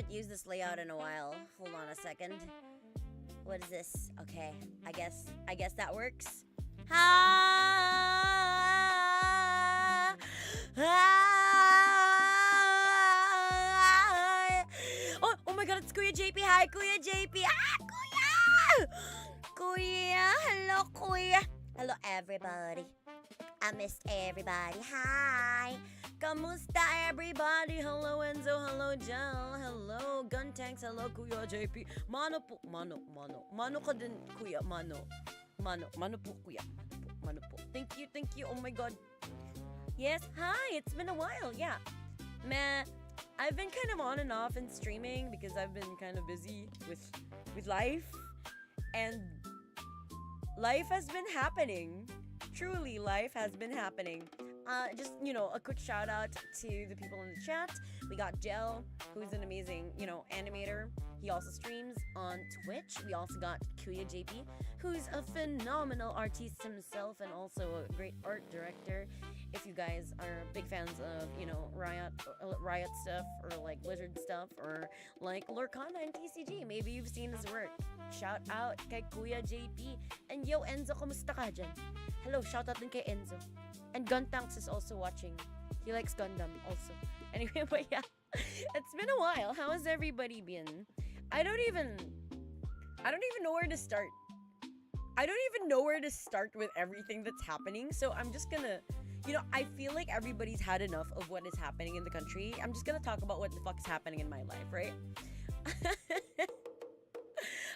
haven't used this layout in a while. Hold on a second. What is this? Okay, I guess that works. Ah! Ah! Oh my god, it's Kuya JP. Hi, Kuya JP. Ah, Kuya! Kuya, hello, Kuya. Hello, everybody. I missed everybody. Hi. Kamusta, everybody? Hello, Enzo. Hello, Jel. Hello, Gun Tanks. Hello, Kuya JP. Mano po. Mano. Mano ka din, Kuya. Mano po, Kuya. Mano po. Thank you. Oh my god. Yes, hi. It's been a while. Yeah. Meh. I've been kind of on and off in streaming because I've been kind of busy with life. And life has been happening. Truly, life has been happening. Just, a quick shout out to the people in the chat. We got Gel, who's an amazing, animator. He also streams on Twitch. We also got Kuya JP, who's a phenomenal artist himself and also a great art director. If you guys are big fans of, Riot stuff or like Blizzard stuff or like Lorcana and TCG, maybe you've seen his work. Shout out kay Kuya JP. And yo, Enzo, kumusta ka dyan? Hello, shout out din kay Enzo. And Guntanks is also watching. He likes Gundam also. Anyway, but yeah, it's been a while. How has everybody been? I don't even know where to start. I don't even know where to start with everything that's happening. So I'm just gonna, I feel like everybody's had enough of what is happening in the country. I'm just gonna talk about what the fuck is happening in my life, right?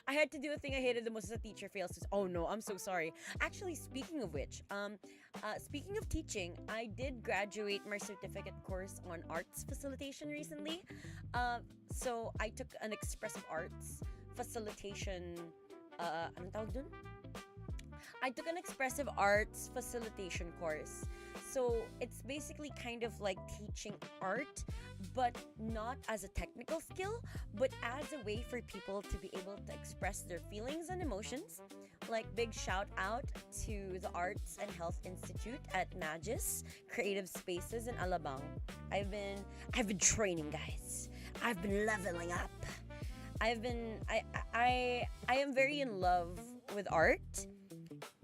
I had to do a thing I hated the most as a teacher fails to. Oh no, I'm so sorry. Actually, speaking of which, speaking of teaching, I did graduate my certificate course on arts facilitation recently. So I took an expressive arts facilitation. Anong tawag dun? I took an expressive arts facilitation course. So it's basically kind of like teaching art, but not as a technical skill, but as a way for people to be able to express their feelings and emotions. Like, big shout out to the Arts and Health Institute at Magis Creative Spaces in Alabang. I've been training, guys. I've been leveling up. I am very in love with art.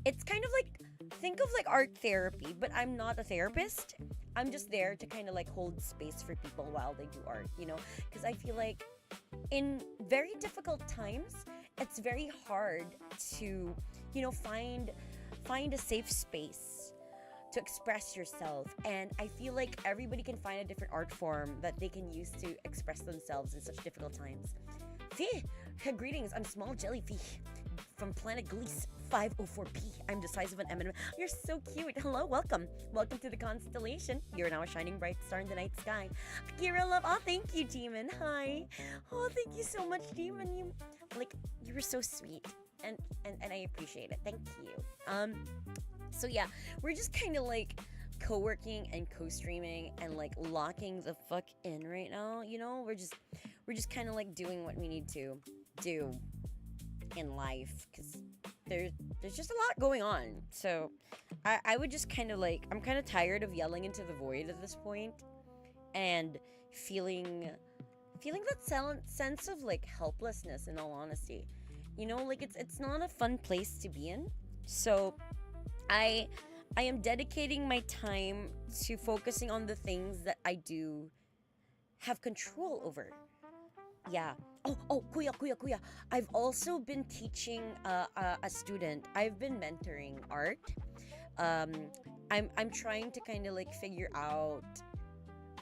It's kind of like, think of like art therapy, but I'm not a therapist. I'm just there to kind of like hold space for people while they do art, because I feel like in very difficult times, it's very hard to, find a safe space to express yourself. And I feel like everybody can find a different art form that they can use to express themselves in such difficult times. Greetings, I'm Small Jellyfish from Planet Gliese 504p. I'm the size of an M&M. You're so cute. Hello, welcome. Welcome to the constellation. You're now a shining bright star in the night sky. Kira love. Oh, thank you, Demon. Hi. Oh, thank you so much, Demon. You were so sweet. And I appreciate it. Thank you. So yeah, we're just kind of like co-working and co-streaming and like locking the fuck in right now. We're just kind of like doing what we need to do in life, because there's just a lot going on. So I would just kind of like, I'm kind of tired of yelling into the void at this point and feeling that sense of like helplessness, in all honesty. Like it's not a fun place to be in. So I am dedicating my time to focusing on the things that I do have control over. Yeah. Oh, Kuya. I've also been teaching a student. I've been mentoring art. I'm trying to kind of like figure out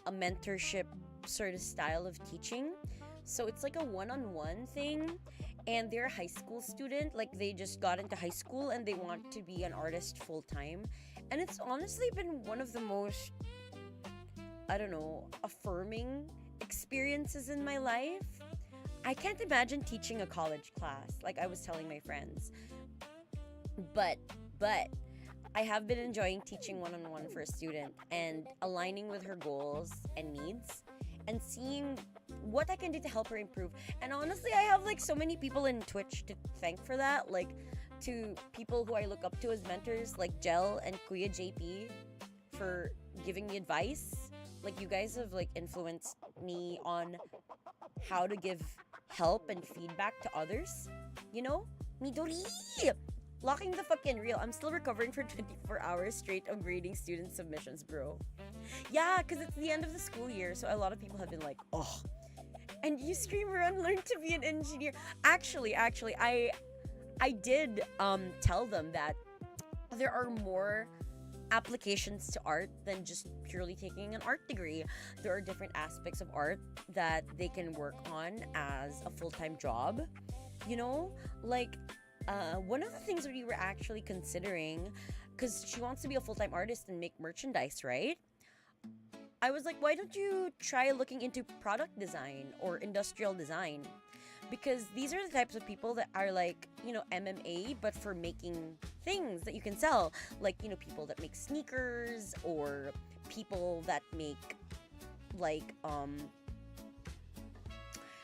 a mentorship sort of style of teaching. So it's like a one-on-one thing, and they're a high school student. Like, they just got into high school and they want to be an artist full-time. And it's honestly been one of the most, affirming experiences in my life. I can't imagine teaching a college class, like I was telling my friends. But I have been enjoying teaching one-on-one for a student and aligning with her goals and needs and seeing what I can do to help her improve. And honestly, I have like so many people in Twitch to thank for that. Like, to people who I look up to as mentors, like Gel and Kuya JP, for giving me advice. Like, you guys have like influenced me on how to give help and feedback to others. You know? Midori! Locking the fucking reel. I'm still recovering for 24 hours straight of grading student submissions, bro. Yeah, because it's the end of the school year, so a lot of people have been like, oh, and you screamer unlearn to be an engineer. Actually, I did tell them that there are more applications to art than just purely taking an art degree. There are different aspects of art that they can work on as a full-time job. You know, like one of the things we were actually considering, because she wants to be a full-time artist and make merchandise, right? I was like, why don't you try looking into product design or industrial design? Because these are the types of people that are like, you know, MMA, but for making things that you can sell. Like, you know, people that make sneakers, or people that make like,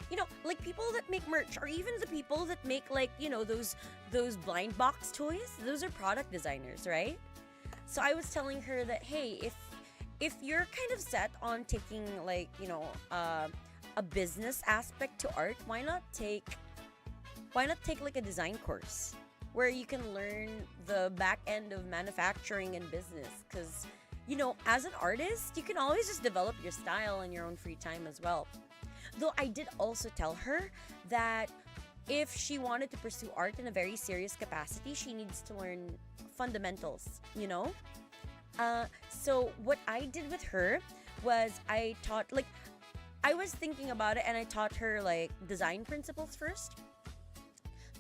you know, like people that make merch, or even the people that make like, you know, those blind box toys. Those are product designers, right? So I was telling her that, hey, if you're kind of set on taking like, you know, a business aspect to art, why not take like a design course where you can learn the back end of manufacturing and business? Because, you know, as an artist, you can always just develop your style in your own free time as well. Though I did also tell her that if she wanted to pursue art in a very serious capacity, she needs to learn fundamentals, you know? So what I did with her was I was thinking about it, and I taught her like design principles first.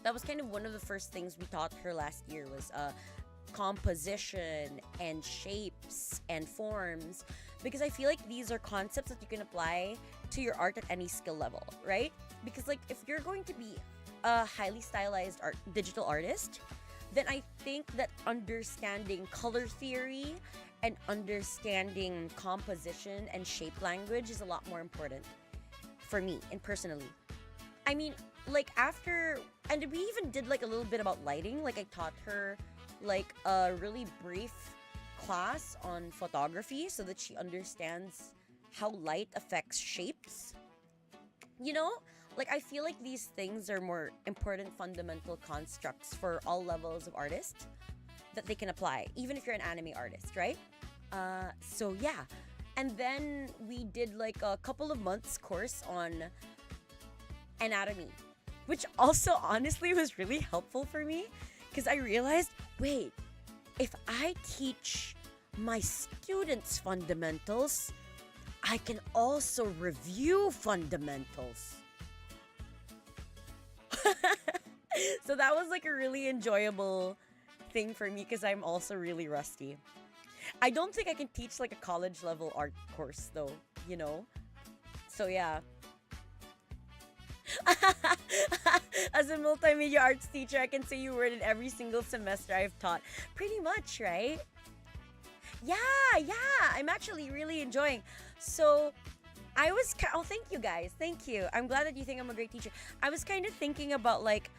That was kind of one of the first things we taught her last year, was composition and shapes and forms, because I feel like these are concepts that you can apply to your art at any skill level, right? Because like if you're going to be a highly stylized digital artist, then I think that understanding color theory and understanding composition and shape language is a lot more important for me and personally. I mean, like and we even did like a little bit about lighting. Like I taught her like a really brief class on photography so that she understands how light affects shapes. You know? Like, I feel like these things are more important fundamental constructs for all levels of artists that they can apply, even if you're an anime artist, right? So yeah. And then we did like a couple of months course on anatomy, which also honestly was really helpful for me, because I realized, wait, if I teach my students fundamentals, I can also review fundamentals. So that was like a really enjoyable thing for me, because I'm also really rusty. I don't think I can teach like a college level art course though, you know? So yeah. As a multimedia arts teacher, I can say you word in every single semester I've taught. Pretty much, right? Yeah, I'm actually really enjoying. So I was oh, thank you guys. Thank you. I'm glad that you think I'm a great teacher. I was kind of thinking about like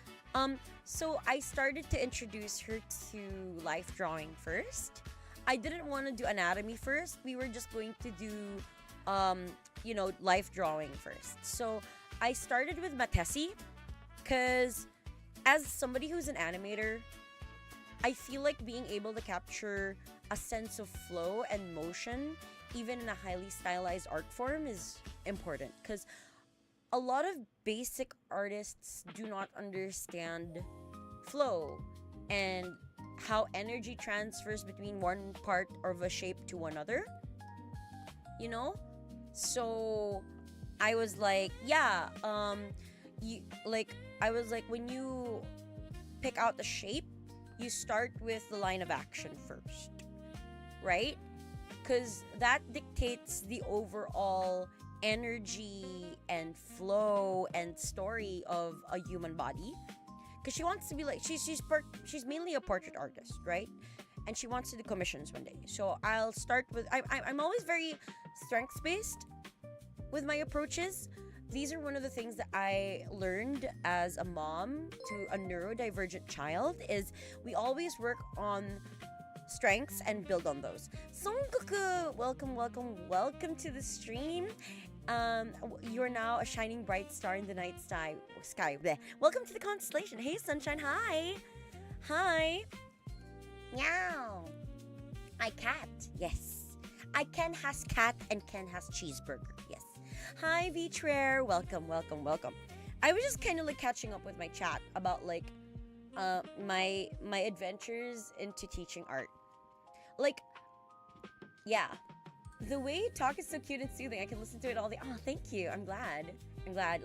so I started to introduce her to life drawing first. I didn't want to do anatomy first. We were just going to do you know, life drawing first. So I started with Matesi, cuz as somebody who's an animator, I feel like being able to capture a sense of flow and motion even in a highly stylized art form is important, because a lot of basic artists do not understand flow and how energy transfers between one part of a shape to another, you know? So I was like, yeah, I was like, when you pick out the shape, you start with the line of action first, right? Because that dictates the overall energy and flow and story of a human body. Because she wants to be like, she's mainly a portrait artist, right? And she wants to do commissions one day. So I'll start with, I'm always very strengths based with my approaches. These are one of the things that I learned as a mom to a neurodivergent child, is we always work on strengths and build on those. Son Goku, welcome to the stream. You're now a shining bright star in the night sky. Bleh. Welcome to the constellation. Hey, sunshine. Hi. Hi. Meow. I cat. Yes. I Ken has cat and Ken has cheeseburger. Yes. Hi, VTuber. Welcome, welcome, welcome. I was just kind of like catching up with my chat about like my adventures into teaching art. Like, yeah. The way you talk is so cute and soothing. I can listen to it all day. Oh, thank you. I'm glad.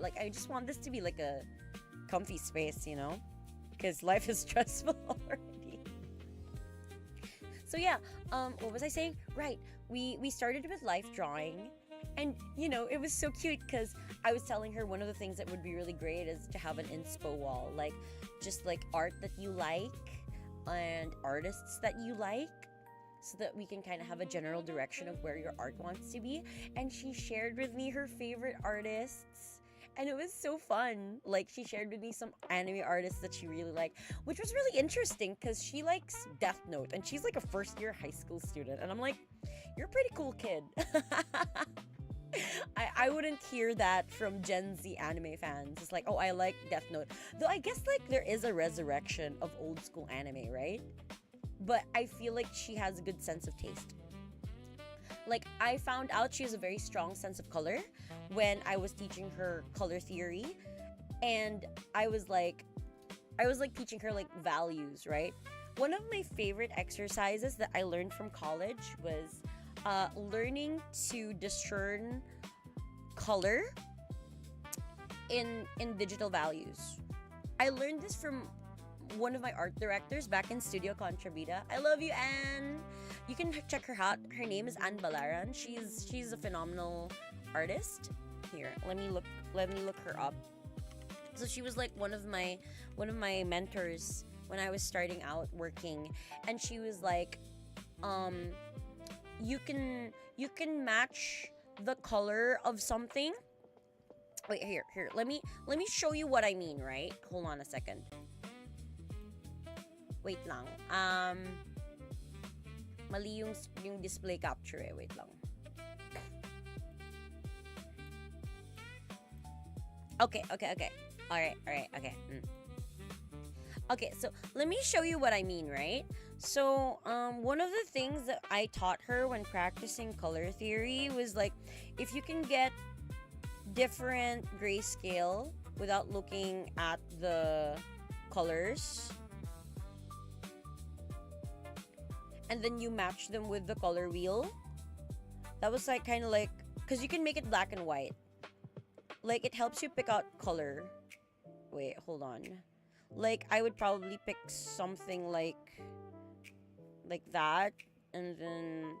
Like, I just want this to be like a comfy space, you know? Because life is stressful already. So yeah, what was I saying? Right, we started with life drawing. And, you know, it was so cute because I was telling her one of the things that would be really great is to have an inspo wall. Like, just like art that you like and artists that you like, so that we can kind of have a general direction of where your art wants to be. And she shared with me her favorite artists, and it was so fun. Like, she shared with me some anime artists that she really liked, which was really interesting because she likes Death Note, and she's like a first-year high school student. And I'm like, you're a pretty cool kid. I wouldn't hear that from Gen Z anime fans. It's like, oh, I like Death Note. Though I guess like there is a resurrection of old school anime, right? But I feel like she has a good sense of taste. Like, I found out she has a very strong sense of color when I was teaching her color theory. And I was like teaching her like values, right? One of my favorite exercises that I learned from college was learning to discern color in digital values. I learned this from one of my art directors back in Studio Contravita. I love you, Anne. You can check her out. Her name is Anne Balaran. She's a phenomenal artist. Here, let me look her up. So she was like one of my mentors when I was starting out working, and she was like, you can match the color of something. Wait, here. Let me show you what I mean, right? Hold on a second. Wait lang. Mali yung display capture eh. Wait lang. Okay. Alright, okay. Okay, so let me show you what I mean, right? So, one of the things that I taught her when practicing color theory was like, if you can get different grayscale without looking at the colors, and then you match them with the color wheel, that was like kind of like, because you can make it black and white. Like, it helps you pick out color. Wait, hold on. Like, I would probably pick something like that, and then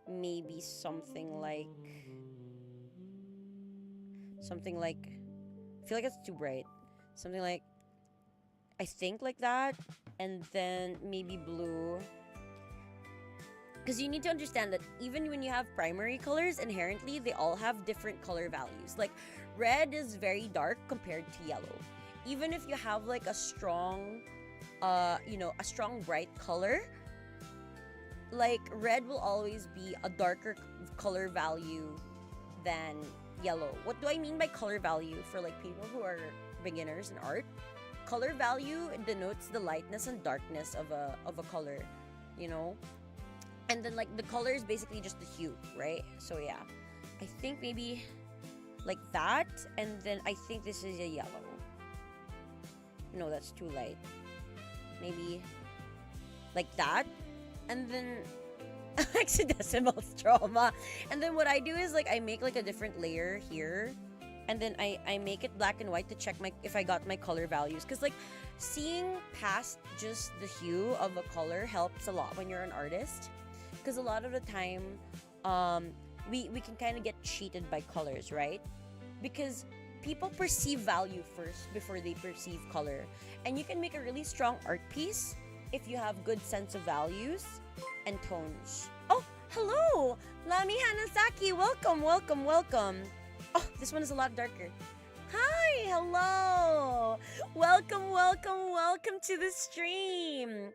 maybe something like, I feel like it's too bright. Something like, I think like that, and then maybe blue. Because you need to understand that even when you have primary colors, inherently, they all have different color values. Like, red is very dark compared to yellow. Even if you have like a strong, a strong bright color, like red will always be a darker color value than yellow. What do I mean by color value for like people who are beginners in art? Color value denotes the lightness and darkness of a color, you know? And then like the color is basically just the hue, right? So yeah, I think maybe like that, and then I think this is a yellow. No, that's too light. Maybe like that, and then hexadecimal trauma. And then what I do is like I make like a different layer here, and then I make it black and white to check if I got my color values. Because like seeing past just the hue of a color helps a lot when you're an artist. Because a lot of the time, we can kind of get cheated by colors, right? Because people perceive value first before they perceive color. And you can make a really strong art piece if you have good sense of values and tones. Oh, hello! Lami Hanasaki, welcome. Oh, this one is a lot darker. Hi, hello! Welcome to the stream.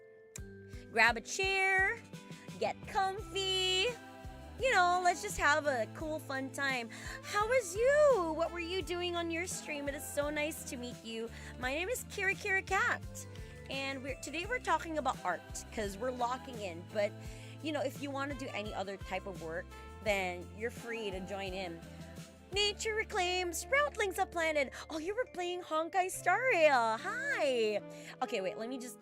Grab a chair, get comfy. You know, let's just have a cool, fun time. How was you? What were you doing on your stream? It is so nice to meet you. My name is KiraKiraKat, and today we're talking about art because we're locking in. But if you want to do any other type of work, then you're free to join in. Nature reclaims, sproutlings are planted. Oh, you were playing Honkai Star Rail. Hi. Okay, wait, let me just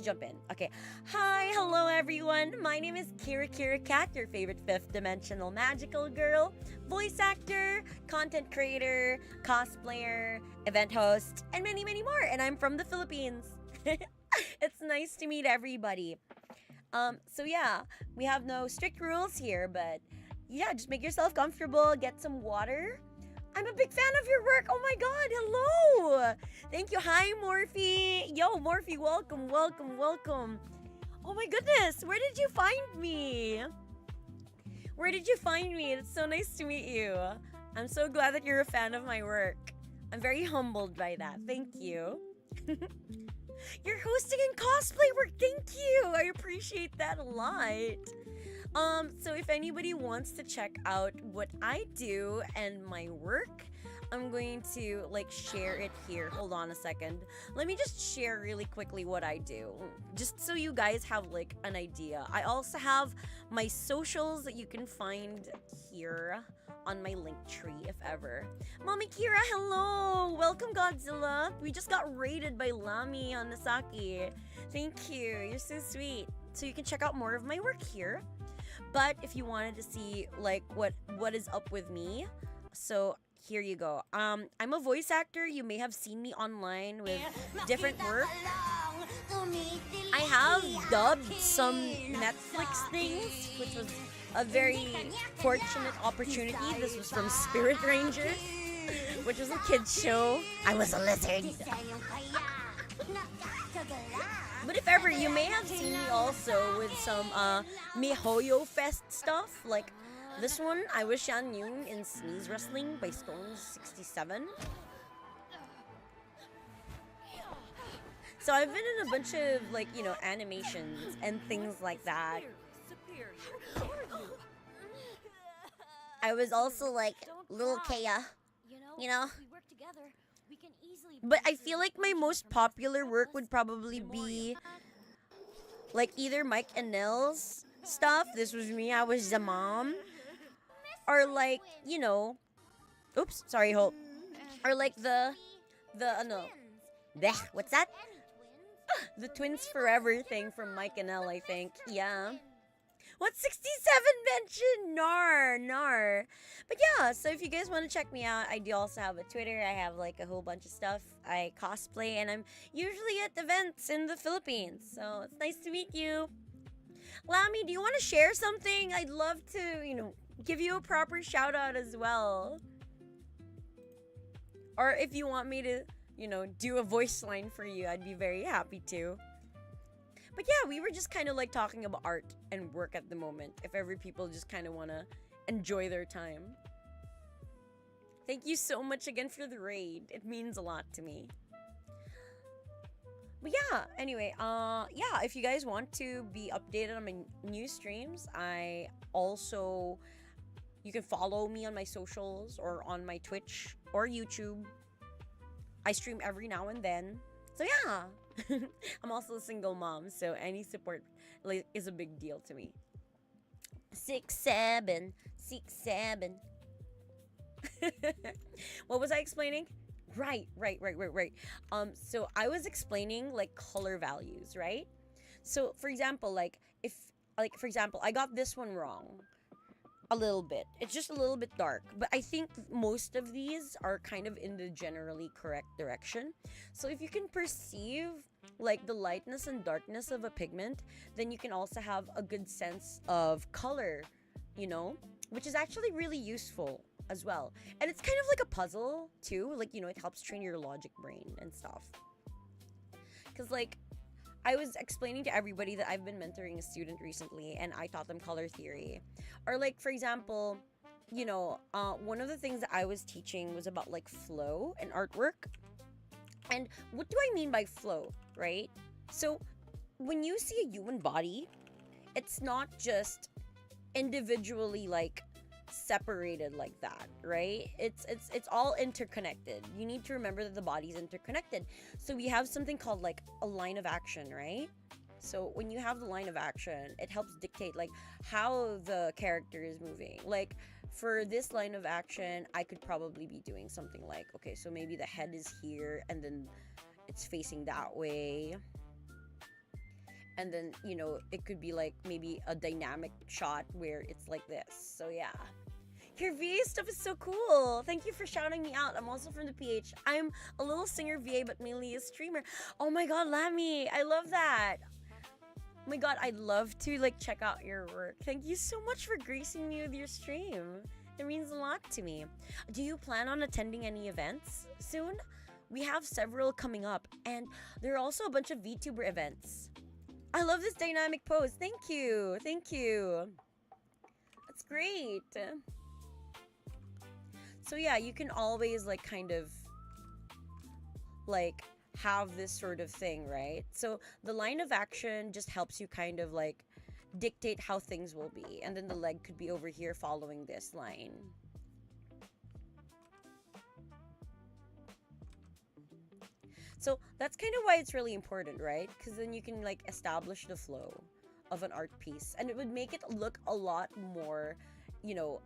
jump in. Okay. Hi, hello everyone. My name is KiraKiraKat, your favorite fifth dimensional magical girl, voice actor, content creator, cosplayer, event host, and many, many more. And I'm from the Philippines. It's nice to meet everybody. So yeah, we have no strict rules here, but yeah, just make yourself comfortable, get some water. I'm a big fan of your work. Oh my god, hello. Thank you. Hi, Morphe. Yo, Morphe, welcome, welcome, welcome. Oh my goodness, where did you find me? Where did you find me? It's so nice to meet you. I'm so glad that you're a fan of my work. I'm very humbled by that. Thank you. You're hosting and cosplay work. Thank you. I appreciate that a lot. So if anybody wants to check out what I do and my work, I'm going to share it here. Hold on a second. Let me just share really quickly what I do, just so you guys have an idea. I also have my socials that you can find here on my link tree if ever. Mommy Kira, hello! Welcome, Godzilla. We just got raided by Lami on Nasaki. Thank you. You're so sweet. So you can check out more of my work here. But if you wanted to see what is up with me, so here you go. I'm a voice actor. You may have seen me online with different work. I have dubbed some Netflix things, which was a very fortunate opportunity. This was from Spirit Rangers, which was a kids show. I was a lizard. But if ever, you may have seen me also with some Mihoyo Fest stuff. Like this one, I was Shan Yoon in Sneeze Wrestling by Stones67. So I've been in a bunch of, animations and things like that. I was also little Kea, But I feel like my most popular work would probably be either Mike and Nell's stuff. This was me, I was the mom. Or oops, sorry, Hope. Or what's that? The Twins Forever thing from Mike and Nell, I think. Yeah. What 67 mention? Nar. But yeah, so if you guys want to check me out, I do also have a Twitter. I have a whole bunch of stuff. I cosplay and I'm usually at events in the Philippines. So it's nice to meet you. Lami, do you want to share something? I'd love to, give you a proper shout out as well. Or if you want me to, do a voice line for you, I'd be very happy to. But yeah, we were just kind of talking about art and work at the moment. If ever people just kind of want to enjoy their time. Thank you so much again for the raid. It means a lot to me. But yeah, anyway, yeah, if you guys want to be updated on my new streams, you can follow me on my socials or on my Twitch or YouTube. I stream every now and then. So yeah. I'm also a single mom, so any support is a big deal to me. 6'7". What was I explaining? Right. So I was explaining color values, right? So for example, if I got this one wrong a little bit. It's just a little bit dark, but I think most of these are kind of in the generally correct direction. So if you can perceive the lightness and darkness of a pigment, then you can also have a good sense of color, which is actually really useful as well. And it's kind of like a puzzle too, it helps train your logic brain and stuff. Because I was explaining to everybody that I've been mentoring a student recently and I taught them color theory. Or for example, one of the things that I was teaching was about flow and artwork. And what do I mean by flow, right? So when you see a human body, it's not just individually separated like that, right? It's all interconnected. You need to remember that the body's interconnected. So we have something called like a line of action, right? So when you have the line of action, it helps dictate like how the character is moving. Like for this line of action, I could probably be doing something like, okay, so maybe the head is here and then it's facing that way. And then, you know, it could be like maybe a dynamic shot where it's like this. So yeah. Your VA stuff is so cool. Thank you for shouting me out. I'm also from the PH. I'm a little singer VA, but mainly a streamer. Oh my god, Lammy, I love that. Oh my god, I'd love to like check out your work. Thank you so much for gracing me with your stream. It means a lot to me. Do you plan on attending any events soon? We have several coming up, and there are also a bunch of VTuber events. I love this dynamic pose. Thank you. Thank you. That's great. So yeah, you can always like kind of like have this sort of thing, right? So the line of action just helps you kind of like dictate how things will be, and then the leg could be over here following this line. So that's kind of why it's really important, right? Because then you can like establish the flow of an art piece, and it would make it look a lot more, you know,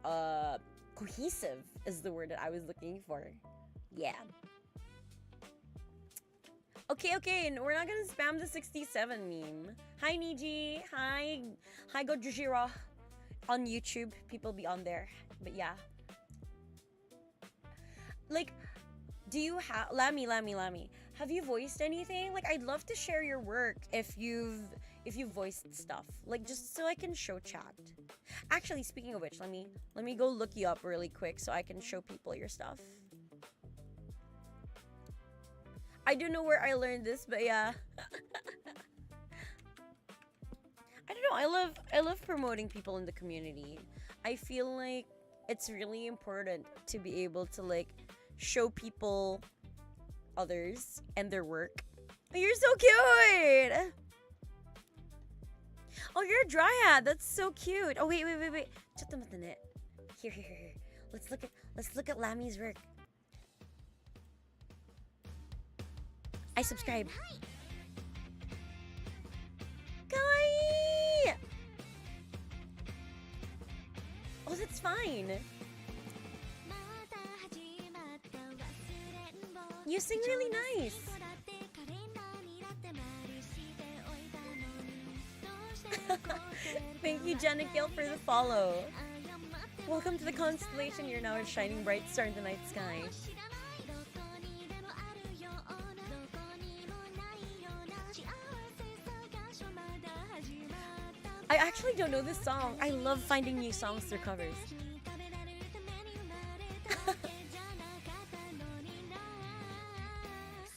cohesive is the word that I was looking for. Yeah. Okay, and we're not gonna spam the 67 meme. Hi Niji, hi Gojira. On YouTube, people be on there. But yeah. Like, do you have Lammy, have you voiced anything? Like, I'd love to share your work if you've voiced stuff. Like, just so I can show chat. Actually, speaking of which, let me go look you up really quick so I can show people your stuff. I don't know where I learned this, but yeah. I don't know. I love promoting people in the community. I feel like it's really important to be able to like show people others and their work. Oh, you're so cute. Oh, you're a dryad. That's so cute. Oh, wait. Here. Let's look at Lammy's work. I subscribe. Kawaii! Oh, that's fine. You sing really nice. Thank you, Jenna Gill, for the follow. Welcome to the constellation. You're now a shining bright star in the night sky. I actually don't know this song. I love finding new songs through covers.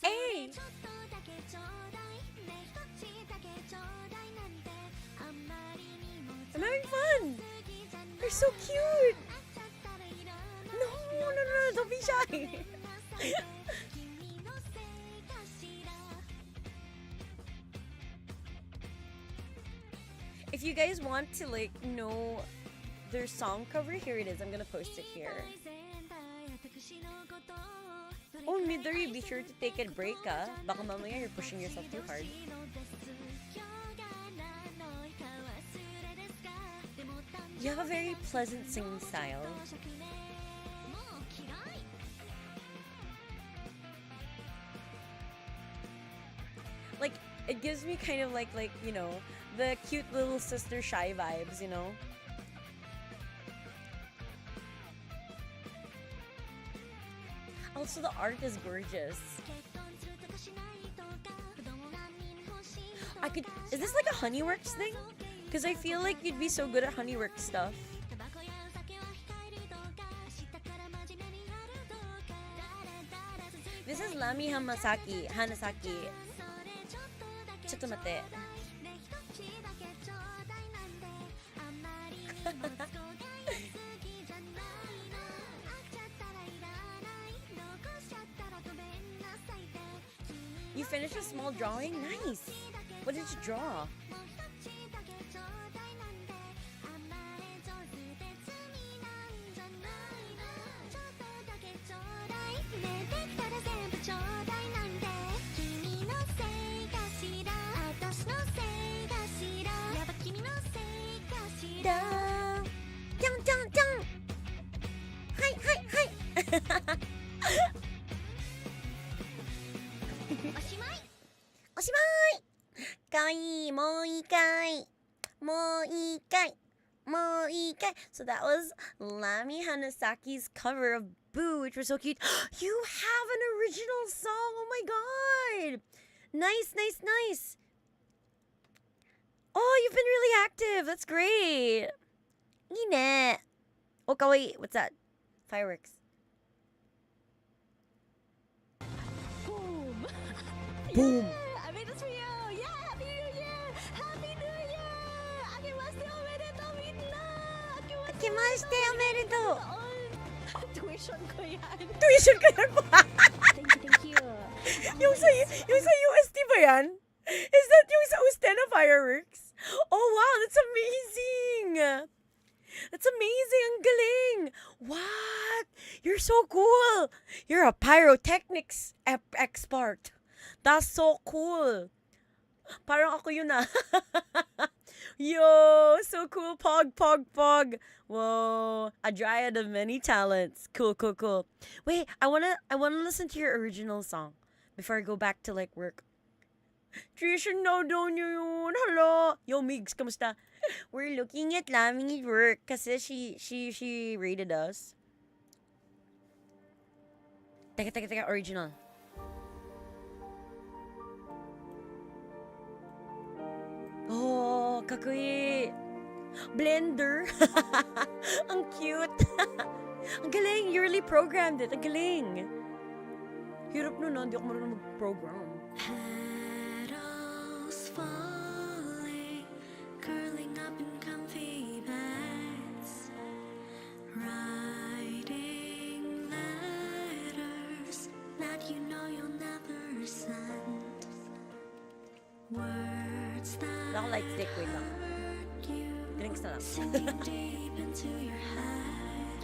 Hey! I'm having fun! You're so cute! No, don't be shy! If you guys want to like know their song cover, here it is. I'm gonna post it here. Oh, Midori, be sure to take a break, ah. Baka mamaya you're pushing yourself too hard. You have a very pleasant singing style. Like, it gives me kind of like, you know, the cute little sister shy vibes, you know? Also, the art is gorgeous. Is this like a Honeyworks thing? Because I feel like you'd be so good at Honeyworks stuff. This is Lami Hanasaki. Chotto matte. You finished a small drawing? Nice! What did you draw? Mo ikai. Mo ikai. So that was Lami Hanasaki's cover of Boo, which was so cute. You have an original song. Oh my god. Nice, nice, nice. Oh, you've been really active. That's great. Ine. Oh, kawaii. What's that? Fireworks. Boom! Boom. Yeah, I made this for you! Yeah! Happy New Year! Happy New Year! Akimashite omedetou minna! Akimashite omedetou! Tuition ko yan. Tuition ka yan ba? Thank you. yung sa UST ba yan? Is that yung sa Ustena fireworks? Oh wow, that's amazing! That's amazing! Ang galing! What? You're so cool! You're a pyrotechnics expert. That's so cool! Parang ako yun ah. Yo! So cool! Pog, pog, pog! Whoa! A dryad of many talents. Cool, cool, cool. Wait, I wanna listen to your original song before I go back to like work. Trisha, no, don't yun. Hello. Yo, Migs, kamusta? We're looking at Lami's work kasi she rated us. Teka, original. Oh, kakui. Blender. Ang cute. Ang galing. You really programmed it. Ang galing. Hirap nun, hindi ako marunong mag-program. Petals falling, curling up in comfy beds, writing letters that you know you'll never send, words that Wala akong light stick. Wait lang. hurt you, Drinks na lang. sinking deep into your head.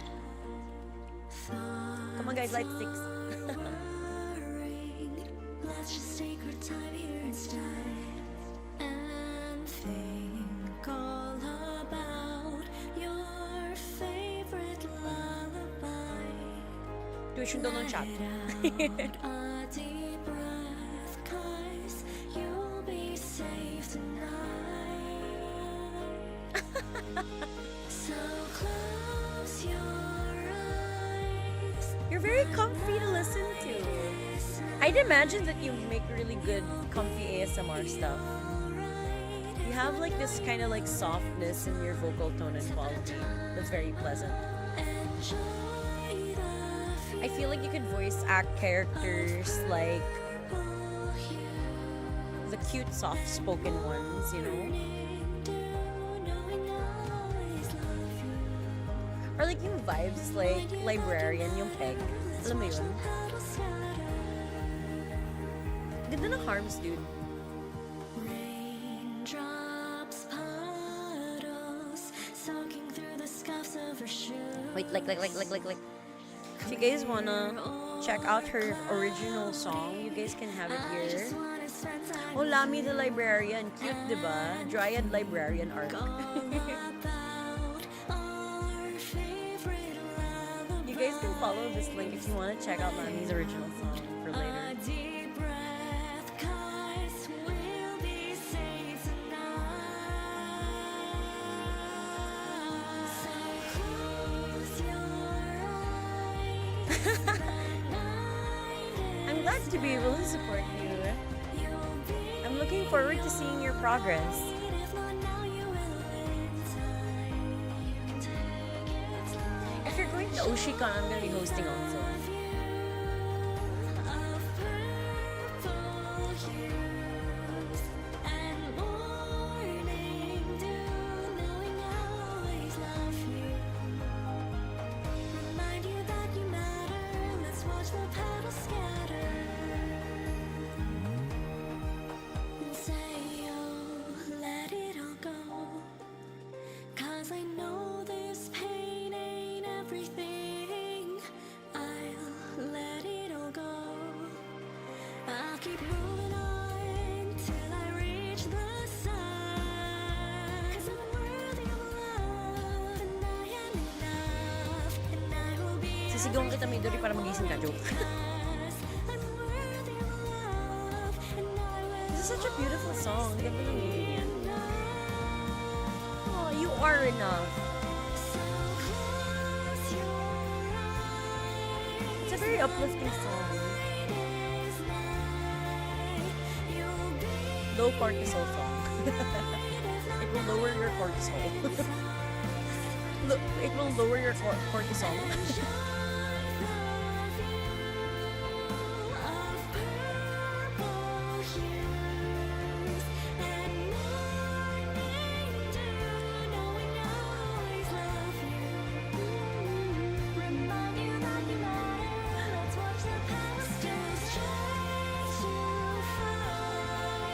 Come on guys, light sticks. Let's just take our time here instead and think all about your favorite lullaby. Tuition daw ng chat. Let out a deep breath, 'cause you'll be safe tonight. So close your eyes. You're very comfy to listen to. I'd imagine that you make really good, comfy ASMR stuff. You have like this kind of like softness in your vocal tone and quality that's very pleasant. I feel like you could voice act characters like the cute, soft-spoken ones, you know? Or like yung vibes like librarian, yung peg. Alam mo yun? Ganda ng harms, dude. Raindrops, puddles, soaking through the scuffs of her shoes. Wait, like. If you guys wanna check out her original song, you guys can have it here. Oh, Lami the Librarian. Cute, diba? Dryad Librarian arc. You guys can follow this link if you wanna check out Lami's original song for later. I'm glad to be able to support you. I'm looking forward to seeing your progress. If you're going to Oshicon, I'm going to be hosting also. Keep moving on till I reach the sun. 'Cause I'm worthy of love, and I am enough, and I will be. Sisigawan kita, Midori, para magising ka, joke. I'm worthy of love, and I will. This is such a beautiful song. Ganda ng meaning niya. you are enough. It's a very uplifting song. Low cortisol song. It will lower your cortisol. It will lower your cortisol.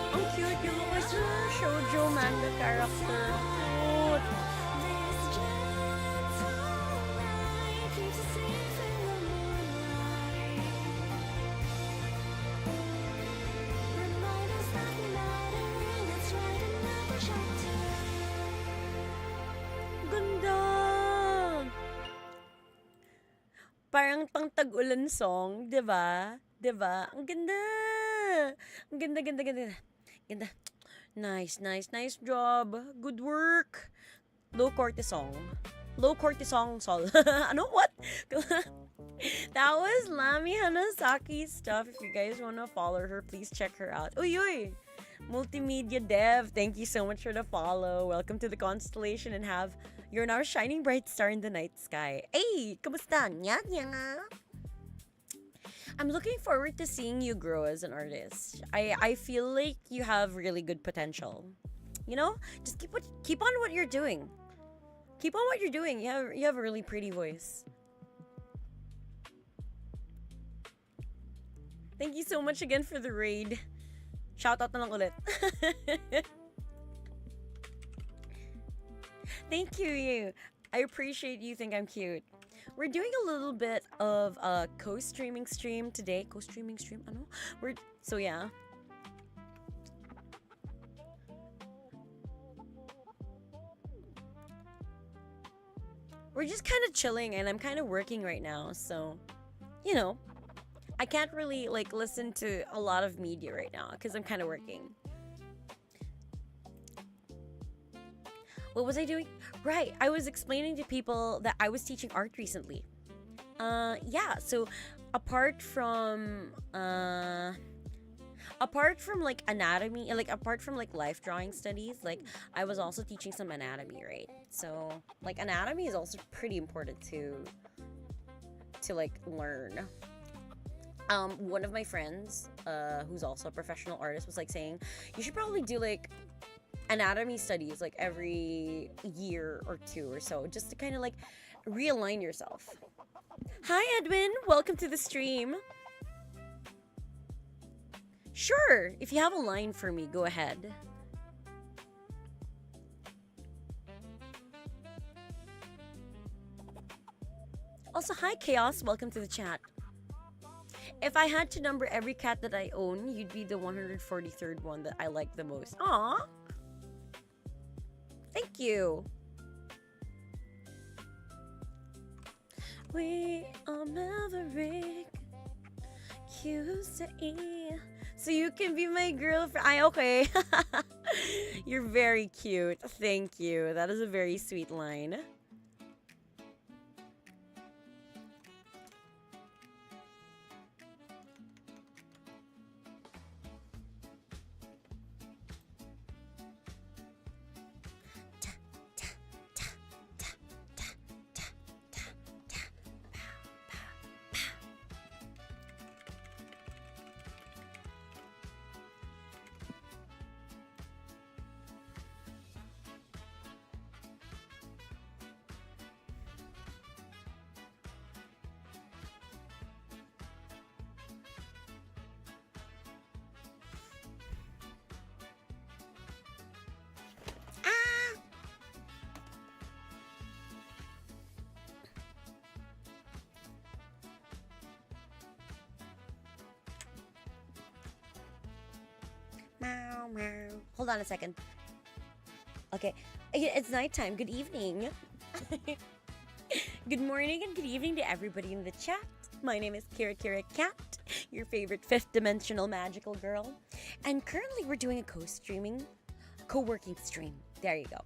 Ang cute yung mga shoujo manga character. Cute. Ganda! Parang pang tag-ulan song, di ba? Di ba? Ang ganda! Ang ganda, ganda, ganda. Ganda. Nice, nice, nice job. Good work. Low cortisol. Low cortisol sol. Ano? What? That was Lami Hanasaki's stuff. If you guys want to follow her, please check her out. Uy, uy! Multimedia Dev, thank you so much for the follow. Welcome to the constellation and you're now a shining bright star in the night sky. Hey, kamusta? Nya, nya. I'm looking forward to seeing you grow as an artist. I feel like you have really good potential. You know, just keep on what you're doing. Keep on what you're doing. You have a really pretty voice. Thank you so much again for the raid. Shoutout na lang ulit. Thank you. I appreciate you think I'm cute. We're doing a little bit of a co-streaming stream today. Co-streaming stream? Ano? So yeah. We're just kind of chilling and I'm kind of working right now. So, you know, I can't really like listen to a lot of media right now because I'm kind of working. What was I doing? Right, I was explaining to people that I was teaching art recently. Yeah, so apart from like anatomy, like apart from like life drawing studies, like I was also teaching some anatomy, right? So like anatomy is also pretty important to like learn. One of my friends, who's also a professional artist, was like saying you should probably do like anatomy studies like every year or two or so, just to kind of like realign yourself. Hi Edwin, welcome to the stream. Sure, if you have a line for me, go ahead. Also, hi Chaos, welcome to the chat. If I had to number every cat that I own, you'd be the 143rd one that I like the most. Aww. Thank you. We are Maverick. QC. So you can be my girlfriend. Okay. You're very cute. Thank you. That is a very sweet line. Hold on a second. Okay, it's nighttime. Good evening. Good morning and good evening to everybody in the chat. My name is KiraKiraKat, your favorite fifth dimensional magical girl. And currently we're doing a co-working stream. There you go.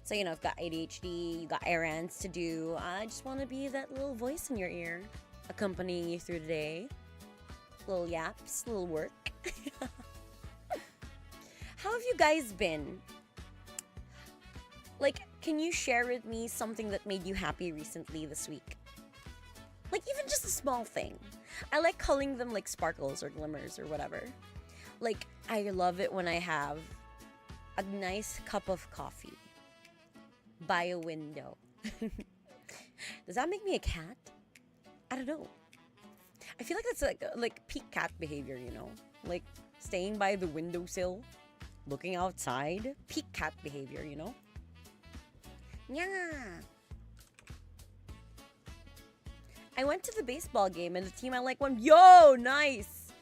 So, I've got ADHD, you got errands to do. I just want to be that little voice in your ear, accompanying you through the day. Little yaps, little work. How have you guys been? Like, can you share with me something that made you happy recently this week? Like, even just a small thing. I like calling them like sparkles or glimmers or whatever. Like, I love it when I have a nice cup of coffee by a window. Does that make me a cat? I don't know. I feel like that's like peak cat behavior, Like staying by the windowsill, looking outside. Peak cat behavior, Yeah. I went to the baseball game and the team I like won. Yo, nice.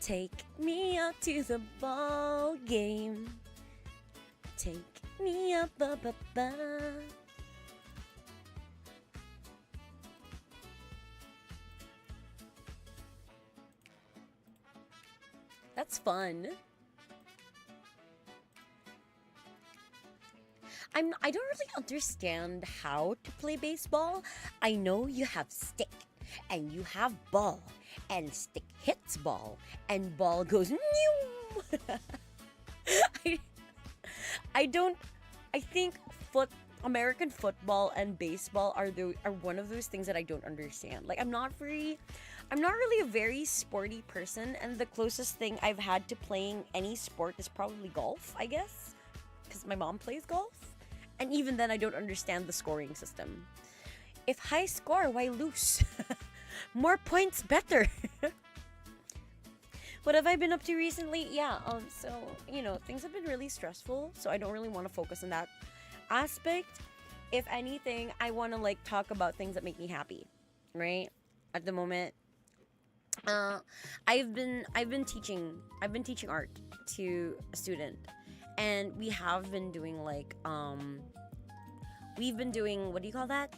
Take me out to the ball game. Take me up, up, up, up. That's fun. I don't really understand how to play baseball. I know you have stick and you have ball and stick hits ball and ball goes I think American football and baseball are one of those things that I don't understand. Like I'm not really a very sporty person, and the closest thing I've had to playing any sport is probably golf, I guess, because my mom plays golf. And even then, I don't understand the scoring system. If high score, why lose? More points, better. What have I been up to recently? Yeah, so, things have been really stressful, so I don't really want to focus on that aspect. If anything, I want to, talk about things that make me happy, right? At the moment, I've been teaching art to a student. And we have been doing we've been doing, what do you call that?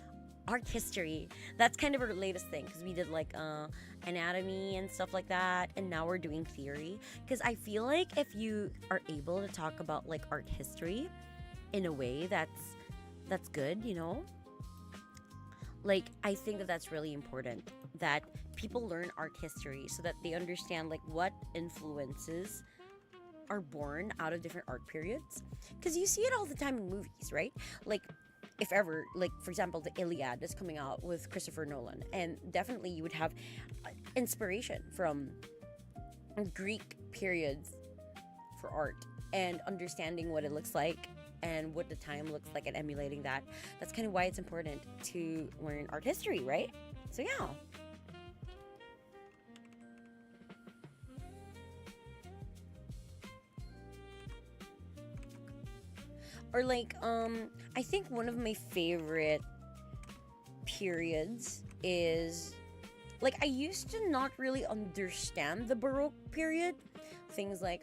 Art history. That's kind of our latest thing, because we did anatomy and stuff like that, and now we're doing theory. Because I feel like if you are able to talk about art history in a way that's good, I think that's really important, that people learn art history so that they understand what influences are born out of different art periods, because you see it all the time in movies, right? If ever, for example, the Iliad is coming out with Christopher Nolan, and definitely you would have inspiration from Greek periods for art, and understanding what it looks like and what the time looks like and emulating that. That's kind of why it's important to learn art history, right? So yeah. Or I think one of my favorite periods is I used to not really understand the Baroque period. Things like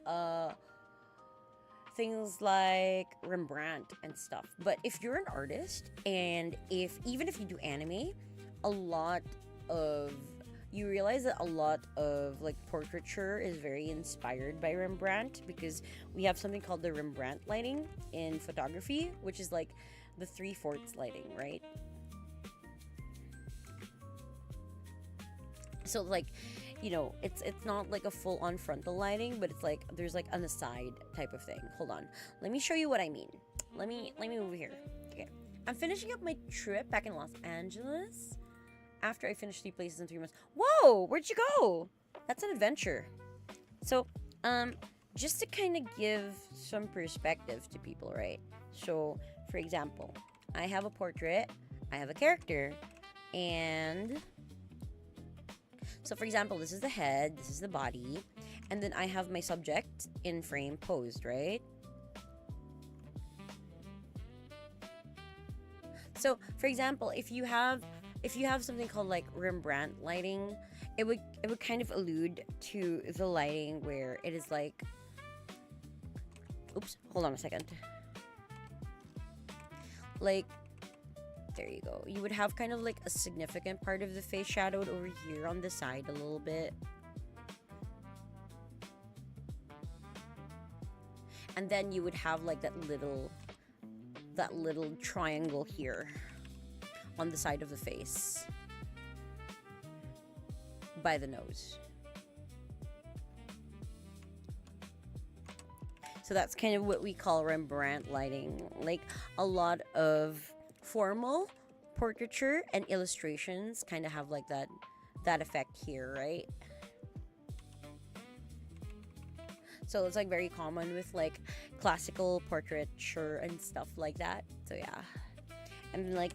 Rembrandt and stuff. But if you're an artist, and even if you do anime, you realize that a lot of portraiture is very inspired by Rembrandt, because we have something called the Rembrandt lighting in photography, which is the 3/4 lighting, right? So it's not a full-on frontal lighting, but it's there's an aside type of thing. Hold on, let me show you what I mean. Let me move here. Okay, I'm finishing up my trip back in Los Angeles after I finished 3 places in 3 months. Whoa, where'd you go? That's an adventure. So, just to kind of give some perspective to people, right? So, for example, I have a portrait, I have a character, and so for example, this is the head, this is the body, and then I have my subject in frame posed, right? So, for example, if you have something called Rembrandt lighting, it would kind of allude to the lighting where it is oops, hold on a second. There you go. You would have kind of a significant part of the face shadowed over here on the side a little bit. And then you would have that little that little triangle here on the side of the face by the nose. So that's kind of what we call Rembrandt lighting. Like a lot of formal portraiture and illustrations kind of have like that effect here, right? So it's like very common with like classical portraiture and stuff like that. So yeah. And like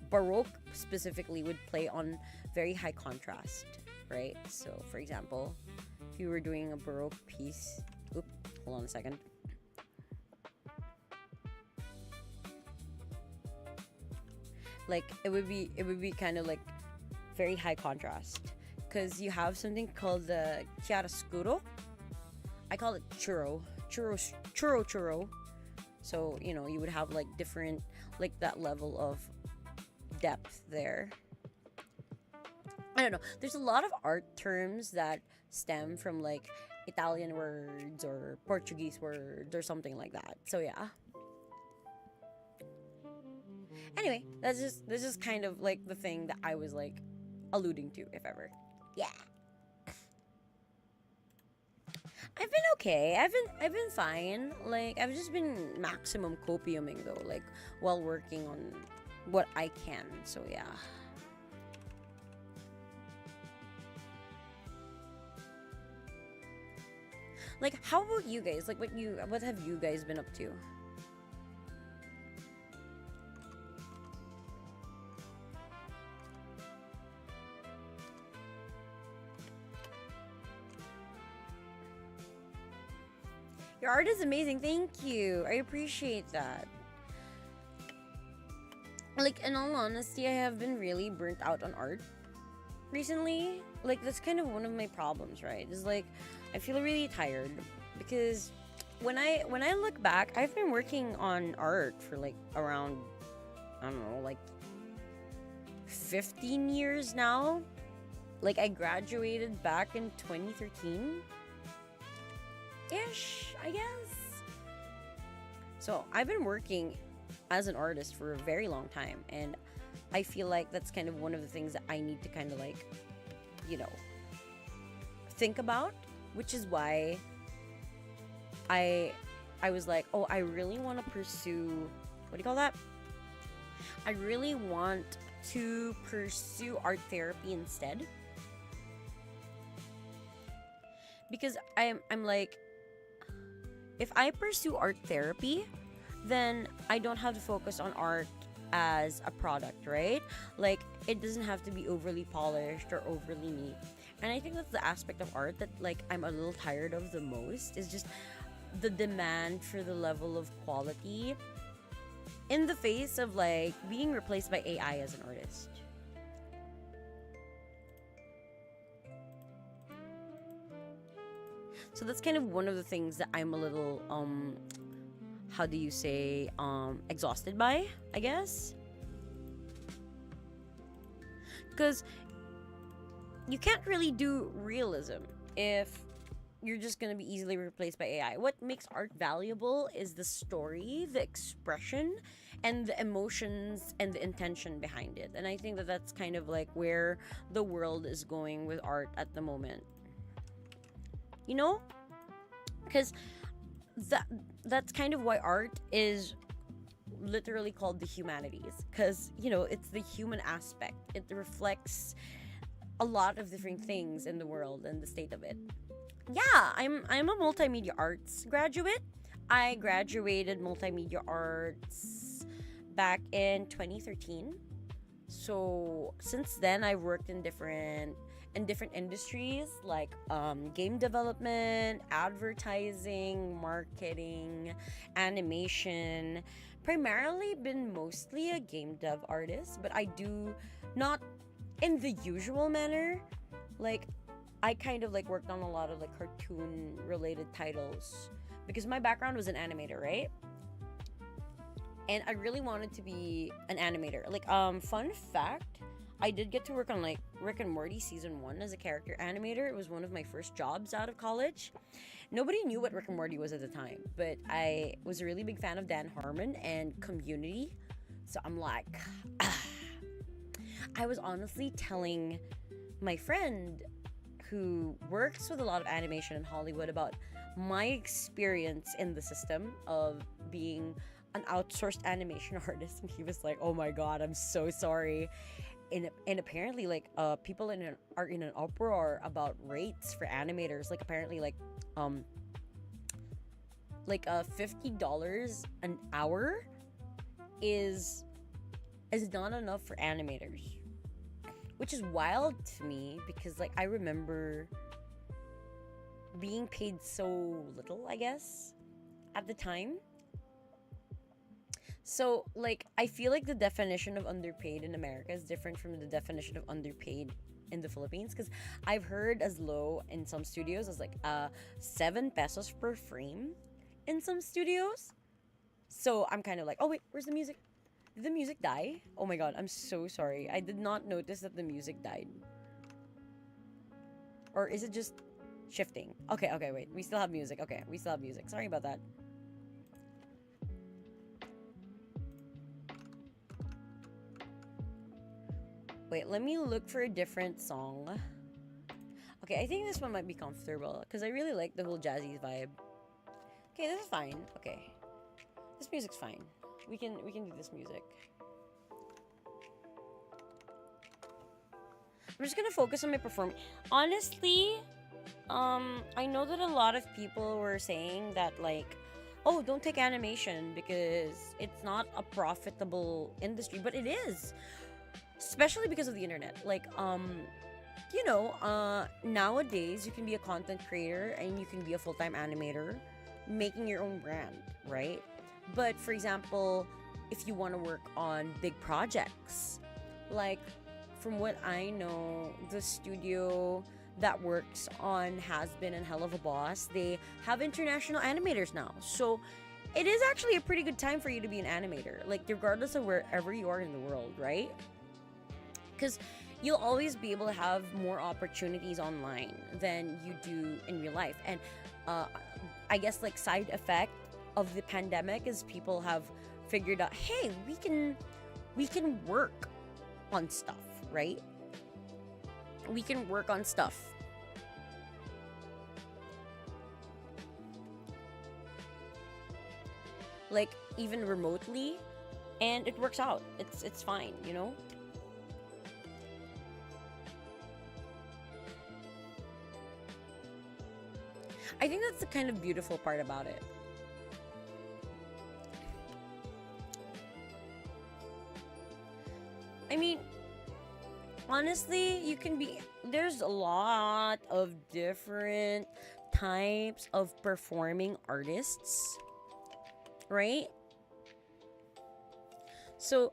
Baroque specifically would play on very high contrast, right? So for example, if you were doing a Baroque piece, hold on a second. Like it would be kind of like very high contrast, because you have something called the chiaroscuro. I call it churro. So, you know, you would have like different, like that level of depth there. I don't know. There's a lot of art terms that stem from like Italian words or Portuguese words or something like that. So yeah. Anyway, that's just kind of like the thing that I was like alluding to, if ever. Yeah. I've been okay. I've been fine. Like I've just been maximum copiuming though, like while working on what I can. So yeah. Like how about you guys? Like what have you guys been up to? Your art is amazing. Thank you. I appreciate that. Like, in all honesty, I have been really burnt out on art recently. Like, that's kind of one of my problems, right? Is like, I feel really tired because when I look back, I've been working on art for like around, I don't know, like 15 years now. Like, I graduated back in 2013. Ish, I guess. So I've been working as an artist for a very long time, and I feel like that's kind of one of the things that I need to kind of like, you know, think about, which is why I was like, oh, I really want to pursue, what do you call that? I really want to pursue art therapy instead, because I'm like, if I pursue art therapy, then I don't have to focus on art as a product, right? Like, it doesn't have to be overly polished or overly neat. And I think that's the aspect of art that, like, I'm a little tired of the most, is just the demand for the level of quality in the face of, like, being replaced by AI as an artist. So that's kind of one of the things that I'm a little, how do you say, exhausted by, I guess. Because you can't really do realism if you're just going to be easily replaced by AI. What makes art valuable is the story, the expression, and the emotions and the intention behind it. And I think that that's kind of like where the world is going with art at the moment. You know, because that's kind of why art is literally called the humanities, because, you know, it's the human aspect. It reflects a lot of different things in the world and the state of it. Yeah, I'm a multimedia arts graduate. I graduated multimedia arts back in 2013. So since then, I've worked in different industries like game development, advertising, marketing, animation. Primarily been mostly a game dev artist, but I do not in the usual manner. Like, I kind of like worked on a lot of like cartoon related titles because my background was an animator, right? And I really wanted to be an animator. Like, fun fact, I did get to work on like Rick and Morty season 1 as a character animator. It was one of my first jobs out of college. Nobody knew what Rick and Morty was at the time, but I was a really big fan of Dan Harmon and Community. So I'm like, I was honestly telling my friend who works with a lot of animation in Hollywood about my experience in the system of being an outsourced animation artist, and he was like, "Oh my god, I'm so sorry." And apparently, like, people are in an uproar about rates for animators. Like, apparently, like $50 an hour is not enough for animators, which is wild to me because, like, I remember being paid so little, I guess, at the time. So, like, I feel like the definition of underpaid in America is different from the definition of underpaid in the Philippines, because I've heard as low in some studios as like 7 pesos per frame in some studios. So I'm kind of like, oh wait, where's the music? Did the music die? Oh my god, I'm so sorry. I did not notice that the music died. Or is it just shifting? Okay, wait. We still have music. Okay, we still have music. Sorry about that. Wait, let me look for a different song. Okay, I think this one might be comfortable because I really like the whole jazzy vibe. Okay, this is fine. Okay. This music's fine. We can do this music. I'm just gonna focus on my performance. Honestly, I know that a lot of people were saying that, like, oh, don't take animation because it's not a profitable industry, but it is. Especially because of the internet. Like, nowadays you can be a content creator and you can be a full-time animator making your own brand, right? But for example, if you want to work on big projects, like, from what I know, the studio that works on Has Been and Hell of a Boss, they have international animators now. So it is actually a pretty good time for you to be an animator, like, regardless of wherever you are in the world, right? Because you'll always be able to have more opportunities online than you do in real life. And I guess, like, side effect of the pandemic is people have figured out, hey, we can work on stuff, right? We can work on stuff. Like, even remotely, and it works out. It's fine, you know? I think that's the kind of beautiful part about it. I mean, honestly, there's a lot of different types of performing artists, right? So,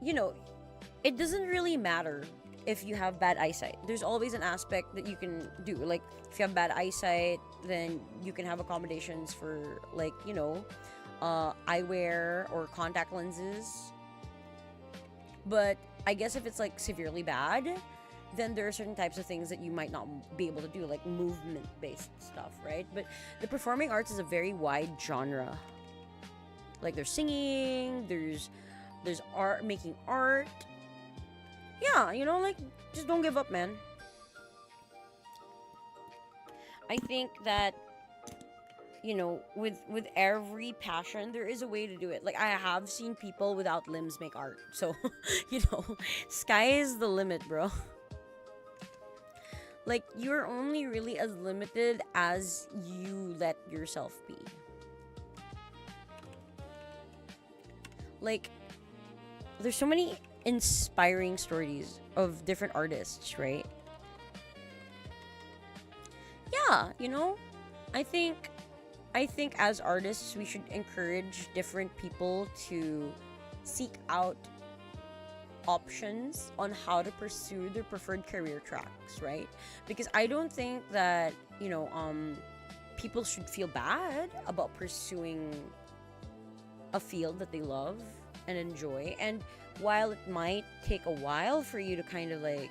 it doesn't really matter if you have bad eyesight. There's always an aspect that you can do. Like, if you have bad eyesight, then you can have accommodations for, like, eyewear or contact lenses. But I guess if it's, like, severely bad, then there are certain types of things that you might not be able to do, like movement-based stuff, right? But the performing arts is a very wide genre. Like, there's singing, there's art, making art. Yeah, like, just don't give up, man. I think that, with every passion, there is a way to do it. Like, I have seen people without limbs make art. So, sky is the limit, bro. Like, you're only really as limited as you let yourself be. Like, there's so many inspiring stories of different artists, right? Yeah, I think as artists we should encourage different people to seek out options on how to pursue their preferred career tracks, right? Because I don't think that, people should feel bad about pursuing a field that they love and enjoy. And while it might take a while for you to kind of like,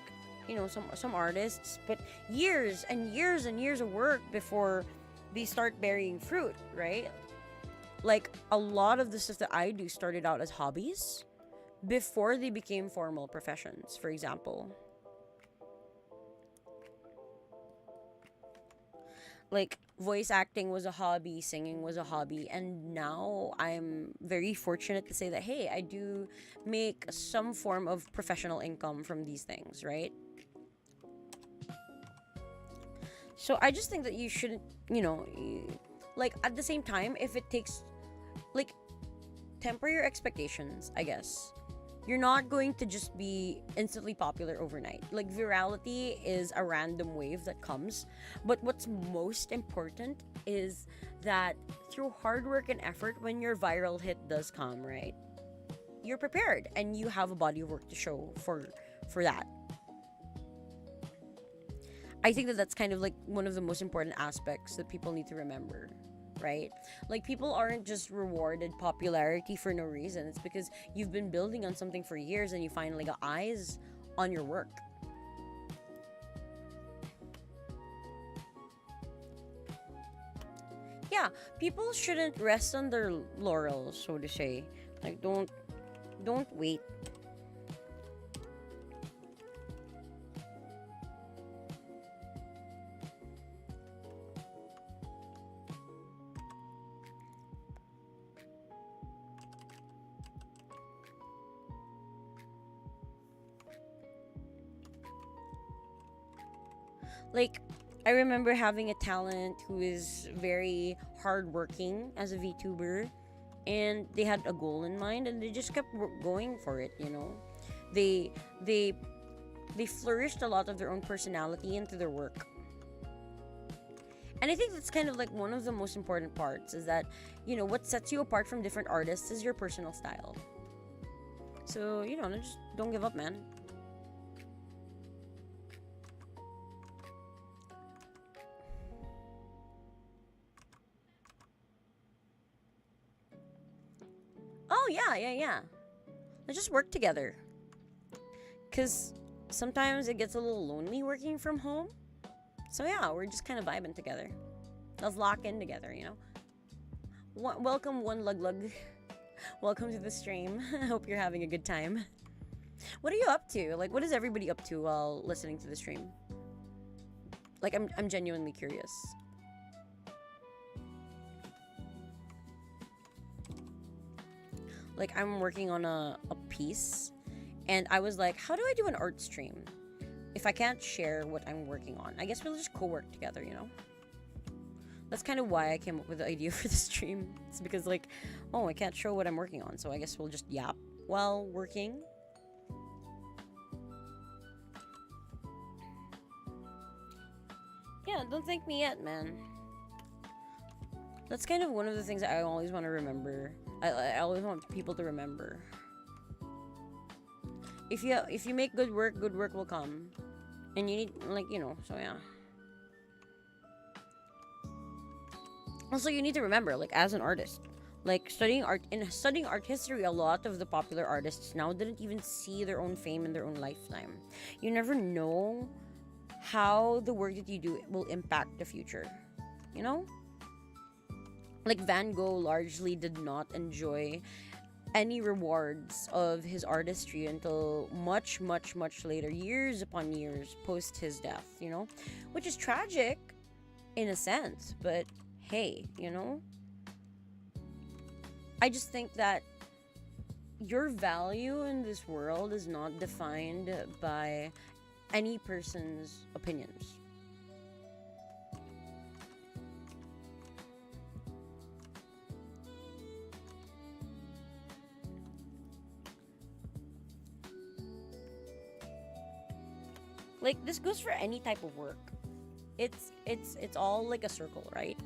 some artists, but years and years and years of work before they start bearing fruit, right? Like a lot of the stuff that I do started out as hobbies before they became formal professions, for example. Like voice acting was a hobby, singing was a hobby, and now I'm very fortunate to say that hey, I do make some form of professional income from these things, right? So I just think that you shouldn't, like at the same time, if it takes, like, temper your expectations, I guess. You're not going to just be instantly popular overnight. Like, virality is a random wave that comes. But what's most important is that through hard work and effort, when your viral hit does come, right, you're prepared and you have a body of work to show for that. I think that that's kind of like one of the most important aspects that people need to remember, right? Like, people aren't just rewarded popularity for no reason. It's because you've been building on something for years and you finally got eyes on your work. Yeah, people shouldn't rest on their laurels, so to say. Like, don't wait. Like, I remember having a talent who is very hardworking as a VTuber, and they had a goal in mind, and they just kept going for it. They they they flourished a lot of their own personality into their work, and I think that's kind of like one of the most important parts is that what sets you apart from different artists is your personal style. So just don't give up, man. Oh, yeah. Let's just work together. Because sometimes it gets a little lonely working from home. So, yeah, we're just kind of vibing together. Let's lock in together, Welcome, One Lug Lug. Welcome to the stream. I hope you're having a good time. What are you up to? Like, what is everybody up to while listening to the stream? Like, I'm genuinely curious. Like, I'm working on a piece, and I was like, how do I do an art stream if I can't share what I'm working on? I guess we'll just co-work together, That's kind of why I came up with the idea for the stream. It's because, like, I can't show what I'm working on, so I guess we'll just yap while working. Yeah, don't thank me yet, man. That's kind of one of the things that I always want to remember. I always want people to remember. If you make good work will come. And you need, like, so yeah. Also, you need to remember, like, as an artist, like, studying art history, a lot of the popular artists now didn't even see their own fame in their own lifetime. You never know how the work that you do will impact the future. Like, Van Gogh largely did not enjoy any rewards of his artistry until much, much, much later, years upon years post his death, which is tragic in a sense, but hey, I just think that your value in this world is not defined by any person's opinions. Like, this goes for any type of work. It's all like a circle, right?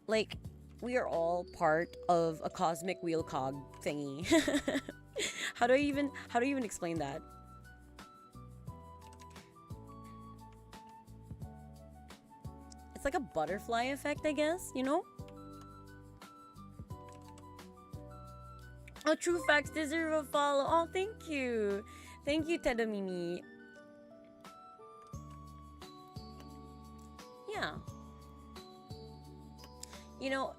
Like, we are all part of a cosmic wheel cog thingy. How do you even explain that? It's like a butterfly effect, I guess, Oh, True Facts deserve a follow. Oh, thank you. Thank you, Tedomimi. Yeah. You know,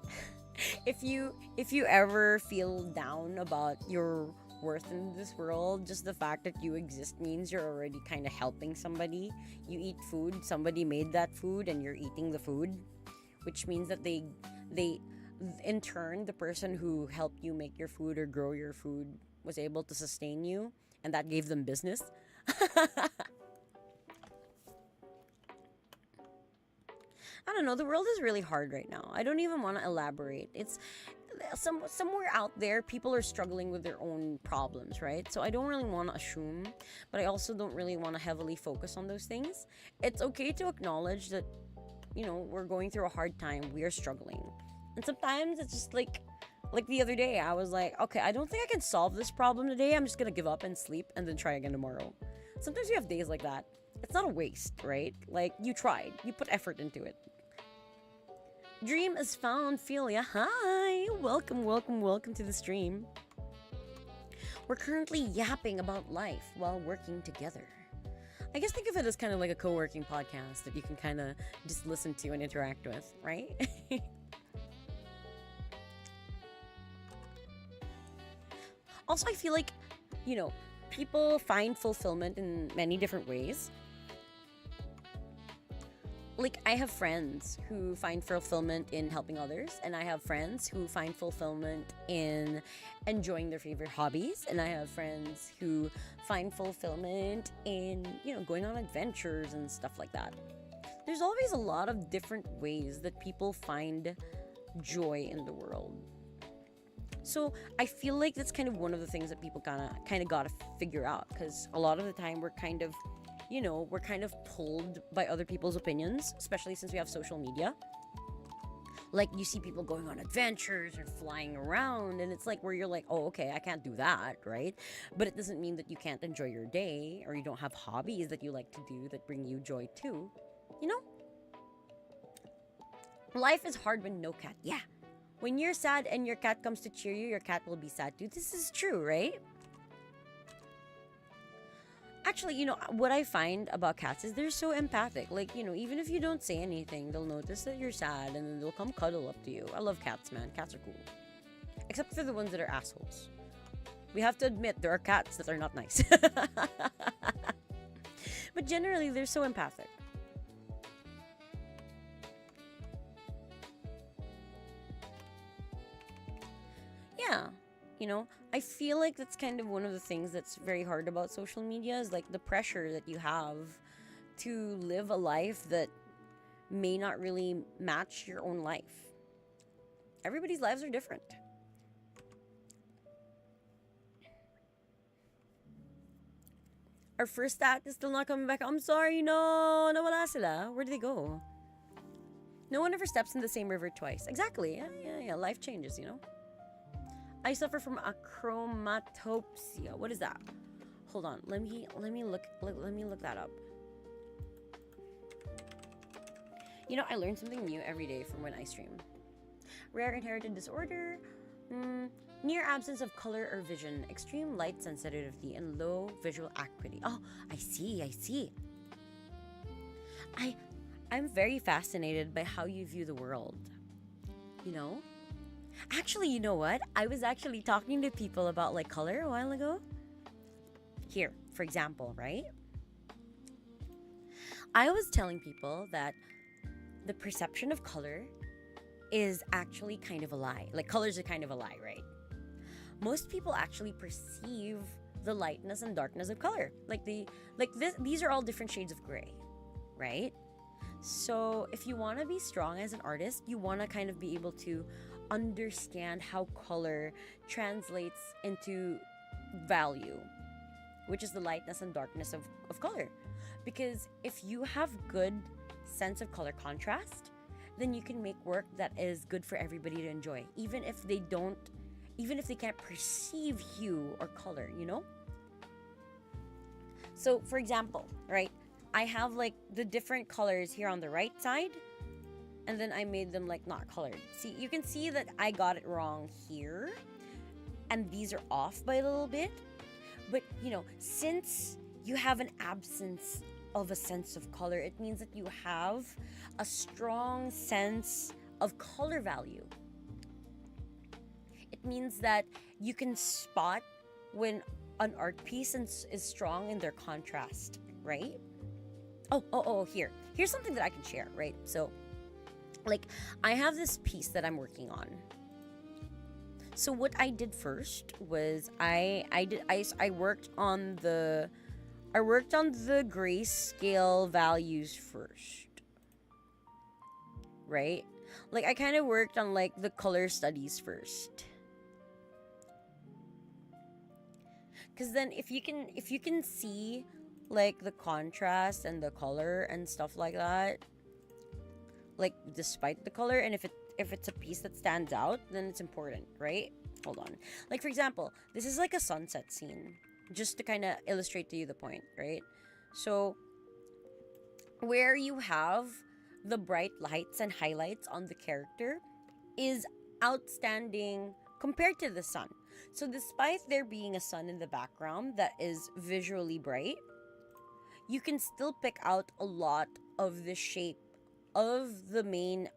if you ever feel down about your worth in this world, just the fact that you exist means you're already kind of helping somebody. You eat food, somebody made that food and you're eating the food, which means that they in turn, the person who helped you make your food or grow your food was able to sustain you, and that gave them business. I don't know. The world is really hard right now. I don't even want to elaborate. It's somewhere out there, people are struggling with their own problems, right? So I don't really want to assume, but I also don't really want to heavily focus on those things. It's okay to acknowledge that, we're going through a hard time. We are struggling, and sometimes it's just like the other day, I was like, okay, I don't think I can solve this problem today. I'm just gonna give up and sleep and then try again tomorrow. Sometimes you have days like that. It's not a waste, right? Like, you tried, you put effort into it. Dream is found, Philia. Hi! Welcome to the stream. We're currently yapping about life while working together. I guess think of it as kind of like a co-working podcast that you can kind of just listen to and interact with, right? Also, I feel like, people find fulfillment in many different ways. Like, I have friends who find fulfillment in helping others, and I have friends who find fulfillment in enjoying their favorite hobbies, and I have friends who find fulfillment in, going on adventures and stuff like that. There's always a lot of different ways that people find joy in the world. So I feel like that's kind of one of the things that people kind of gotta figure out, because a lot of the time we're kind of pulled by other people's opinions, especially since we have social media. Like, you see people going on adventures or flying around, and it's like where you're like, oh, okay, I can't do that, right? But it doesn't mean that you can't enjoy your day, or you don't have hobbies that you like to do that bring you joy too. Life is hard when no cat. Yeah. When you're sad and your cat comes to cheer you, your cat will be sad too. This is true, right? Actually, what I find about cats is they're so empathic. Like, even if you don't say anything, they'll notice that you're sad and then they'll come cuddle up to you. I love cats, man. Cats are cool. Except for the ones that are assholes. We have to admit, there are cats that are not nice. But generally, they're so empathic. Yeah. I feel like that's kind of one of the things that's very hard about social media, is like the pressure that you have to live a life that may not really match your own life. Everybody's lives are different. Our first act is still not coming back. I'm sorry, no, nawala sila. Where did they go? No one ever steps in the same river twice. Exactly. Yeah. Life changes, I suffer from achromatopsia. What is that? Hold on. Let me look that up. I learn something new every day from when I stream. Rare inherited disorder, near absence of color or vision, extreme light sensitivity, and low visual acuity. Oh, I see. I'm very fascinated by how you view the world. Actually, you know what? I was actually talking to people about like color a while ago. Here, for example, right? I was telling people that the perception of color is actually kind of a lie. Like, colors are kind of a lie, right? Most people actually perceive the lightness and darkness of color. These are all different shades of gray, right? So if you want to be strong as an artist, you want to kind of be able to understand how color translates into value, which is the lightness and darkness of color. Because if you have good sense of color contrast, then you can make work that is good for everybody to enjoy, even if they can't perceive hue or color, So for example, right, I have like the different colors here on the right side, and then I made them like not colored. See, you can see that I got it wrong here. and these are off by a little bit. But since you have an absence of a sense of color, it means that you have a strong sense of color value. It means that you can spot when an art piece is strong in their contrast, right? Here's something that I can share, right? So, like, I have this piece that I'm working on. So what I did first was I worked on the grayscale values first, right? Like, I kind of worked on like the color studies first. Because then if you can see like the contrast and the color and stuff like that, like despite the color, and if it's a piece that stands out, then it's important, right? Hold on. Like, for example, this is like a sunset scene, just to kind of illustrate to you the point, right? So where you have the bright lights and highlights on the character is outstanding compared to the sun. So despite there being a sun in the background that is visually bright, you can still pick out a lot of the shape of the main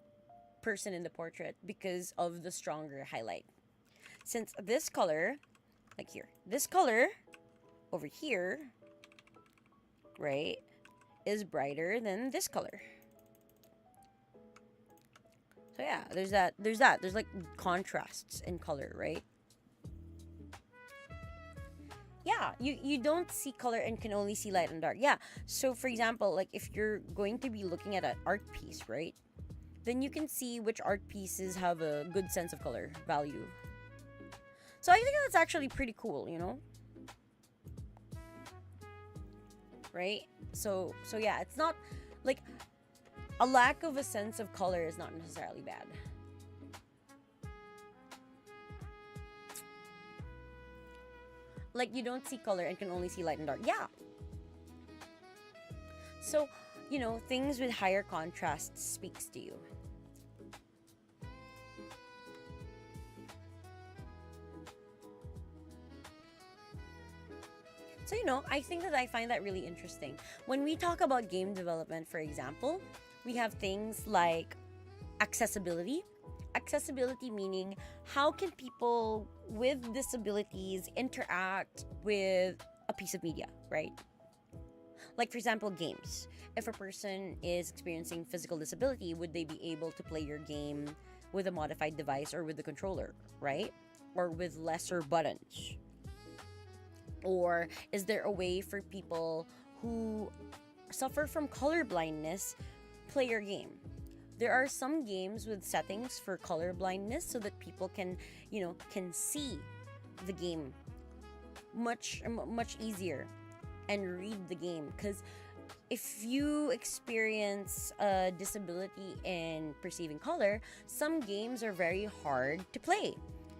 person in the portrait because of the stronger highlight. Since this color, like here, this color over here, right, is brighter than this color. So yeah, there's that. There's like contrasts in color, right? Yeah, you don't see color and can only see light and dark. Yeah, so for example, like if you're going to be looking at an art piece, right, then you can see which art pieces have a good sense of color value. So I think that's actually pretty cool, right? So yeah, it's not like a lack of a sense of color is not necessarily bad. Like, you don't see color and can only see light and dark. Yeah. So, things with higher contrast speaks to you. So, I think that I find that really interesting. When we talk about game development, for example, we have things like accessibility. Accessibility meaning how can people with disabilities interact with a piece of media, right? Like, for example, games. If a person is experiencing physical disability, would they be able to play your game with a modified device or with a controller, right? Or with lesser buttons? Or is there a way for people who suffer from color blindness play your game? There are some games with settings for color blindness so that people can see the game much easier and read the game. Because if you experience a disability in perceiving color, some games are very hard to play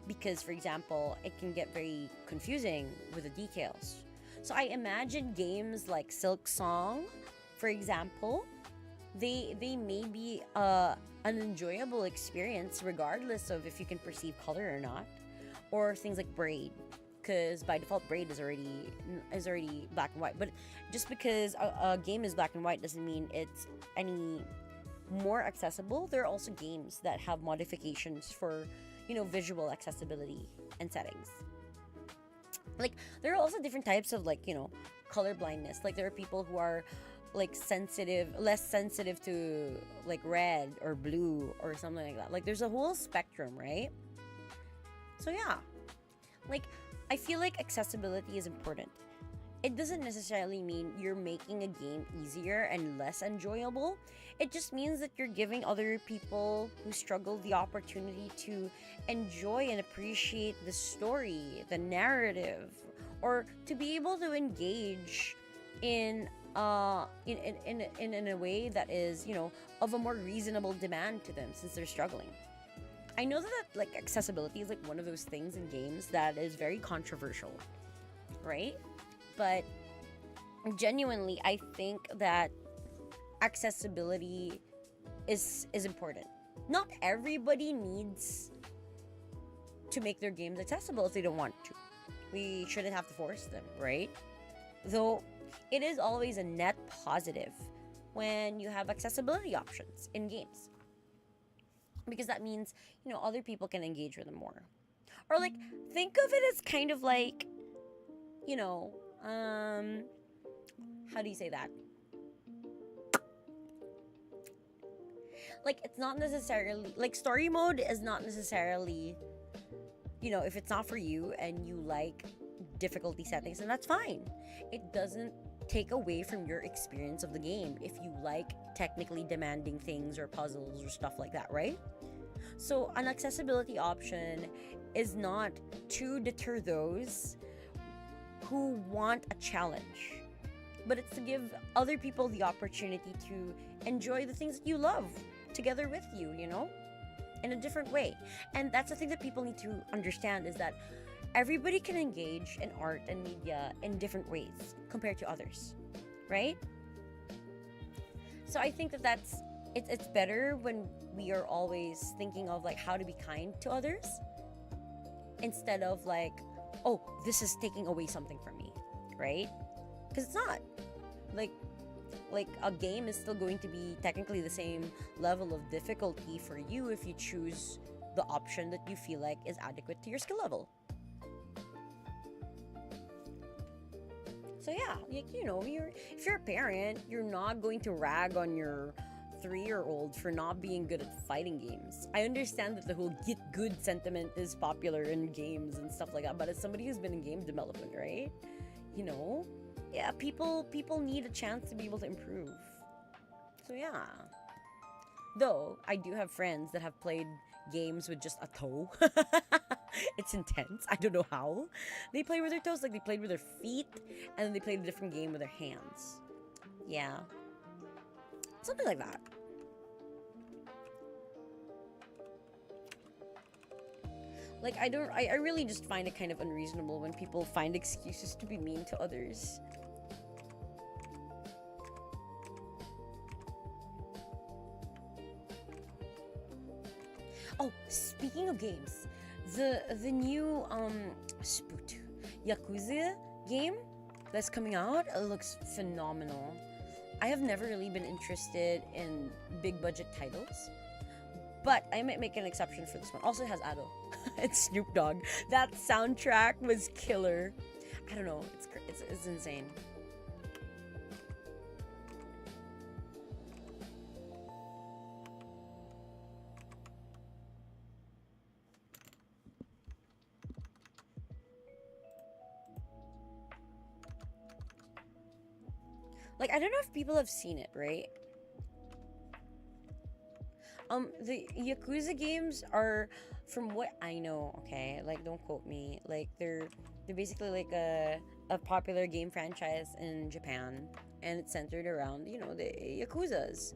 because, for example, it can get very confusing with the details. So I imagine games like Silk Song, for example, they may be an enjoyable experience regardless of if you can perceive color or not. Or things like Braid, because by default Braid is already black and white. But just because a game is black and white doesn't mean it's any more accessible. There are also games that have modifications for visual accessibility and settings. Like, there are also different types of color blindness. Like, there are people who are like less sensitive to like red or blue or something like that. Like, there's a whole spectrum, right? So yeah, like, I feel like accessibility is important. It doesn't necessarily mean you're making a game easier and less enjoyable. It just means that you're giving other people who struggle the opportunity to enjoy and appreciate the story, the narrative, or to be able to engage in a way that is, of a more reasonable demand to them since they're struggling. I know that like accessibility is like one of those things in games that is very controversial, right? But genuinely, I think that accessibility is important. Not everybody needs to make their games accessible if they don't want to. We shouldn't have to force them, right? Though it is always a net positive when you have accessibility options in games, because that means, other people can engage with them more. Or like, think of it as kind of like, how do you say that? Like, it's not necessarily, like, story mode is not necessarily, if it's not for you and you like difficulty settings, then that's fine. It doesn't take away from your experience of the game if you like technically demanding things or puzzles or stuff like that, right? So an accessibility option is not to deter those who want a challenge, but it's to give other people the opportunity to enjoy the things that you love together with you, in a different way. And that's the thing that people need to understand, is that everybody can engage in art and media in different ways compared to others, right? So I think that it's better when we are always thinking of like how to be kind to others, instead of like, oh, this is taking away something from me, right? Because it's not. Like a game is still going to be technically the same level of difficulty for you if you choose the option that you feel like is adequate to your skill level. So yeah, like, if you're a parent, you're not going to rag on your 3-year-old for not being good at fighting games. I understand that the whole get good sentiment is popular in games and stuff like that, but as somebody who's been in game development, right? Yeah, people need a chance to be able to improve. So yeah. Though, I do have friends that have played games with just a toe. It's intense. I don't know how. They play with their toes, like they played with their feet, and then they played a different game with their hands. Yeah. Something like that. Like, I really just find it kind of unreasonable when people find excuses to be mean to others. Oh, speaking of games, the new Spoot Yakuza game that's coming out looks phenomenal. I have never really been interested in big budget titles, but I might make an exception for this one. Also, it has Ado and Snoop Dogg. That soundtrack was killer. I don't know, it's insane. Like, I don't know if people have seen it, right? The Yakuza games are, from what I know, okay, like, don't quote me, like, they're basically like a popular game franchise in Japan, and it's centered around, the Yakuzas.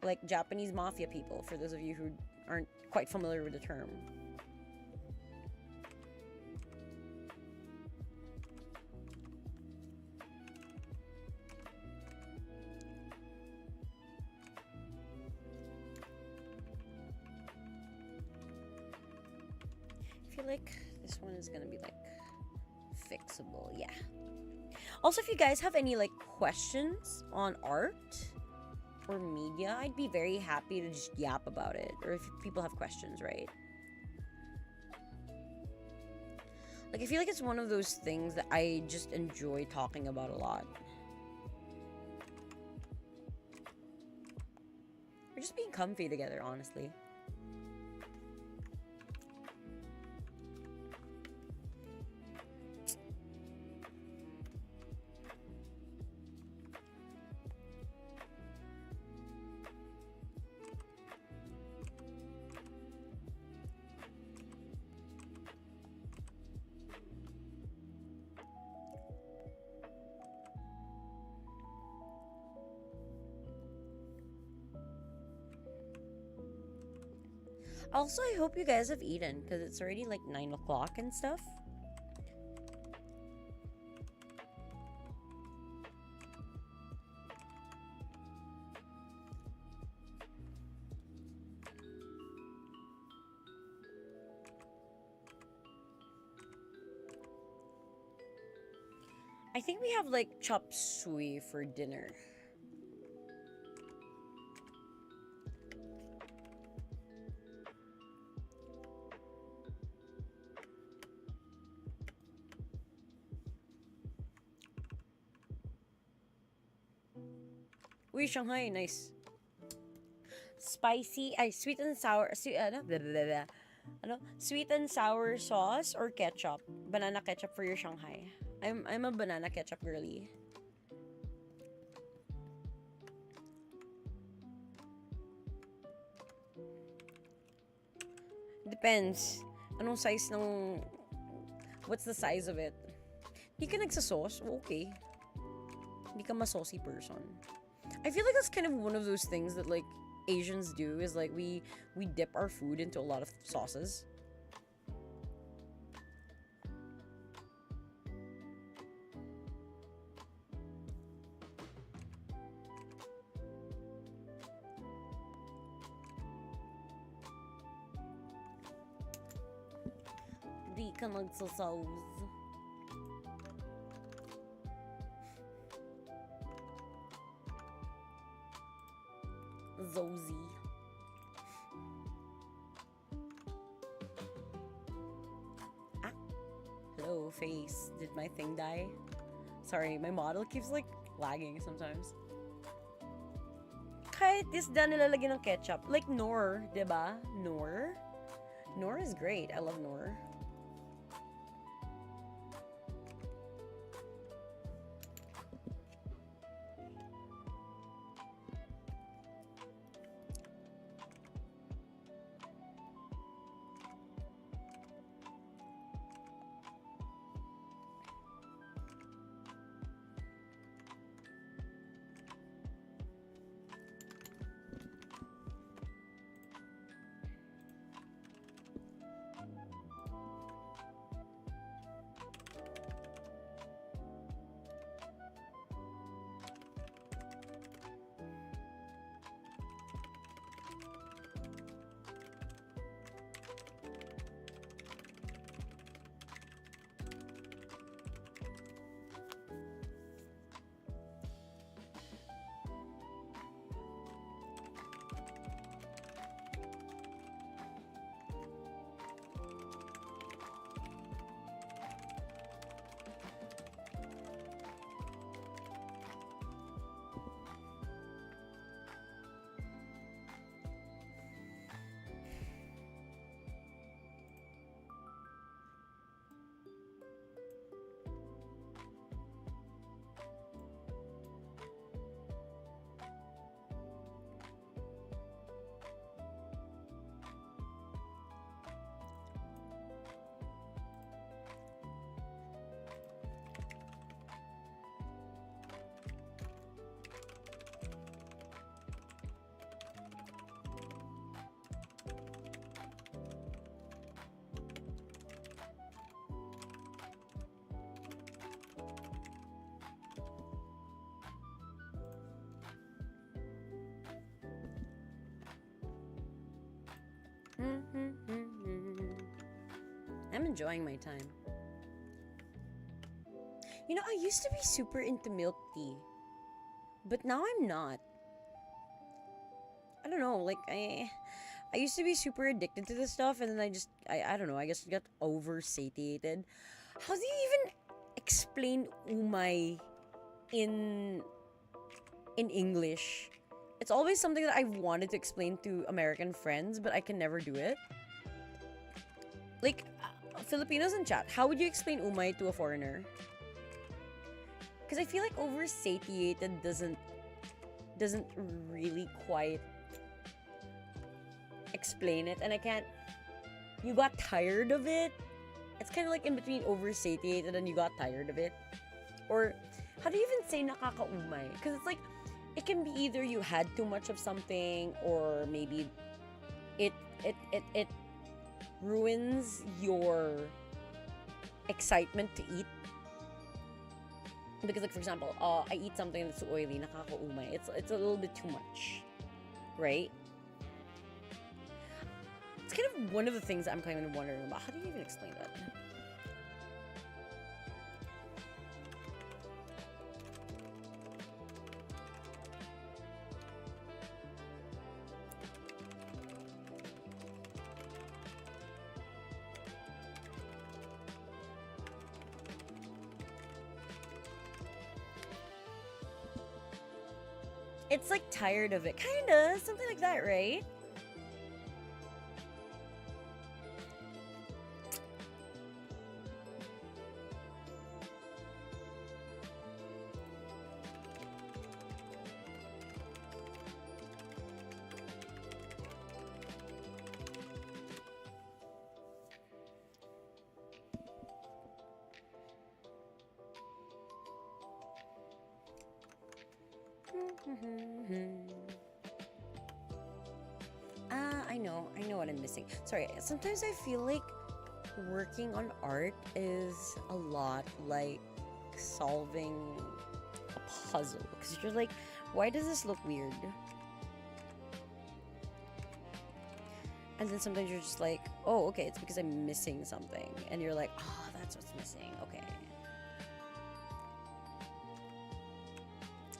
Like, Japanese mafia people, for those of you who aren't quite familiar with the term. I feel like this one is gonna be like fixable. Yeah. Also, if you guys have any like questions on art or media, I'd be very happy to just yap about it, or if people have questions, right? Like, I feel like it's one of those things that I just enjoy talking about a lot. We're just being comfy together, honestly. Also, I hope you guys have eaten, because it's already like 9 o'clock and stuff. I think we have like chop suey for dinner. Uy, Shanghai, nice. Spicy, ay, sweet and sour, ano? Blah, blah, blah, blah. Ano? Sweet and sour sauce or ketchup? Banana ketchup for your Shanghai. I'm a banana ketchup girly. Depends. Anong size ng... What's the size of it? Hindi ka nagsasauce? Okay. Hindi ka ma-saucy person. I feel like that's kind of one of those things that like Asians do, is like we dip our food into a lot of sauces. Di ka nagsasauce. Zozy. Ah. Hello, face. Did my thing die? Sorry, my model keeps like lagging sometimes. Kahit isda nilalagyan ng ketchup. Like Knorr, diba? Knorr? Knorr is great. I love Knorr. I'm enjoying my time. You know, I used to be super into milk tea, but now I'm not. I don't know, like I used to be super addicted to this stuff, and then I don't know, I guess I got over satiated. How do you even explain umay in English? It's always something that I've wanted to explain to American friends, but I can never do it. Like, Filipinos in chat, how would you explain umay to a foreigner? Because I feel like oversatiated doesn't really quite explain it, and I can't. You got tired of it? It's kind of like in between oversatiated and you got tired of it. Or how do you even say nakakaumay? Because it's like, it can be either you had too much of something, or maybe it ruins your excitement to eat. Because, like, for example, I eat something that's too oily, nakakaumay. It's a little bit too much, right? It's kind of one of the things I'm kind of wondering about. How do you even explain that? It's like tired of it. Kinda. Something like that, right? I know what I'm missing. Sorry, sometimes I feel like working on art is a lot like solving a puzzle. Because you're like, why does this look weird? And then sometimes you're just like, oh, okay, it's because I'm missing something. And you're like, oh, that's what's missing. Okay.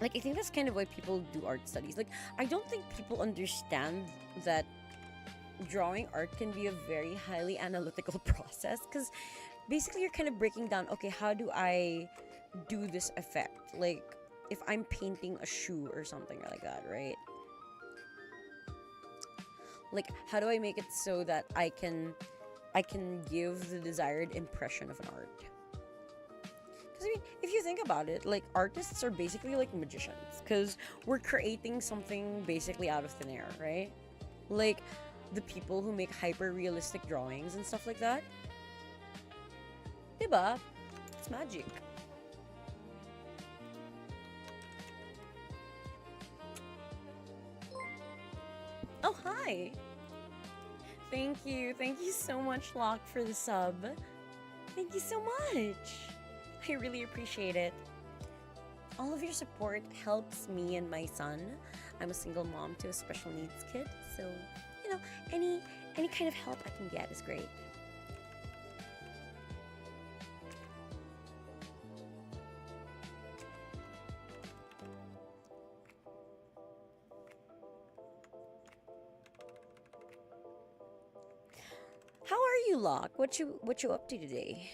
Like, I think that's kind of why people do art studies. Like, I don't think people understand that drawing art can be a very highly analytical process, because basically you're kind of breaking down, okay, how do I do this effect? Like, if I'm painting a shoe or something like that, right? Like, how do I make it so that I can give the desired impression of an art? Because, I mean, if you think about it, like, artists are basically like magicians, because we're creating something basically out of thin air, right? Like, the people who make hyper-realistic drawings and stuff like that. Diba? It's magic. Oh, hi! Thank you so much, Locke, for the sub. Thank you so much! I really appreciate it. All of your support helps me and my son. I'm a single mom to a special needs kid, so, you know, any kind of help I can get is great. How are you, Locke? What you up to today?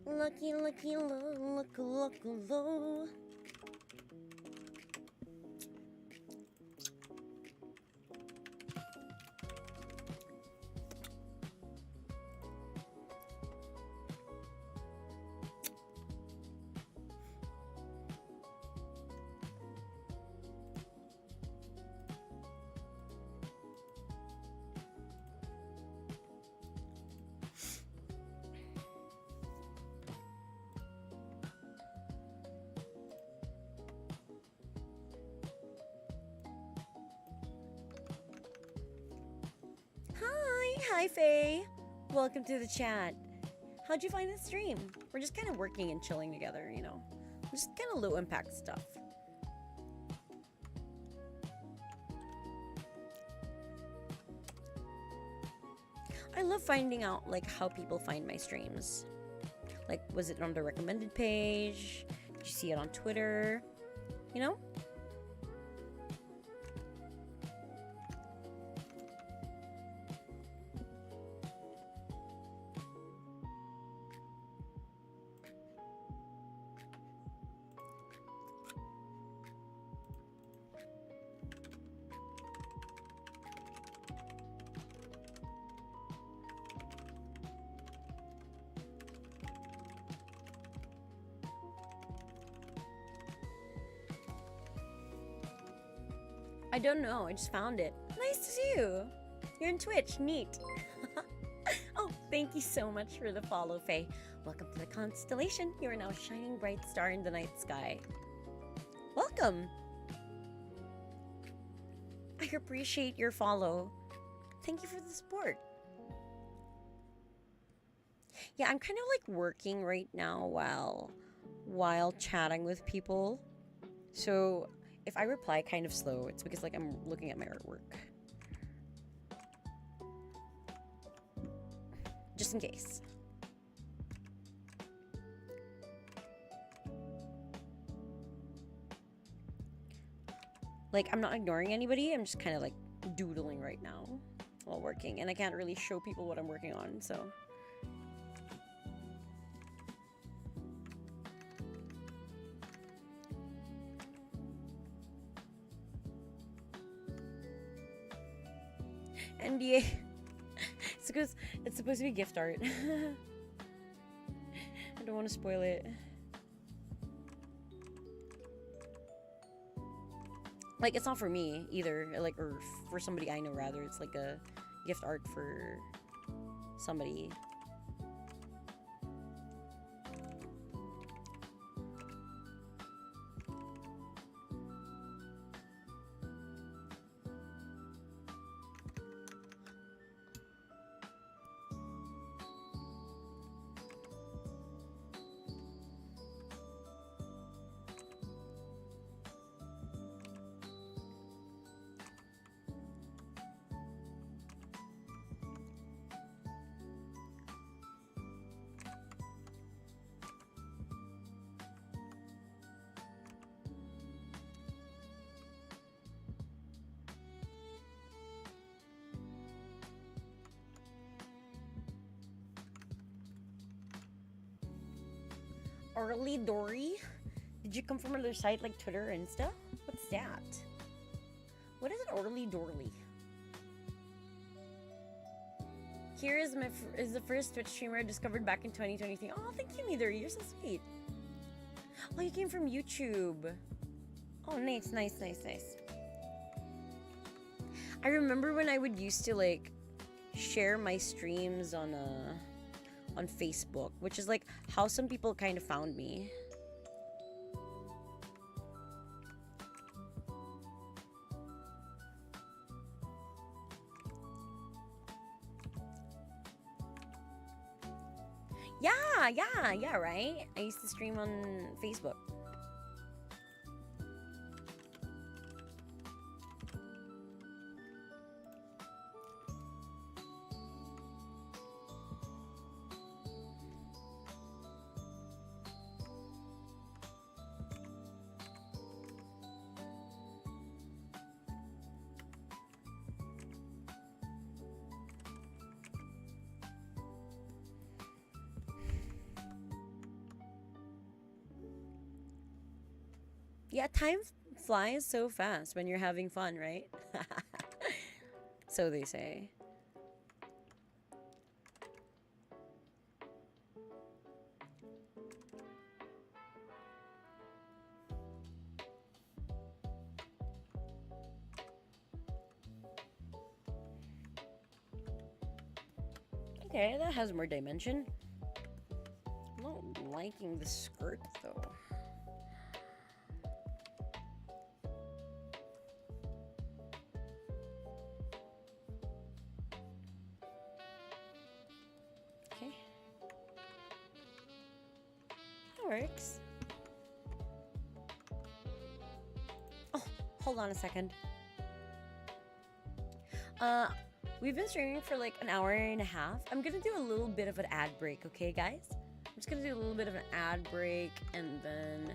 Lucky, lucky, low. Hi, Faye. Welcome to the chat. How'd you find the stream? We're just kind of working and chilling together, you know. Just kind of low impact stuff. I love finding out like how people find my streams. Like, was it on the recommended page? Did you see it on Twitter? You know? I don't know, I just found it. Nice to see you. You're in Twitch, neat. Oh, thank you so much for the follow, Faye. Welcome to the constellation. You are now a shining bright star in the night sky. Welcome. I appreciate your follow. Thank you for the support. Yeah, I'm kind of like working right now while chatting with people. So if I reply kind of slow, it's because like I'm looking at my artwork. Just in case. Like, I'm not ignoring anybody, I'm just kind of like doodling right now while working, and I can't really show people what I'm working on, so. NDA. It's because it's supposed to be gift art. I don't want to spoil it. Like, it's not for me either. Like, or for somebody I know, rather. It's like a gift art for somebody. Early Dory? Did you come from another site like Twitter or Insta? What's that? What is an Early Dorly? Kira is the first Twitch streamer I discovered back in 2023. Oh, thank you, Midori. You're so sweet. Oh, you came from YouTube. Oh, nice. I remember when I would used to like share my streams on Facebook, which is like how some people kind of found me. Yeah, right? I used to stream on Facebook. Yeah, time flies so fast when you're having fun, right? So they say. Okay, that has more dimension. I'm not liking the skirt though. Works. Oh, hold on a second. We've been streaming for like an hour and a half. I'm gonna do a little bit of an ad break, okay, guys? I'm just gonna do a little bit of an ad break, and then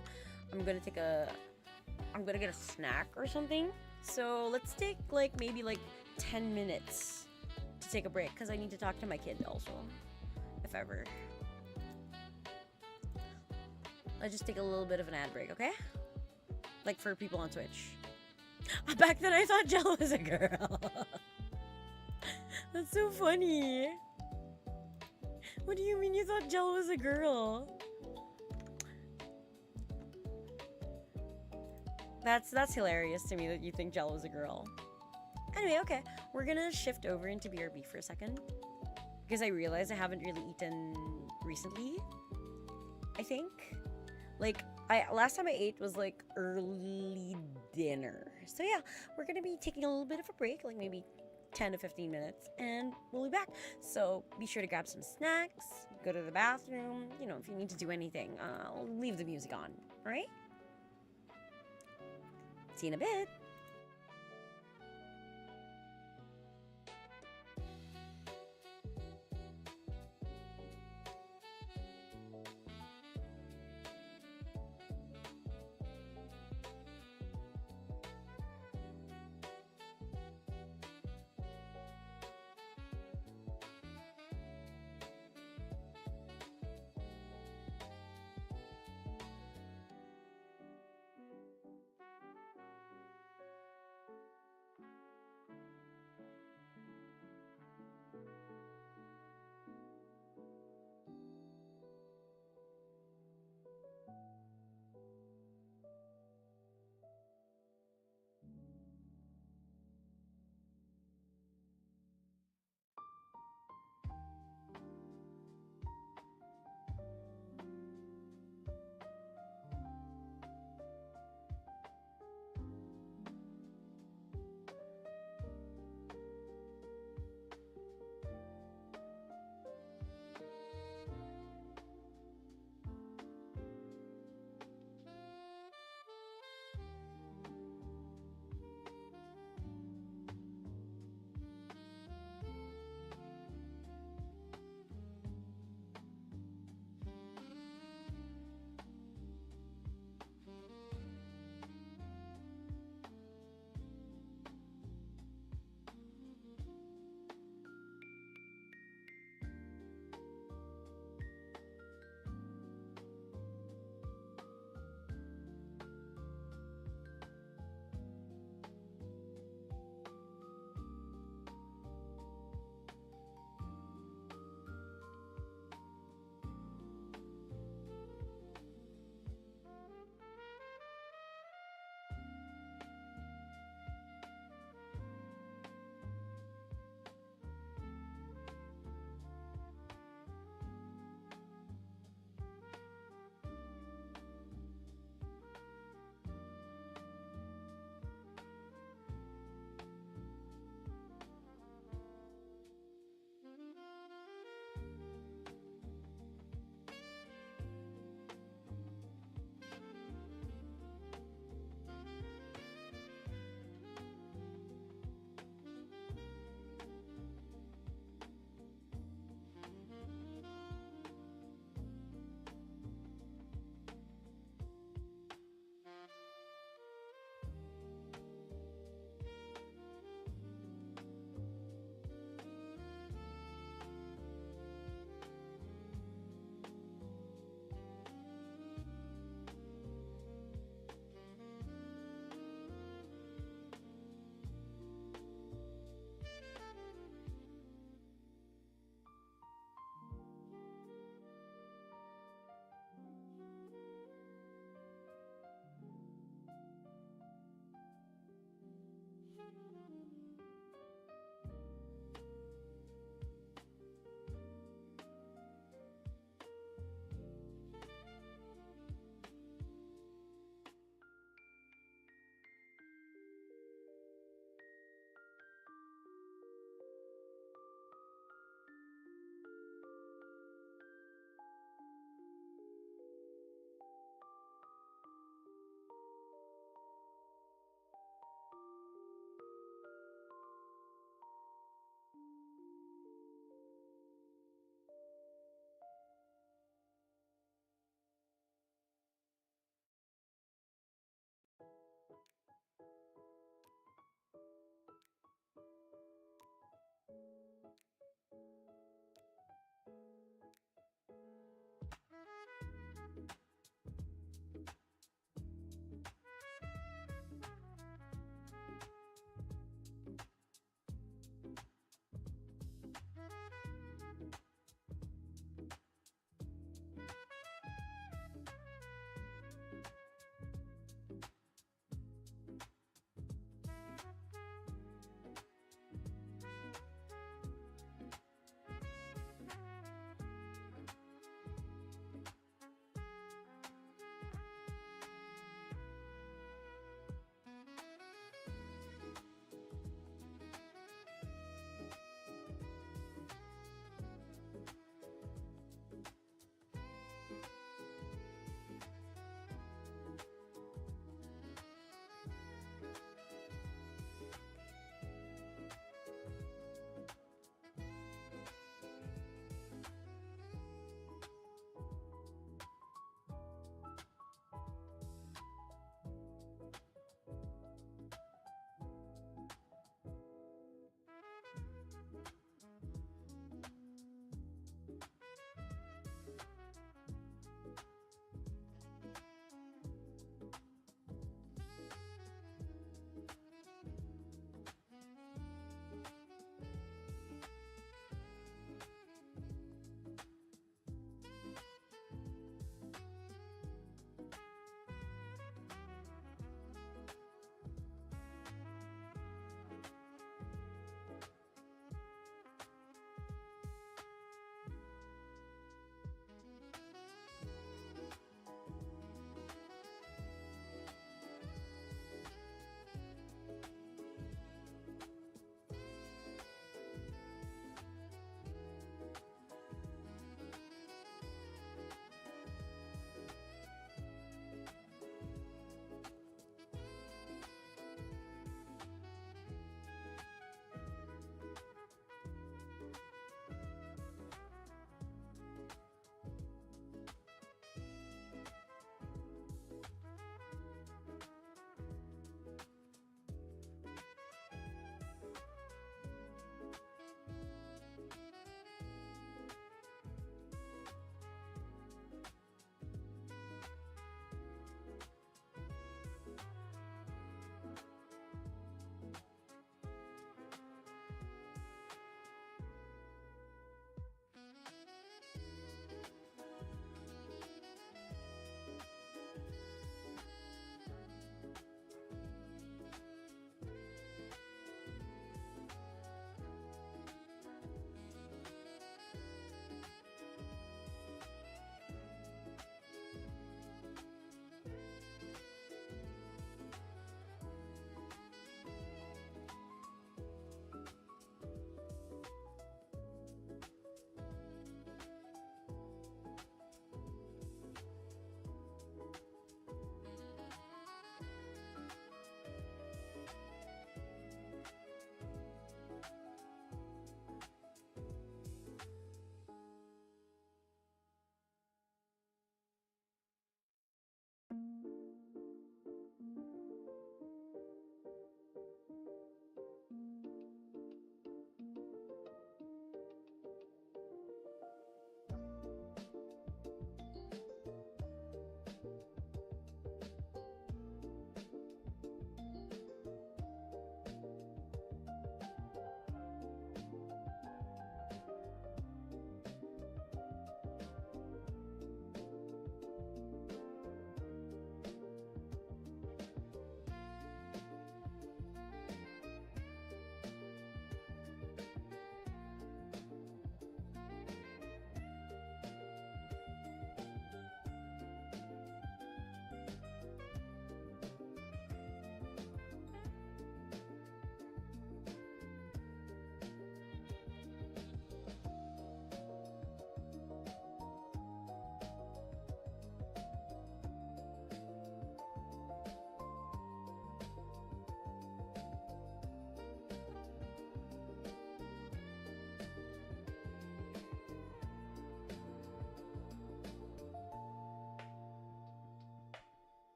I'm gonna get a snack or something. So let's take like maybe like 10 minutes to take a break, because I need to talk to my kid also, if ever. Let's just take a little bit of an ad break, okay? Like for people on Twitch. Back then I thought Jell was a girl. That's so funny. What do you mean you thought Jell was a girl? That's hilarious to me that you think Jell was a girl. Anyway, okay. We're gonna shift over into BRB for a second, because I realized I haven't really eaten recently, I think. Like, last time I ate was like early dinner. So yeah, we're gonna be taking a little bit of a break, like maybe 10 to 15 minutes, and we'll be back. So be sure to grab some snacks, go to the bathroom, you know, if you need to do anything, I'll leave the music on, alright? See you in a bit.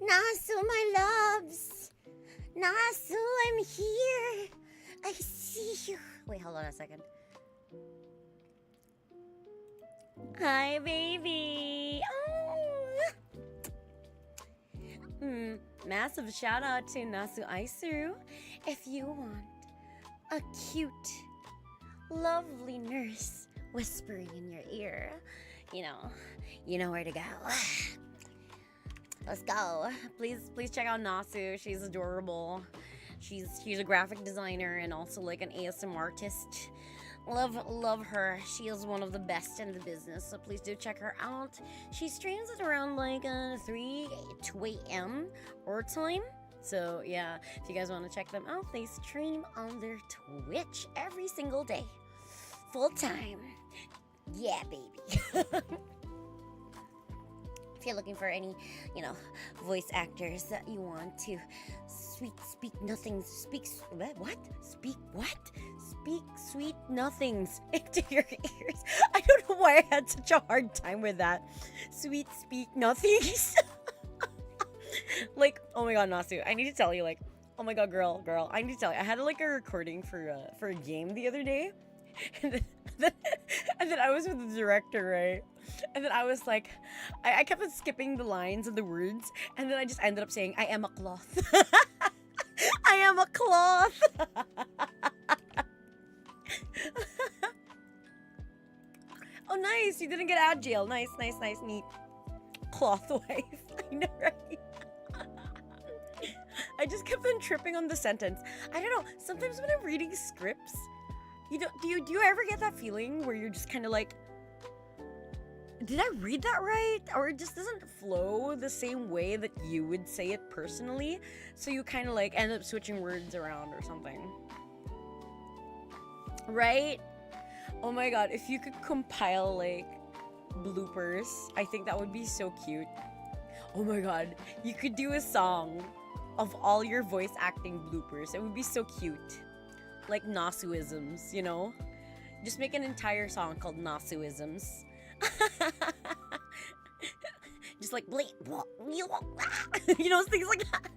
Nasu, my loves. Nasu, I'm here. I see you. Wait, hold on a second. Hi, baby. Oh. Massive shout out to Nasu Aisuru. If you want a cute, lovely nurse whispering in your ear, you know where to go. Let's go. Please check out Nasu. She's adorable. She's a graphic designer and also like an ASMR artist. Love her. She is one of the best in the business, so please do check her out. She streams at around like 3 to 8 a.m. our time. So yeah, if you guys want to check them out, they stream on their Twitch every single day. Full time. Yeah, baby. If you're looking for any, voice actors that you want to speak sweet nothings into your ears. I don't know why I had such a hard time with that. Speak nothings. Like, oh my god, Nasu, I need to tell you, like, oh my god, girl, I need to tell you, I had like a recording for a game the other day, and then I was with the director, right? And then I was like, I kept on skipping the lines and the words, and then I just ended up saying, I am a cloth. I am a cloth. Oh, nice. You didn't get out of jail. Nice, neat. Cloth wife. I know, right? I just kept on tripping on the sentence. I don't know. Sometimes when I'm reading scripts, do you ever get that feeling where you're just kind of like, did I read that right? Or it just doesn't flow the same way that you would say it personally. So you kind of like end up switching words around or something. Right? Oh my god, if you could compile like bloopers, I think that would be so cute. Oh my god, you could do a song of all your voice acting bloopers. It would be so cute. Like Nasuisms, Just make an entire song called Nasuisms. Just like bleep, things like that.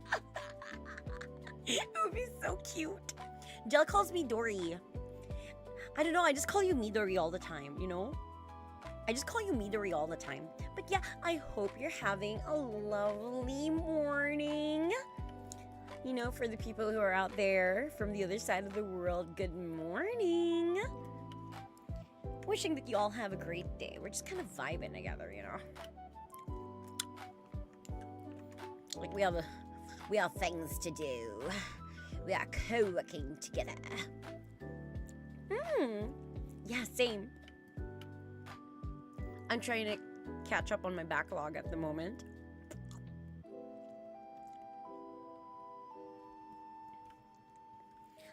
It would be so cute. Jill calls me Dory. I don't know, I just call you Midori all the time, I just call you Midori all the time. But yeah, I hope you're having a lovely morning. For the people who are out there from the other side of the world, good morning. Wishing that you all have a great day. We're just kind of vibing together, Like we have things to do. We are co-working together. Yeah, same. I'm trying to catch up on my backlog at the moment.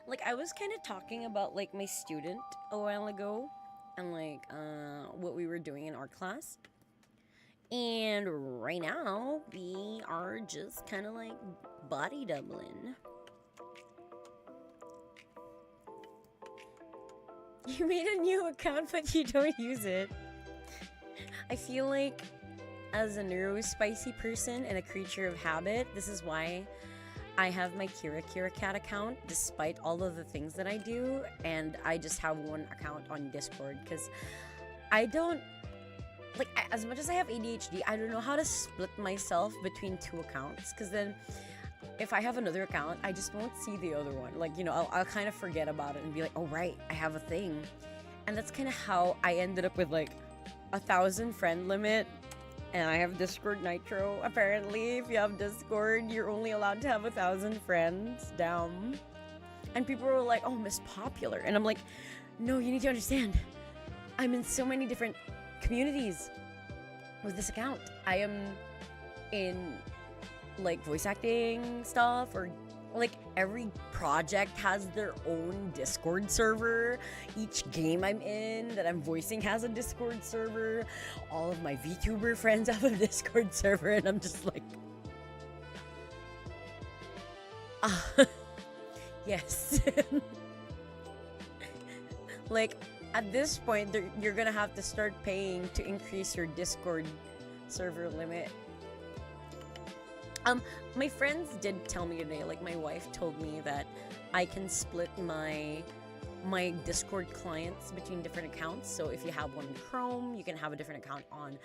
Like, I was kind of talking about, like, my student a while ago. And, like, what we were doing in art class. And right now, we are just kind of, like, body doubling. You made a new account, but you don't use it. I feel like, as a neurospicy person and a creature of habit, this is why I have my KiraKiraKat account, despite all of the things that I do, and I just have one account on Discord, because I don't, like, as much as I have ADHD, I don't know how to split myself between two accounts, because then, if I have another account, I just won't see the other one. Like, I'll kind of forget about it and be like, oh right, I have a thing. And that's kind of how I ended up with, like, 1,000 friend limit. And I have Discord Nitro. Apparently, if you have Discord, you're only allowed to have 1,000 friends. Damn. And people were like, oh, Miss Popular. And I'm like, no, you need to understand. I'm in so many different communities with this account. I am in, like, voice acting stuff, or like every project has their own Discord server. Each game I'm in that I'm voicing has a Discord server. All of my VTuber friends have a Discord server, and I'm just like, yes. Like, at this point, you're gonna have to start paying to increase your Discord server limit. My friends did tell me today, like my wife told me that I can split my Discord clients between different accounts. So if you have one in Chrome, you can have a different account on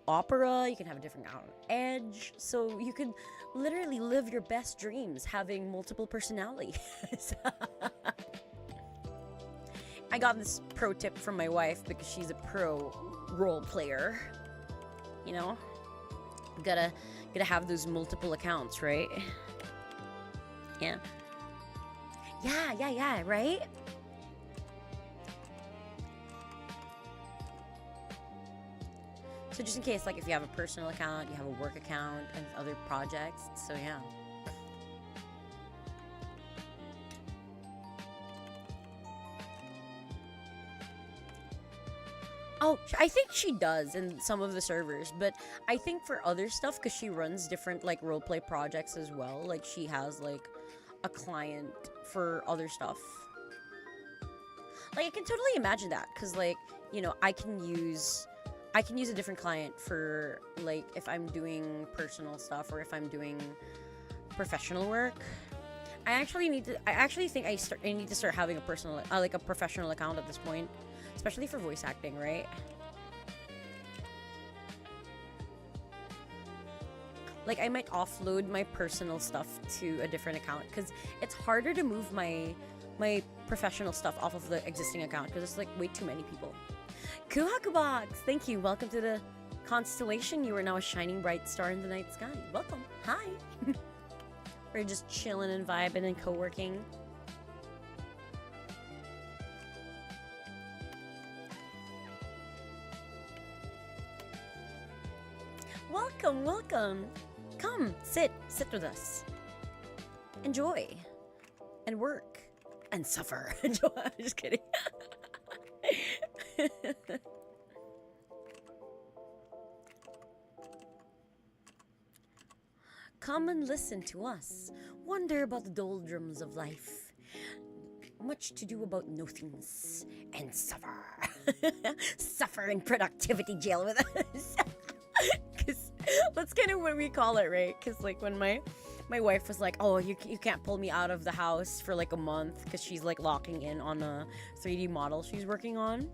Opera, you can have a different account on Edge. So you could literally live your best dreams having multiple personalities. I got this pro tip from my wife because she's a pro role player. You know? Gotta have those multiple accounts, right? Yeah. Yeah, right? So just in case, like, if you have a personal account, you have a work account, and other projects, so yeah. Oh, I think she does in some of the servers, but I think for other stuff, because she runs different, like, roleplay projects as well, like, she has, like, a client for other stuff. Like, I can totally imagine that, because, like, you know, I can use a different client for, like, if I'm doing personal stuff or if I'm doing professional work. I actually think I need to start having a personal, like, a professional account at this point. Especially for voice acting, right? Like, I might offload my personal stuff to a different account because it's harder to move my professional stuff off of the existing account because it's like way too many people. Kuhakubox, thank you. Welcome to the constellation. You are now a shining bright star in the night sky. Welcome. Hi. We're just chilling and vibing and co-working. Welcome. Come, sit with us. Enjoy. And work. And suffer. I'm just kidding. Come and listen to us. Wonder about the doldrums of life. Much to do about nothings. And suffer. Suffer in productivity jail with us. Because that's kind of what we call it, right? Because, like, when my wife was like, oh, you can't pull me out of the house for like a month because she's like locking in on a 3D model she's working on,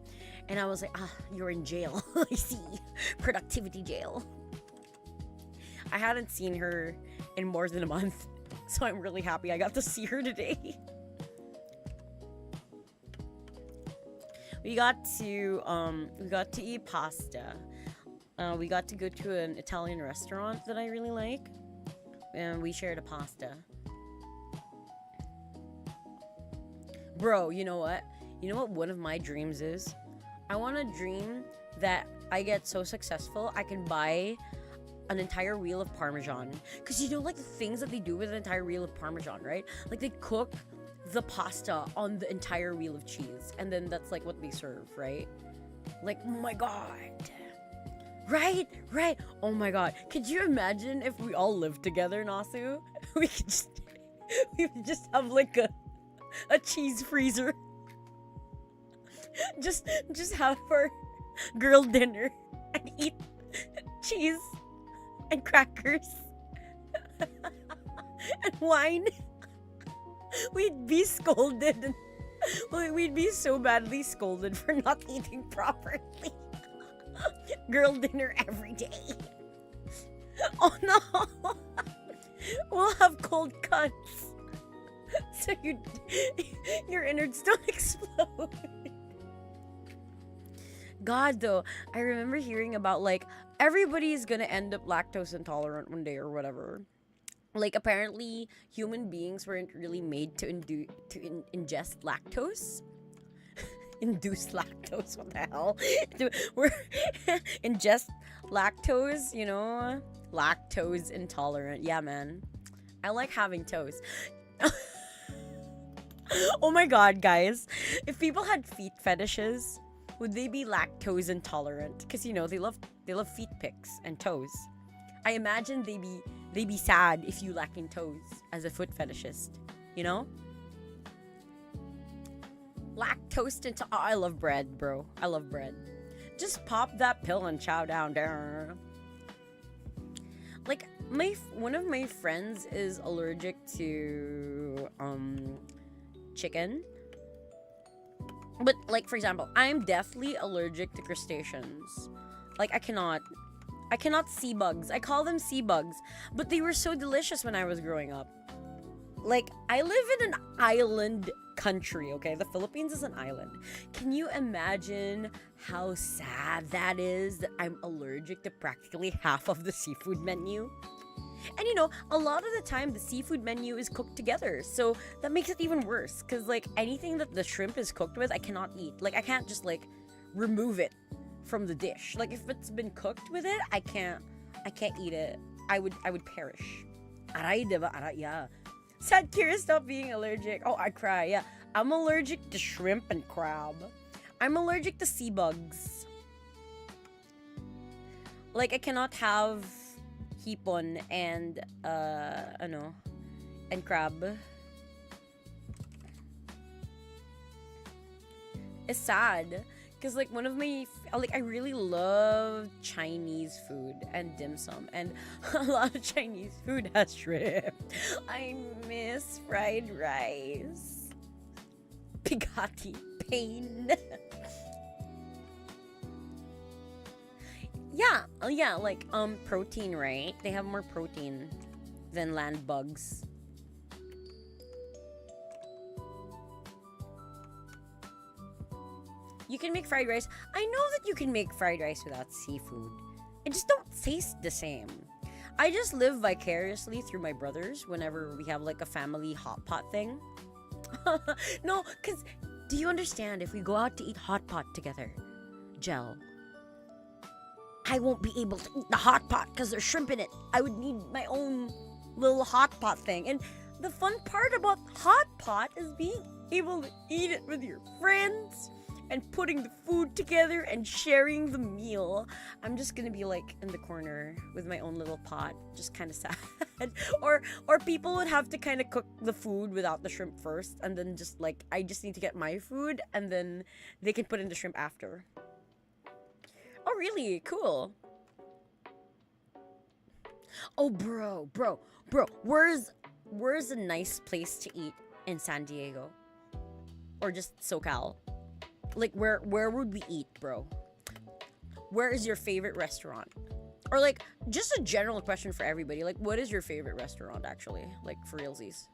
and I was like, you're in jail. I see. Productivity jail. I hadn't seen her in more than a month, so I'm really happy I got to see her today. We got to eat pasta. We got to go to an Italian restaurant that I really like, and we shared a pasta. Bro, you know what? You know what one of my dreams is? I want to dream that I get so successful I can buy an entire wheel of Parmesan. Because you know, like, the things that they do with an entire wheel of Parmesan, right? Like, they cook the pasta on the entire wheel of cheese, and then that's like what they serve, right? Like, oh my god. Right. Oh my god. Could you imagine if we all lived together, Nasu? We would just have like a cheese freezer. Just have our girl dinner and eat cheese and crackers and wine. We'd be scolded. We'd be so badly scolded for not eating properly. Girl dinner every day. Oh no. We'll have cold cuts. So your innards don't explode. God, though, I remember hearing about, like, everybody's gonna end up lactose intolerant one day or whatever. Like, apparently human beings weren't really made to ingest lactose. Induce lactose, what the hell? We're ingest lactose, you know? Lactose intolerant. Yeah, man. I like having toast. Oh my god, guys. If people had feet fetishes, would they be lactose intolerant? Because, you know, they love feet pics and toes. I imagine they'd be sad if you lacking toes as a foot fetishist, you know? Lactose into... Oh, I love bread, bro. I love bread. Just pop that pill and chow down. Like, one of my friends is allergic to chicken. But like, for example, I'm deathly allergic to crustaceans. Like, I cannot sea bugs. I call them sea bugs, but they were so delicious when I was growing up. Like, I live in an island country, okay? The Philippines is an island. Can you imagine how sad that is that I'm allergic to practically half of the seafood menu? And you know, a lot of the time the seafood menu is cooked together, so that makes it even worse. Cause like anything that the shrimp is cooked with, I cannot eat. Like I can't just like remove it from the dish. Like if it's been cooked with it, I can't eat it. I would perish. Aray, diba? Aray, yeah. Sad Kira, stop being allergic. Oh, I cry. Yeah, I'm allergic to shrimp and crab. I'm allergic to sea bugs. Like I cannot have hipon and and crab. It's sad because like one of my I really love Chinese food and dim sum, and a lot of Chinese food has shrimp. I miss fried rice. Pigati pain. Yeah, like protein, right? They have more protein than land bugs. You can make fried rice. I know that you can make fried rice without seafood. It just don't taste the same. I just live vicariously through my brothers whenever we have like a family hot pot thing. No, because do you understand, if we go out to eat hot pot together, Gel, I won't be able to eat the hot pot because there's shrimp in it. I would need my own little hot pot thing. And the fun part about hot pot is being able to eat it with your friends and putting the food together and sharing the meal. I'm just gonna be like in the corner with my own little pot, just kind of sad. or people would have to kind of cook the food without the shrimp first, and then just like I just need to get my food and then they can put in the shrimp after. Oh, really? Cool. Oh, bro. Where's a nice place to eat in San Diego? Or just SoCal? Like, where would we eat, bro? Where is your favorite restaurant? Or, like, just a general question for everybody. Like, what is your favorite restaurant, actually? Like, for realsies.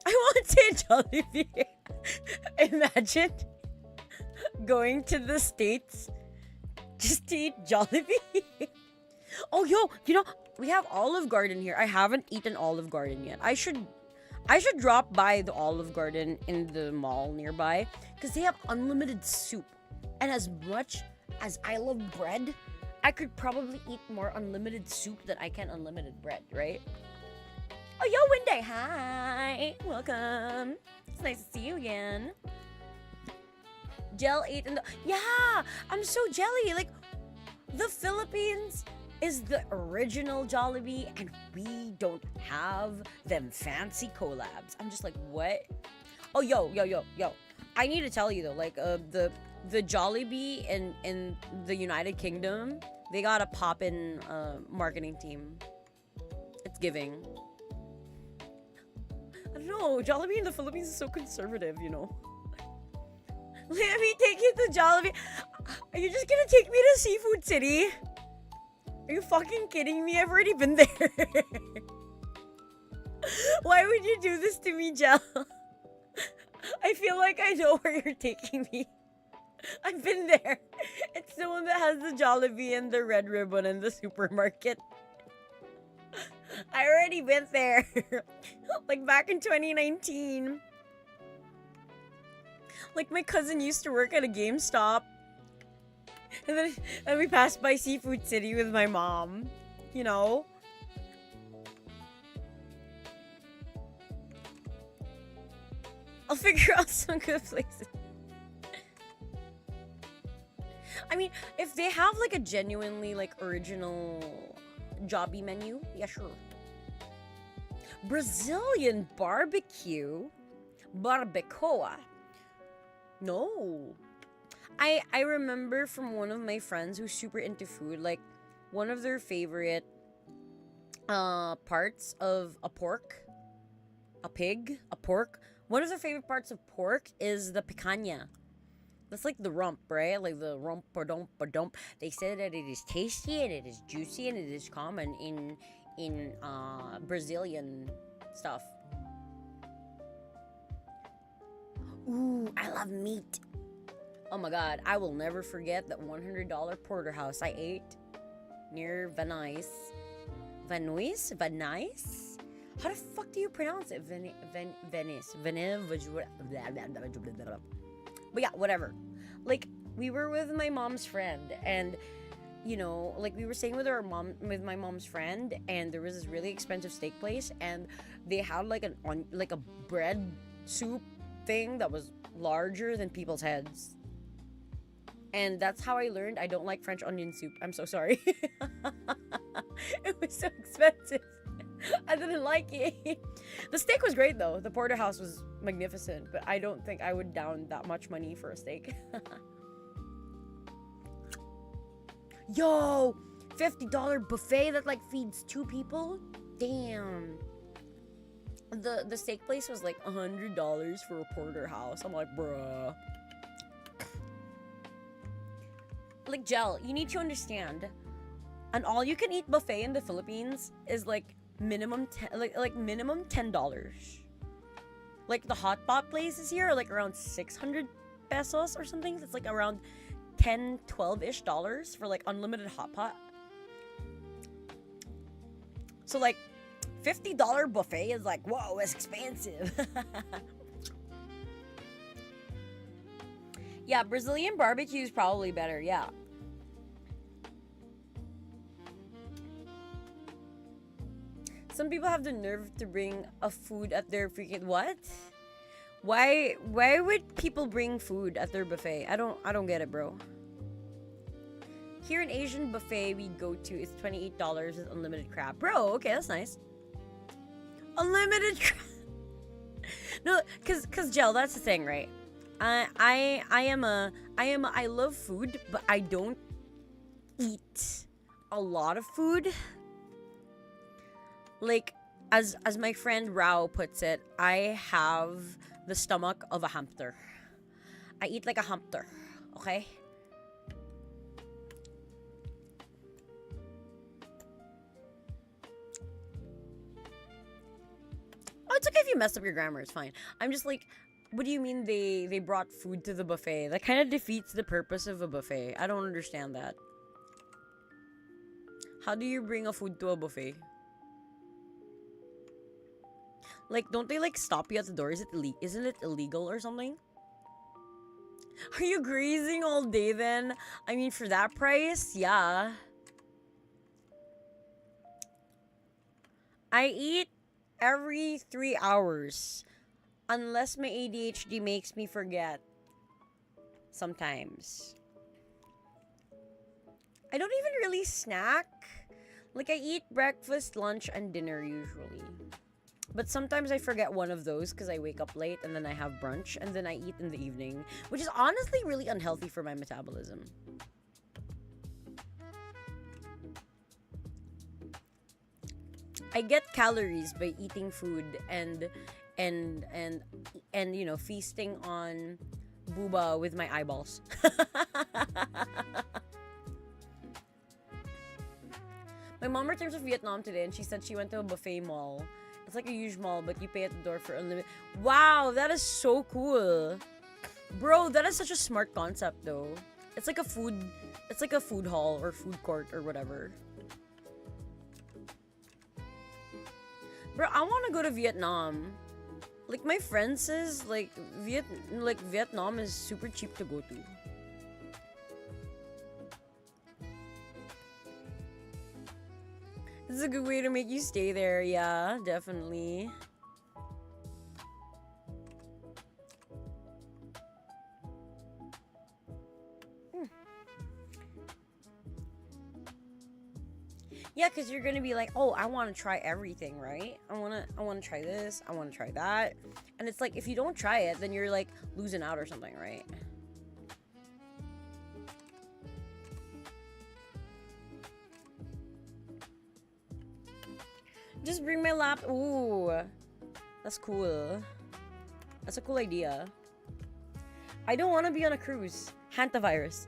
I want to say Jollibee. Imagine going to the States just to eat Jollibee. Oh, yo, you know, we have Olive Garden here. I haven't eaten Olive Garden yet. I should drop by the Olive Garden in the mall nearby because they have unlimited soup. And as much as I love bread, I could probably eat more unlimited soup than I can unlimited bread, right? Oh, yo, Wendy. Hi. Welcome. It's nice to see you again. Gel ate in the... Yeah, I'm so jelly. Like, the Philippines is the original Jollibee, and we don't have them fancy collabs. I'm just like, what? Oh, yo. I need to tell you though, like, the Jollibee in the United Kingdom, they got a pop-in marketing team. It's giving. I don't know. Jollibee in the Philippines is so conservative, you know. Let me take you to Jollibee. Are you just gonna take me to Seafood City? Are you fucking kidding me? I've already been there. Why would you do this to me, Jel? I feel like I know where you're taking me. I've been there. It's the one that has the Jollibee and the red ribbon in the supermarket. I already went there. Like back in 2019. Like my cousin used to work at a GameStop. And then we passed by Seafood City with my mom. You know? I'll figure out some good places. I mean, if they have like a genuinely like original Jollibee menu, yeah, sure. Brazilian barbecue? Barbacoa? No. I remember from one of my friends who's super into food, like one of their favorite parts of a pork, a pig, a pork. One of their favorite parts of pork is the picanha. That's like the rump, right? Like the rump or dump. They say that it is tasty and it is juicy and it is common in Brazilian stuff. Ooh, I love meat. Oh my god, I will never forget that $100 porterhouse I ate near Venice. Venice? How the fuck do you pronounce it? Venice. But yeah, whatever. Like, we were with my mom's friend, and you know, like we were staying with my mom's friend, and there was this really expensive steak place, and they had like a bread soup thing that was larger than people's heads. And that's how I learned I don't like French onion soup. I'm so sorry. It was so expensive. I didn't like it. The steak was great though. The porterhouse was magnificent, but I don't think I would down that much money for a steak. Yo, $50 buffet that like feeds 2 people? Damn. The steak place was like $100 for a porterhouse. I'm like, bruh. Like, Gel, you need to understand, an all-you-can-eat buffet in the Philippines is like minimum minimum $10. Like the hot pot places here are like around 600 pesos or something. It's like around 10, 12-ish dollars for like unlimited hot pot. So like $50 buffet is like, whoa, it's expensive. Yeah, Brazilian barbecue is probably better, yeah. Some people have the nerve to bring a food at their freaking what? Why would people bring food at their buffet? I don't get it, bro. Here an Asian buffet we go to is $28 with unlimited crab. Bro, okay, that's nice. Unlimited crab. No, cause Gel, that's the thing, right? I love food, but I don't eat a lot of food. Like, as my friend Rao puts it, I have the stomach of a hamster. I eat like a hamster, okay? Oh, it's okay if you mess up your grammar, it's fine. I'm just like, what do you mean they brought food to the buffet? That kind of defeats the purpose of a buffet. I don't understand that. How do you bring a food to a buffet? Like, don't they like stop you at the door? Isn't it illegal or something? Are you grazing all day then? I mean, for that price, yeah. I eat every 3 hours. Unless my ADHD makes me forget. Sometimes. I don't even really snack. Like, I eat breakfast, lunch, and dinner usually. But sometimes I forget one of those because I wake up late and then I have brunch and then I eat in the evening. Which is honestly really unhealthy for my metabolism. I get calories by eating food and you know, feasting on booba with my eyeballs. My mom returned from Vietnam today and she said she went to a buffet mall. It's like a huge mall, but you pay at the door for unlimited. Wow, that is so cool. Bro, that is such a smart concept though. It's like a food hall or food court or whatever. Bro, I want to go to Vietnam. Like, my friend says, like, Vietnam is super cheap to go to. This is a good way to make you stay there, yeah, definitely. Yeah, because you're gonna be like, oh, I want to try everything, right? I want to try this, I want to try that. And it's like, if you don't try it, then you're like losing out or something, right? Just bring my lap. Ooh, that's cool. That's a cool idea. I don't want to be on a cruise. Hantavirus.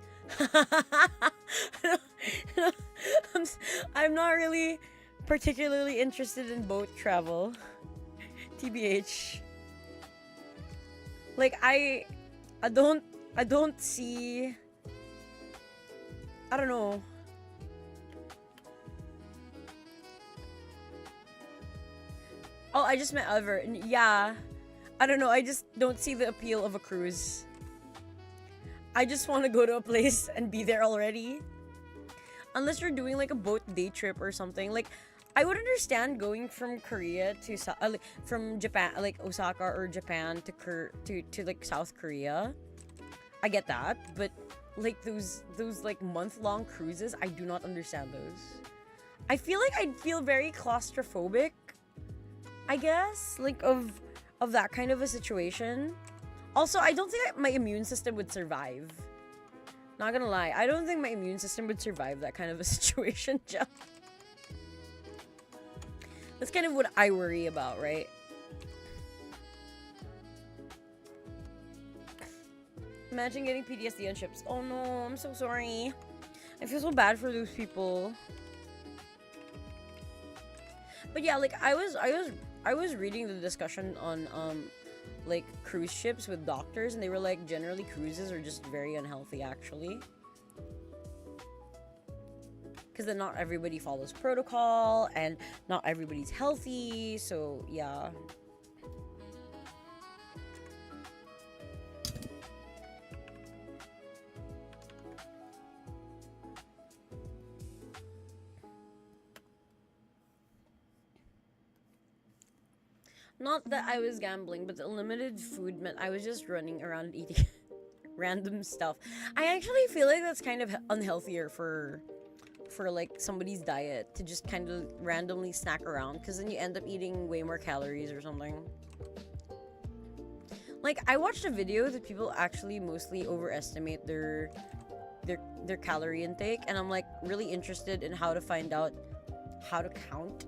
I'm not really particularly interested in boat travel. TBH. Like I don't see. I don't know. Oh, I just met Ever. Yeah. I don't know. I just don't see the appeal of a cruise. I just want to go to a place and be there already. Unless you're doing like a boat day trip or something. Like, I would understand going from Korea to from Japan, like Osaka or Japan to like South Korea. I get that, but like those like month-long cruises, I do not understand those. I feel like I'd feel very claustrophobic, I guess, like of that kind of a situation. Also, I don't think my immune system would survive. Not gonna lie, I don't think my immune system would survive that kind of a situation, Jeff. That's kind of what I worry about, right? Imagine getting PTSD on ships. Oh no, I'm so sorry. I feel so bad for those people. But yeah, like I was reading the discussion on like cruise ships with doctors, and they were like, generally cruises are just very unhealthy actually. Because then not everybody follows protocol and not everybody's healthy, so yeah. Not that I was gambling, but the limited food meant I was just running around eating random stuff. I actually feel like that's kind of unhealthier for like somebody's diet, to just kind of randomly snack around, because then you end up eating way more calories or something. Like, I watched a video that people actually mostly overestimate their calorie intake, and I'm like really interested in how to find out how to count.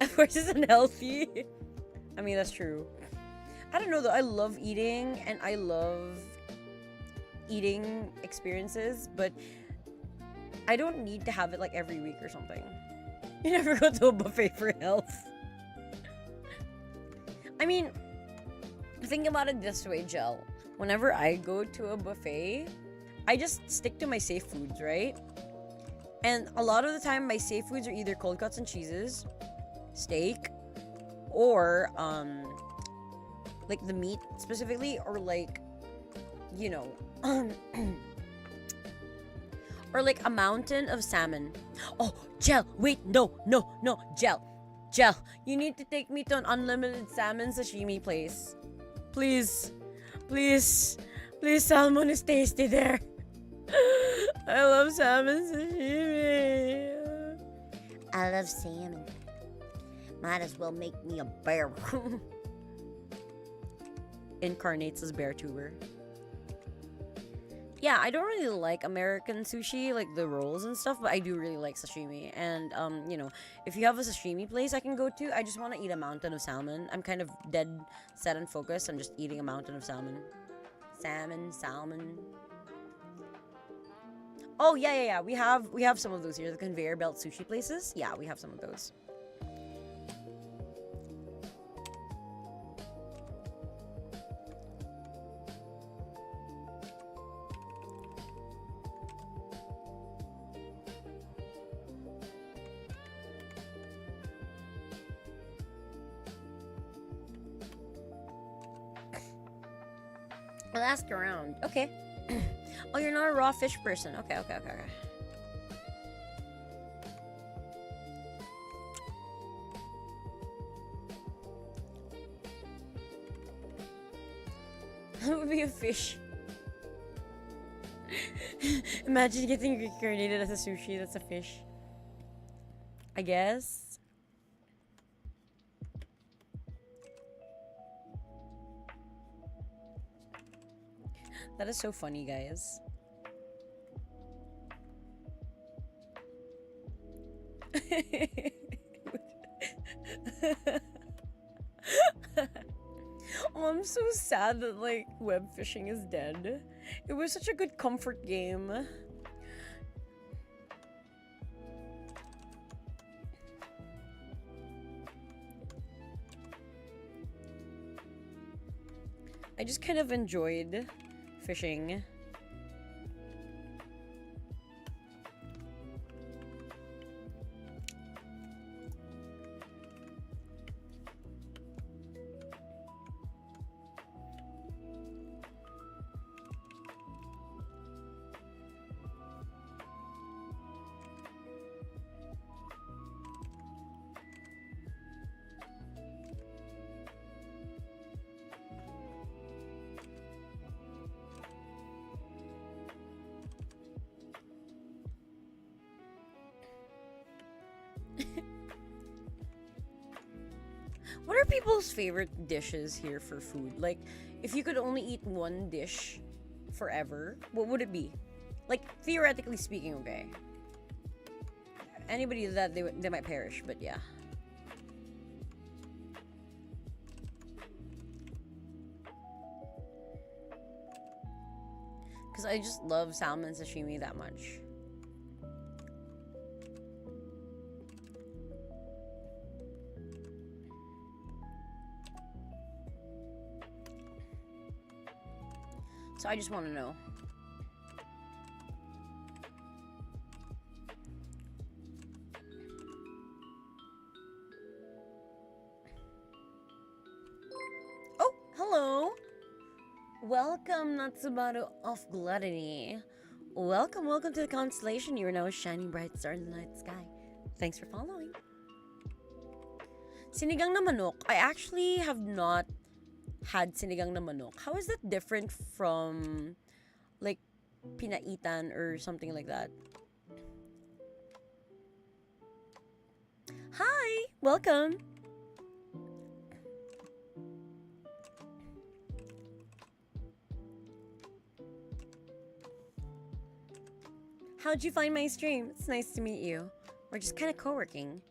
Of course it's unhealthy. I mean, that's true. I don't know though, I love eating and I love eating experiences, but I don't need to have it like every week or something. You never go to a buffet for health. I mean, think about it this way, Jel. Whenever I go to a buffet, I just stick to my safe foods, right? And a lot of the time, my safe foods are either cold cuts and cheeses, steak, or like the meat specifically, or like, you know, or like a mountain of salmon. Oh, Jel, wait, no, Jel, you need to take me to an unlimited salmon sashimi place. Please, salmon is tasty there. I love salmon sashimi. I love salmon. Might as well make me a bear. Incarnates as bear tuber. Yeah, I don't really like American sushi, like the rolls and stuff, but I do really like sashimi. And, you know, if you have a sashimi place I can go to, I just want to eat a mountain of salmon. I'm kind of dead set and focused on just eating a mountain of salmon. Salmon. Oh, yeah. We have some of those here, the conveyor belt sushi places. Yeah, we have some of those. I'll ask around. Okay. Oh, you're not a raw fish person. Okay. That would be a fish. Imagine getting reincarnated as a sushi. That's a fish. I guess. That is so funny, guys. Oh, I'm so sad that like web fishing is dead. It was such a good comfort game. I just kind of enjoyed fishing. What are people's favorite dishes here for food? Like, if you could only eat one dish forever, what would it be? Like, theoretically speaking, okay. Anybody that they might perish, but yeah. Because I just love salmon sashimi that much. So I just want to know. Oh, hello. Welcome, Natsubaru of Gluttony. Welcome to the constellation. You are now a shining bright star in the night sky. Thanks for following. Sinigang na manok. I actually have not had sinigang na manok. How is that different from like pinaitan or something like that? Hi, welcome. How'd you find my stream? It's nice to meet you. We're just kind of co-working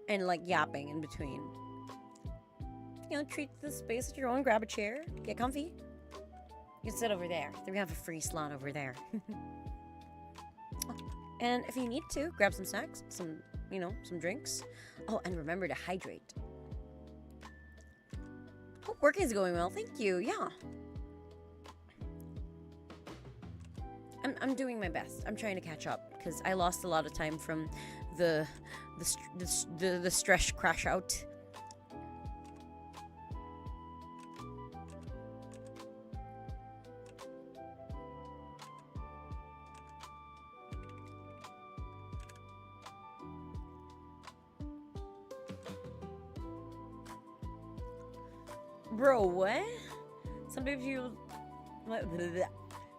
and like yapping in between. You know, treat the space at your own, grab a chair, get comfy. You can sit over there. We have a free slot over there. And if you need to, grab some snacks, some drinks. Oh, and remember to hydrate. Hope work is going well. Thank you. Yeah. I'm doing my best. I'm trying to catch up because I lost a lot of time from the stress crash out. Bro, what? Sometimes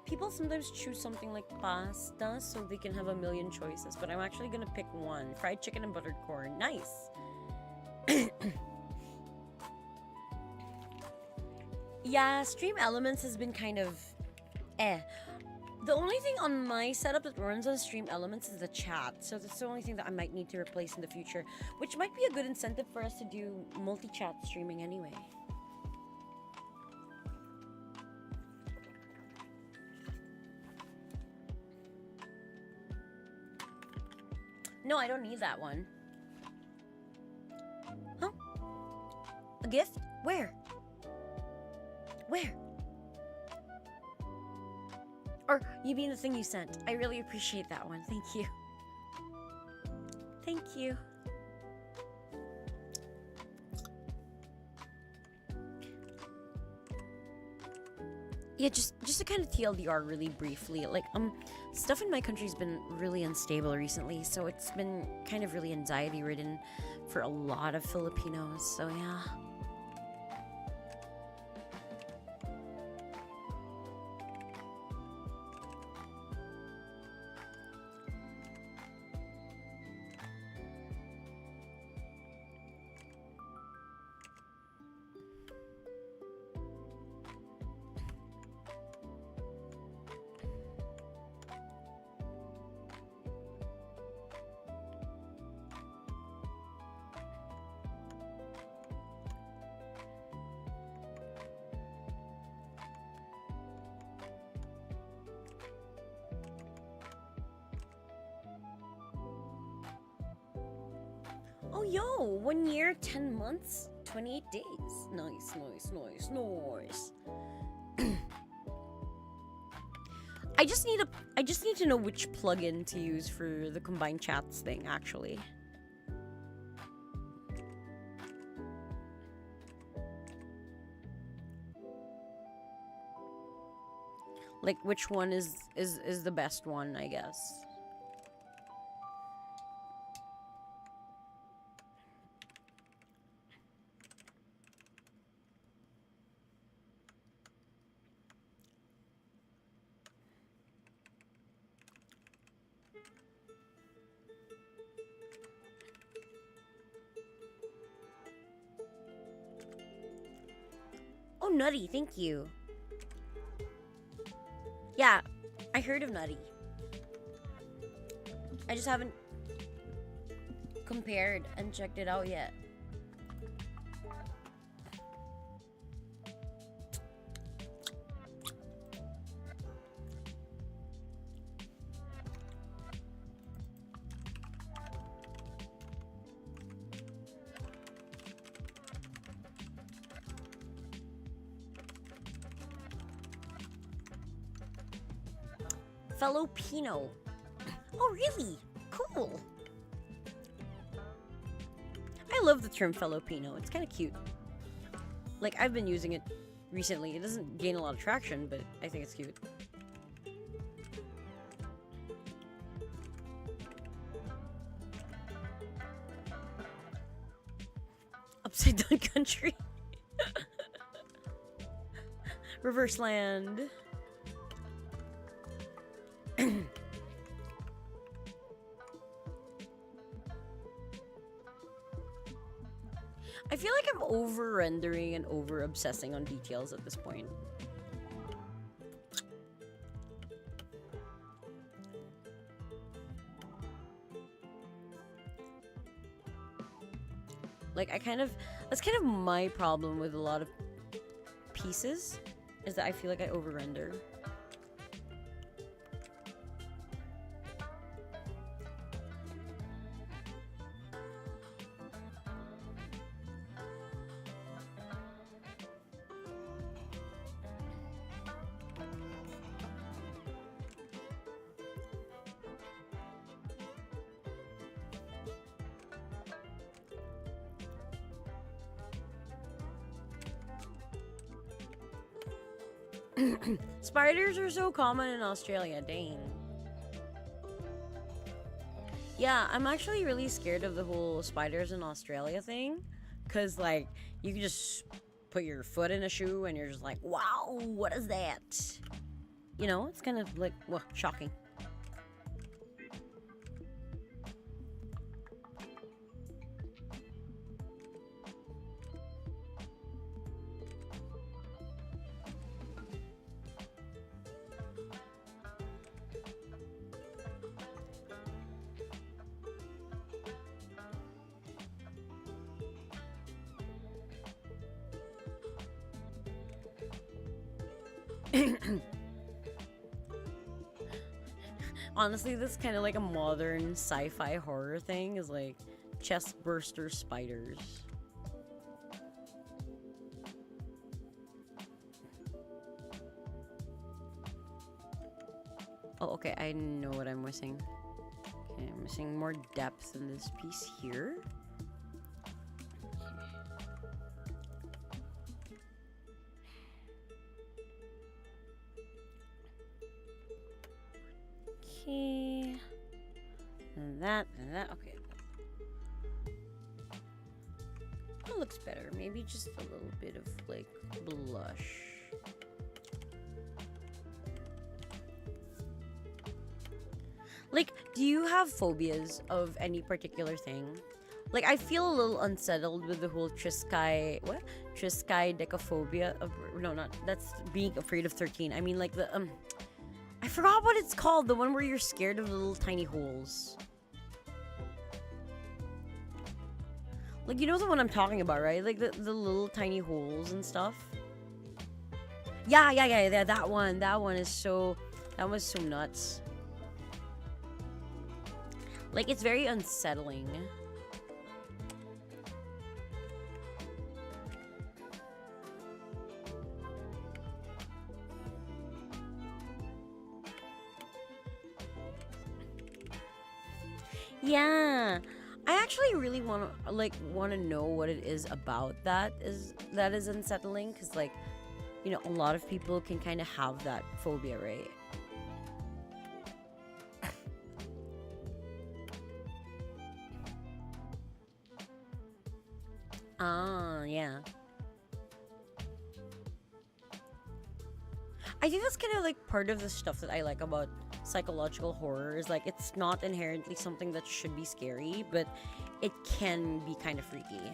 people sometimes choose something like pasta so they can have a million choices, but I'm actually gonna pick one. Fried chicken and buttered corn. Nice. Yeah, Stream Elements has been kind of The only thing on my setup that runs on Stream Elements is the chat, so that's the only thing that I might need to replace in the future, which might be a good incentive for us to do multi-chat streaming anyway. No, I don't need that one. Huh? A gift? Where? Where? Or you mean the thing you sent? I really appreciate that one. Thank you. Thank you. Yeah, just to kind of TLDR really briefly, like stuff in my country's been really unstable recently, so it's been kind of really anxiety ridden for a lot of Filipinos. So yeah. Oh, yo, 1 year, 10 months, 28 days. Nice, nice, nice, nice. I just need to know which plugin to use for the combined chats thing, actually. Like, which one is the best one, I guess. Oh, Nutty, thank you. Yeah, I heard of Nutty. I just haven't compared and checked it out yet. Filipino. Oh, really? Cool. I love the term Filipino. It's kind of cute. Like, I've been using it recently. It doesn't gain a lot of traction, but I think it's cute. Upside down country. Reverse land. I feel like I'm over-rendering and over-obsessing on details at this point. Like, that's kind of my problem with a lot of pieces, is that I feel like I over-render. Spiders are so common in Australia, dang. Yeah, I'm actually really scared of the whole spiders in Australia thing. Cause like, you can just put your foot in a shoe and you're just like, wow, what is that? You know, it's kind of like, well, shocking. Honestly, this is kind of like a modern sci-fi horror thing, is like chest burster spiders. Oh, okay, I know what I'm missing. Okay, I'm missing more depth in this piece here. Okay. And that, okay. That looks better. Maybe just a little bit of, like, blush. Like, do you have phobias of any particular thing? Like, I feel a little unsettled with the whole Triskai, what? Triskai decaphobia. No, not, that's being afraid of 13. I mean, like, the, I forgot what it's called. The one where you're scared of the little tiny holes. Like, you know the one I'm talking about, right? Like, the little tiny holes and stuff. Yeah, that one. That one is so... That was so nuts. Like, it's very unsettling. Yeah. I actually really want to know what it is about that is unsettling, cuz like, a lot of people can kind of have that phobia, right? Ah, yeah. I think that's kind of like part of the stuff that I like about psychological horror is like it's not inherently something that should be scary, but it can be kind of freaky.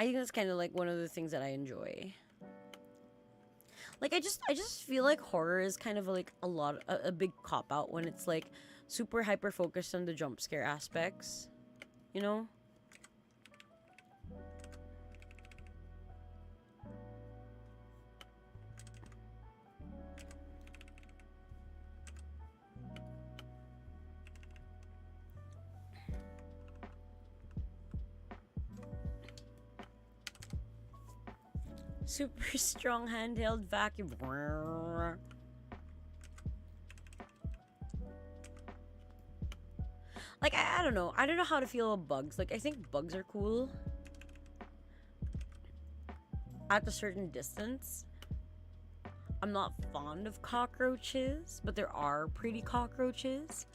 I think that's kind of like one of the things that I enjoy. Like I just feel like horror is kind of like a big cop out when it's like super hyper focused on the jump scare aspects, you know? Super strong handheld vacuum. Like I don't know. I don't know how to feel about bugs. Like I think bugs are cool at a certain distance. I'm not fond of cockroaches, but there are pretty cockroaches.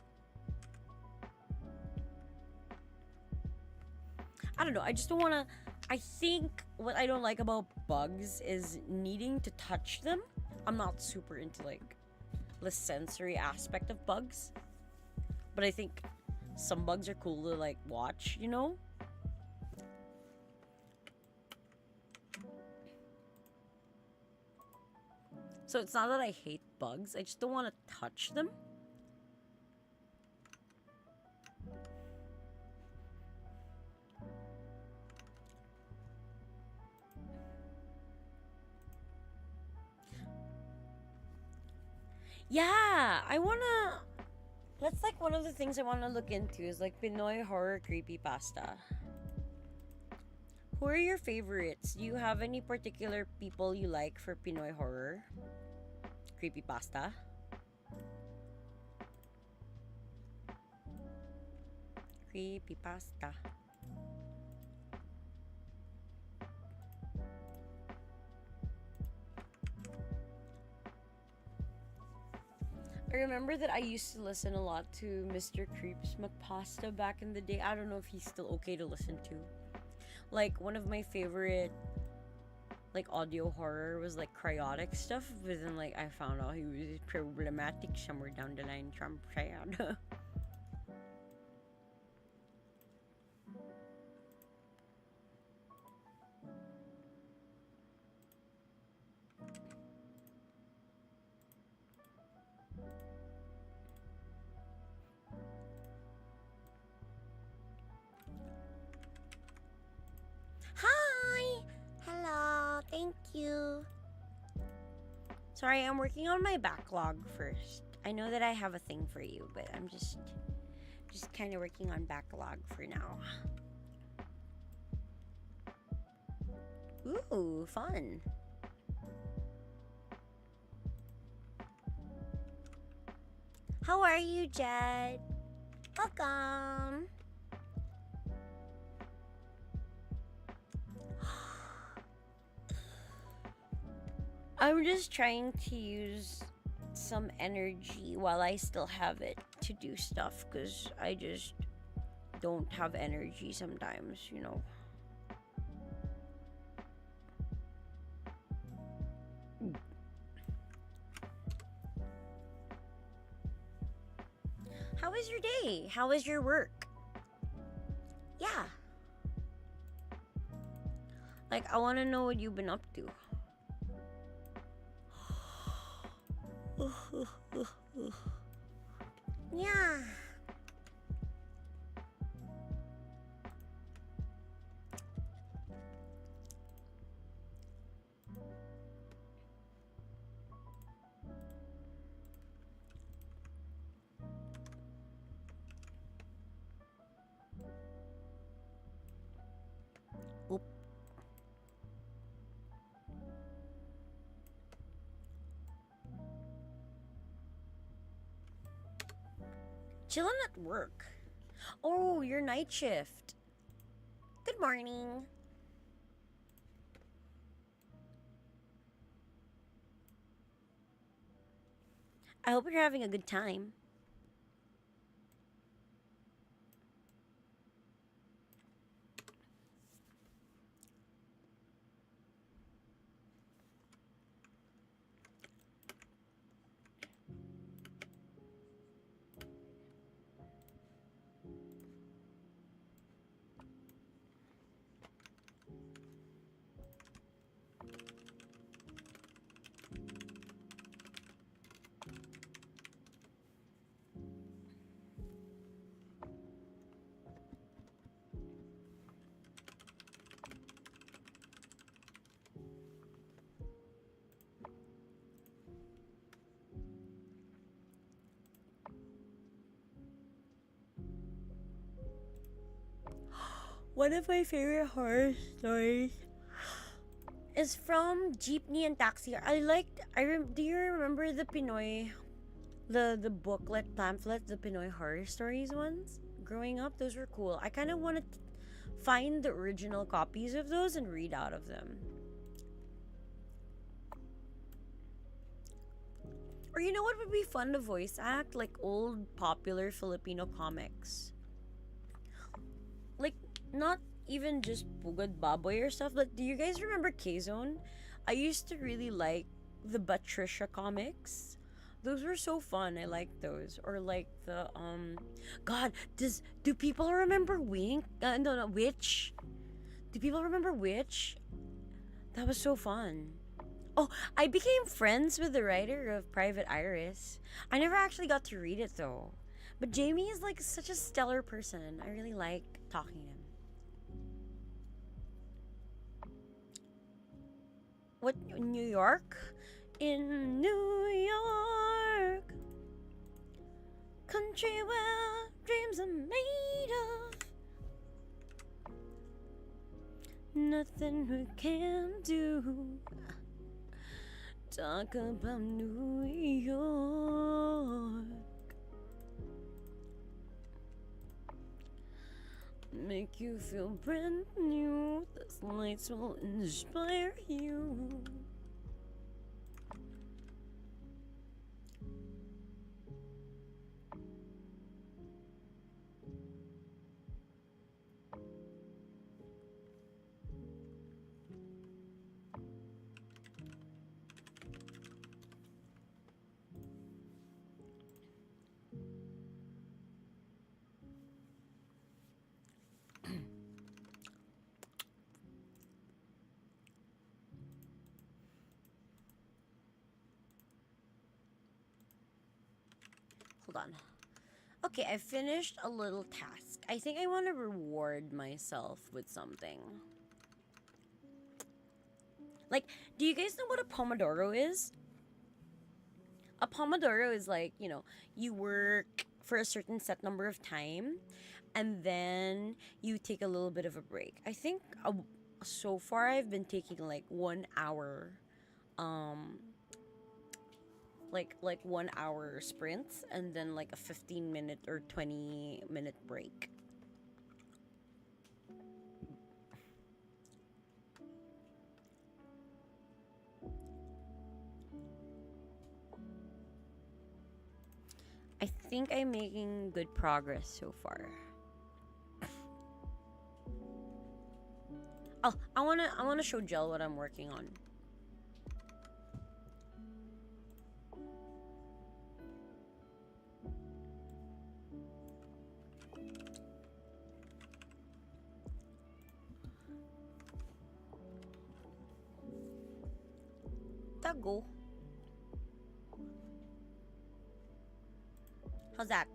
I don't know. I just don't want to. I think what I don't like about bugs is needing to touch them. I'm not super into like the sensory aspect of bugs, but I think some bugs are cool to like watch, you know? So it's not that I hate bugs, I just don't want to touch them. Yeah, I wanna. That's like one of the things I wanna look into is like Pinoy horror creepypasta. Who are your favorites? Do you have any particular people you like for Pinoy horror creepypasta? Creepypasta. I remember that I used to listen a lot to Mr. Creeps McPasta back in the day. I don't know if he's still okay to listen to. Like one of my favorite like audio horror was like cryotic stuff, but then like I found out he was problematic somewhere down the line. Trump sad. Hi! Hello, thank you. Sorry, I'm working on my backlog first. I know that I have a thing for you, but I'm just kind of working on backlog for now. Ooh, fun. How are you, Jed? Welcome. I'm just trying to use some energy while I still have it to do stuff because I just don't have energy sometimes, you know. How was your day? How was your work? Yeah. Like, I want to know what you've been up to. Yeah. Oop. Chilling at work. Oh, your night shift. Good morning. I hope you're having a good time. One of my favorite horror stories is from Jeepney and Taxi. Do you remember the Pinoy, the booklet pamphlet, the Pinoy horror stories ones? Growing up, those were cool. I kind of want to find the original copies of those and read out of them. Or you know what would be fun to voice act? Like old popular Filipino comics. Like, not even just Pugad Baboy or stuff, but do you guys remember K-Zone? I used to really like the Patricia comics. Those were so fun. I liked those. Or like the God, do people remember Wink? No, Witch. Do people remember Witch? That was so fun. Oh, I became friends with the writer of Private Iris. I never actually got to read it though. But Jamie is like such a stellar person. I really like talking to him. What, New York? In New York, country where dreams are made of, nothing we can do. Talk about New York. Make you feel brand new. These lights will inspire you. Hold on. Okay, I finished a little task. I think I want to reward myself with something. Like, do you guys know what a Pomodoro is? A Pomodoro is like, you work for a certain set number of time and then you take a little bit of a break. I think so far I've been taking like 1 hour like 1 hour sprints and then like a 15-minute or 20-minute break. I think I'm making good progress so far. Oh, I wanna show Jel what I'm working on. Tago. How's that?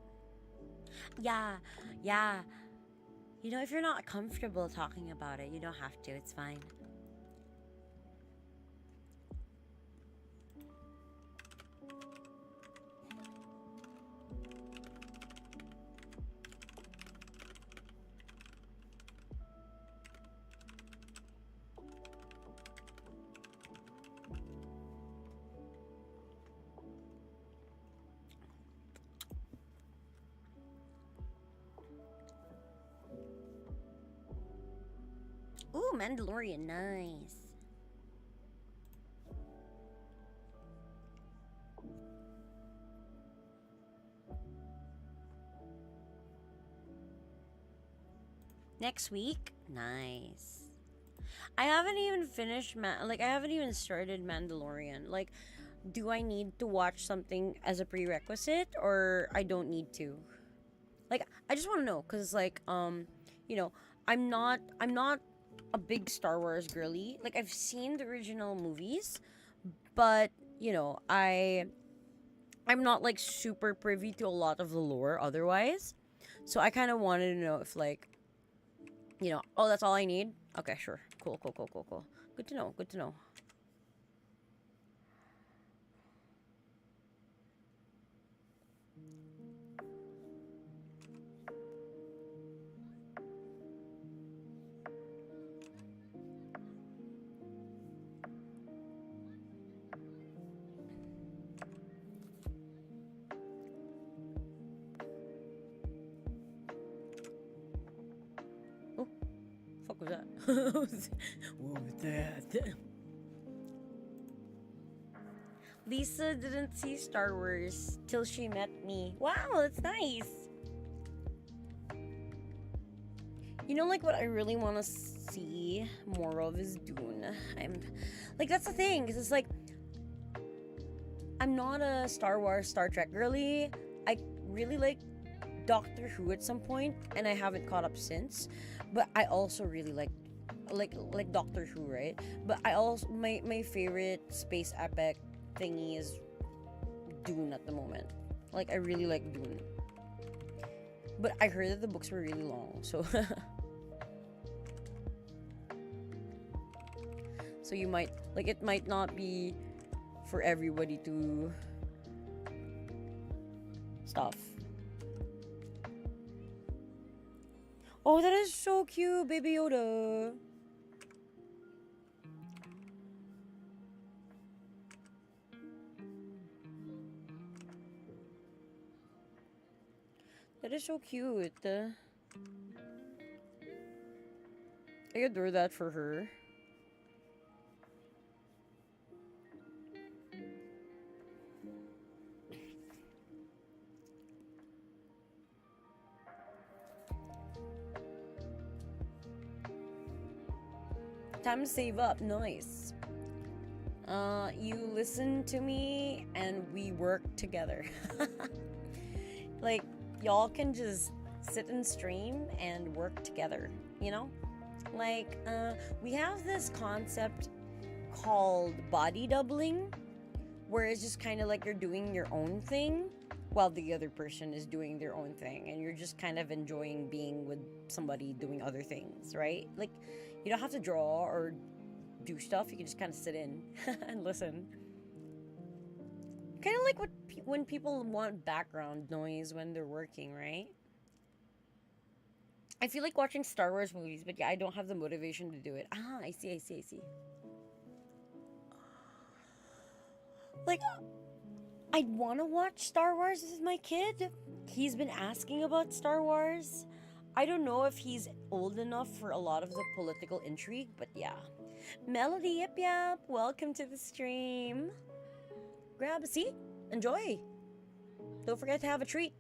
Yeah. If you're not comfortable talking about it, you don't have to. It's fine. Ooh, Mandalorian, nice. Next week? Nice. I haven't even finished, I haven't even started Mandalorian. Like, do I need to watch something as a prerequisite or I don't need to? Like, I just want to know cuz like you know, I'm not a big Star Wars girly. Like I've seen the original movies, but you know, I'm not like super privy to a lot of the lore otherwise. So I kind of wanted to know if like, you know, oh, that's all I need. Okay, sure. Cool, cool, cool, cool, cool. Good to know. Good to know. Oh, fuck was that? What was that? Lisa didn't see Star Wars till she met me. Wow, that's nice. You know, like what I really want to see more of is Dune. I'm like, that's the thing, because it's like, I'm not a Star Wars, Star Trek girly. I really like Doctor Who at some point, and I haven't caught up since. But I also really like Doctor Who, right? But I also my favorite space epic thingy is Dune at the moment. Like I really like Dune. But I heard that the books were really long, so so you might like it might not be for everybody to stuff. Oh, that is so cute, Baby Yoda. That is so cute. I adore that for her. Time to save up. Nice. You listen to me and we work together. Like, y'all can just sit and stream and work together, you know? Like, we have this concept called body doubling, where it's just kind of like you're doing your own thing while the other person is doing their own thing, and you're just kind of enjoying being with somebody doing other things, right? Like, you don't have to draw or do stuff, you can just kind of sit in and listen. Kind of like when people want background noise when they're working, right? I feel like watching Star Wars movies, but yeah, I don't have the motivation to do it. Ah, I see. Like, I'd want to watch Star Wars with my kid. He's been asking about Star Wars. I don't know if he's old enough for a lot of the political intrigue, but yeah. Melody, yep, welcome to the stream. Grab a seat, enjoy. Don't forget to have a treat.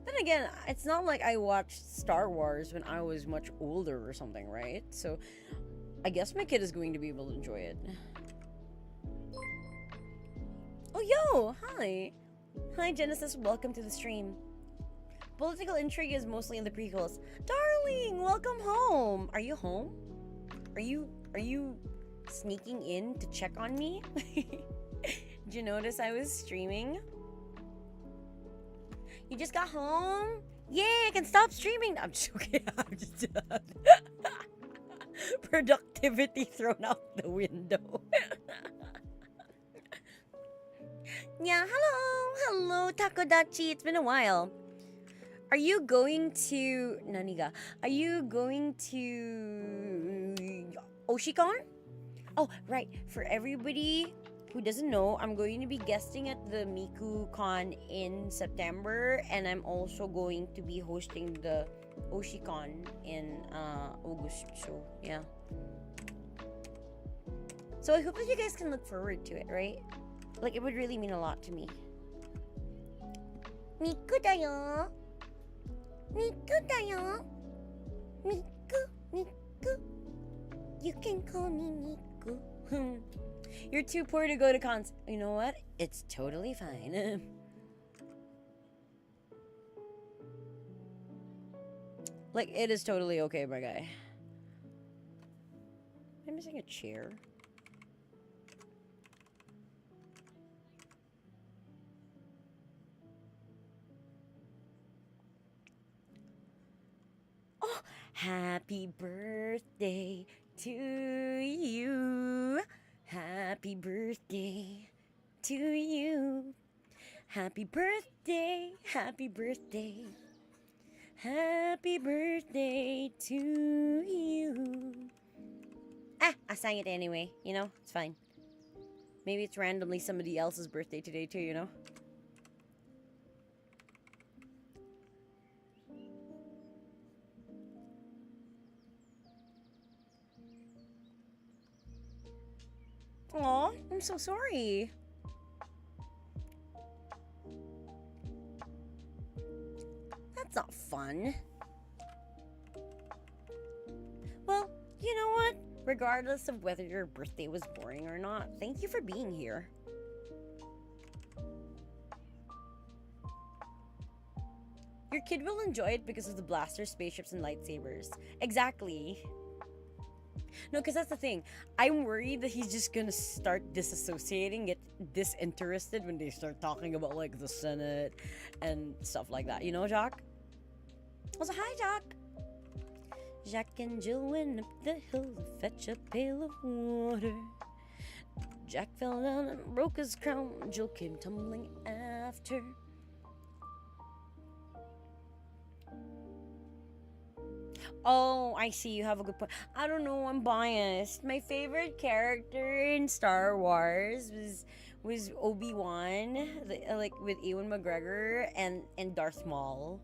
Then again, it's not like I watched Star Wars when I was much older or something, right? So I guess my kid is going to be able to enjoy it. Oh, yo, hi. Hi, Genesis, welcome to the stream. Political intrigue is mostly in the prequels. Darling, welcome home. Are you home? Are you sneaking in to check on me? Did you notice I was streaming? You just got home? Yay, I can stop streaming. I'm joking. I'm just productivity thrown out the window. Yeah, hello, Takodachi. It's been a while. Are you going to Naniga? Are you going to Oshikon? Oh, right. For everybody who doesn't know, I'm going to be guesting at the Miku Con in September, and I'm also going to be hosting the Oshicon in August. So yeah. So I hope that you guys can look forward to it, right? Like, it would really mean a lot to me. Miku da yo. Miku da yo. Miku, Miku. You can call me Miku. You're too poor to go to cons. You know what? It's totally fine. Like, it is totally okay, my guy. I'm missing a chair. Oh, happy birthday to you. Happy birthday to you. Happy birthday, happy birthday. Happy birthday to you. Ah, I sang it anyway, you know? It's fine. Maybe it's randomly somebody else's birthday today too, you know? Aw, I'm so sorry. That's not fun. Well, you know what? Regardless of whether your birthday was boring or not, thank you for being here. Your kid will enjoy it because of the blasters, spaceships, and lightsabers. Exactly. No, because that's the thing. I'm worried that he's just gonna start disassociating, get disinterested when they start talking about, like, the Senate and stuff like that. You know, Jacques? Also, hi, Jacques. Jack and Jill went up the hill to fetch a pail of water. Jack fell down and broke his crown. Jill came tumbling after. Oh, I see. You have a good point. I don't know. I'm biased. My favorite character in Star Wars was Obi-Wan, like with Ewan McGregor and Darth Maul.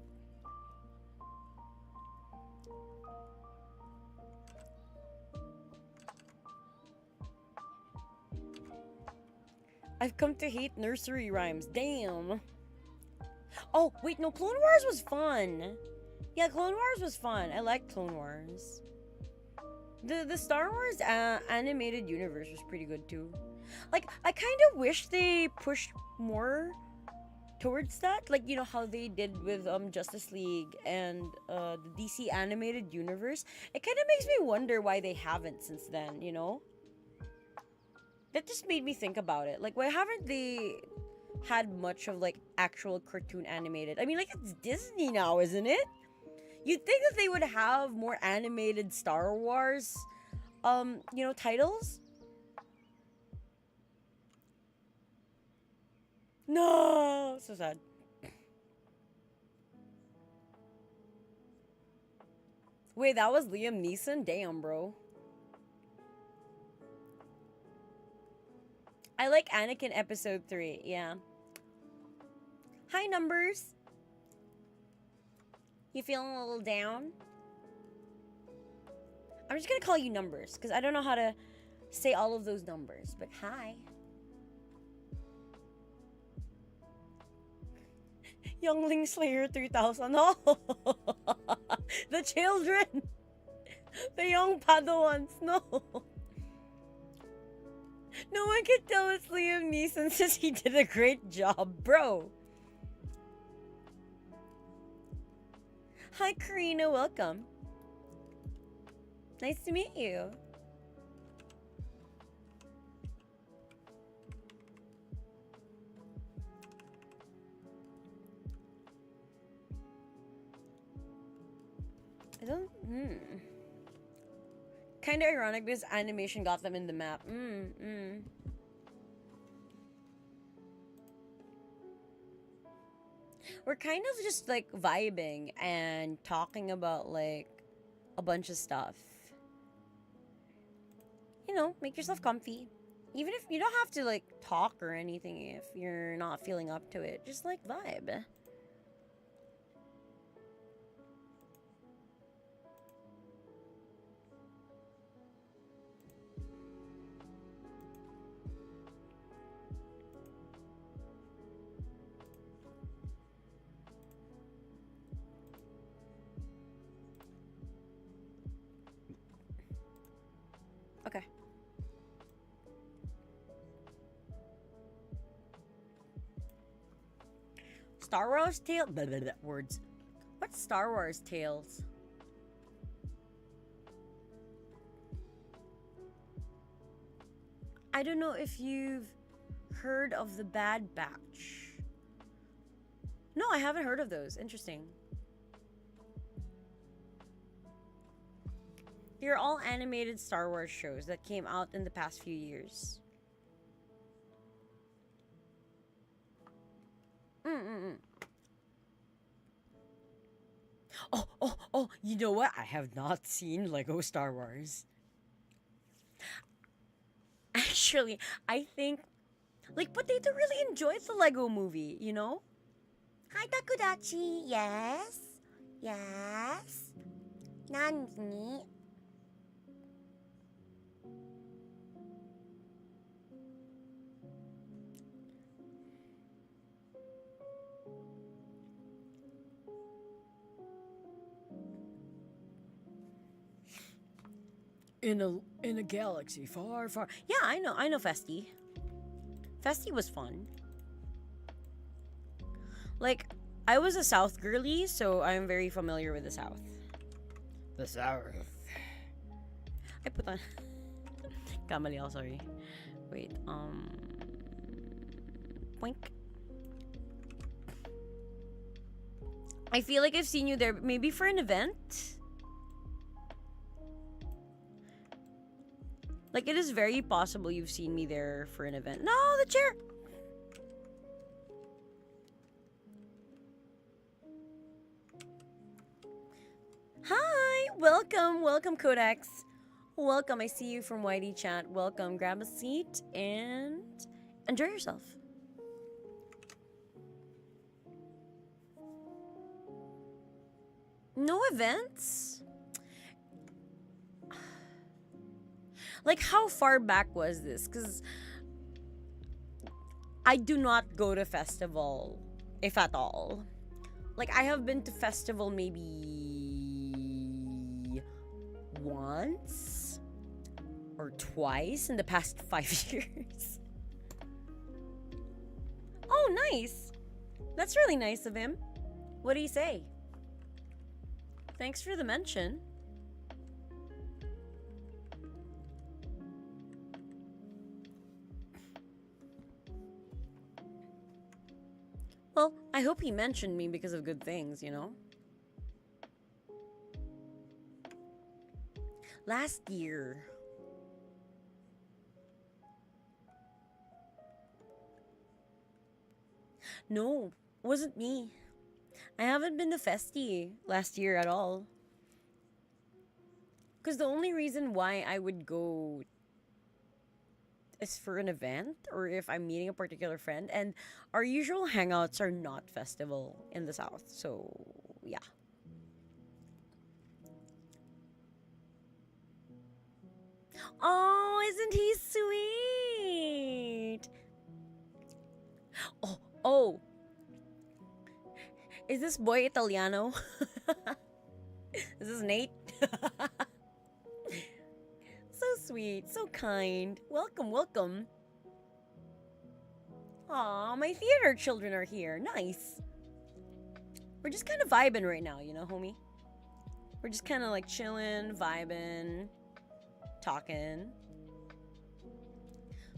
I've come to hate nursery rhymes. Damn. Oh, wait, no, Clone Wars was fun. Yeah, Clone Wars was fun. I liked Clone Wars. The Star Wars animated universe was pretty good too. Like, I kind of wish they pushed more towards that. Like, you know how they did with Justice League and the DC animated universe. It kind of makes me wonder why they haven't since then, you know? That just made me think about it. Like, why haven't they had much of, like, actual cartoon animated? I mean, like, it's Disney now, isn't it? You'd think that they would have more animated Star Wars, you know, titles? No! So sad. Wait, that was Liam Neeson? Damn, bro. I like Anakin episode 3, yeah. Hi, Numbers. You feeling a little down? I'm just gonna call you Numbers, because I don't know how to say all of those numbers, but hi. Youngling Slayer 3000. Oh, the children. The young Padawans. No. No one can tell it's Liam Neeson since he did a great job, bro. Hi, Karina. Welcome. Nice to meet you. I don't... Kind of ironic because animation got them in the map. We're kind of just like vibing and talking about like a bunch of stuff. You know, make yourself comfy. Even if you don't have to like talk or anything if you're not feeling up to it. Just like vibe. Okay. Star Wars tale. Blah, blah, blah, words. What's Star Wars tales? I don't know if you've heard of the Bad Batch. No, I haven't heard of those. Interesting. They're all animated Star Wars shows that came out in the past few years. Oh, you know what? I have not seen Lego Star Wars. Actually, I think, like, Potato really enjoyed the Lego movie, you know? Hi, Takudachi. Yes? Yes? Nani? In a galaxy far, far. Yeah, I know Festi. Festi was fun. Like, I was a South girly, so I'm very familiar with the South. The South. I put on Kamali, sorry. Wait, Poink. I feel like I've seen you there, maybe for an event. Like, it is very possible you've seen me there for an event. No, the chair! Hi! Welcome, Codex. Welcome, I see you from Whitey Chat. Welcome, grab a seat and enjoy yourself. No events? Like, how far back was this? Because I do not go to festival, if at all. Like, I have been to festival maybe once or twice in the past 5 years. Oh, nice. That's really nice of him. What do you say? Thanks for the mention. Well, I hope he mentioned me because of good things, you know? Last year. No, wasn't me. I haven't been to Festi last year at all. Because the only reason why I would go is for an event or if I'm meeting a particular friend, and our usual hangouts are not festival in the South, so yeah. Oh, isn't he sweet? Oh, is this boy Italiano? Is this Nate? So sweet, so kind. Welcome. Aw, my theater children are here. Nice. We're just kind of vibing right now, you know, homie? We're just kind of like chilling, vibing, talking.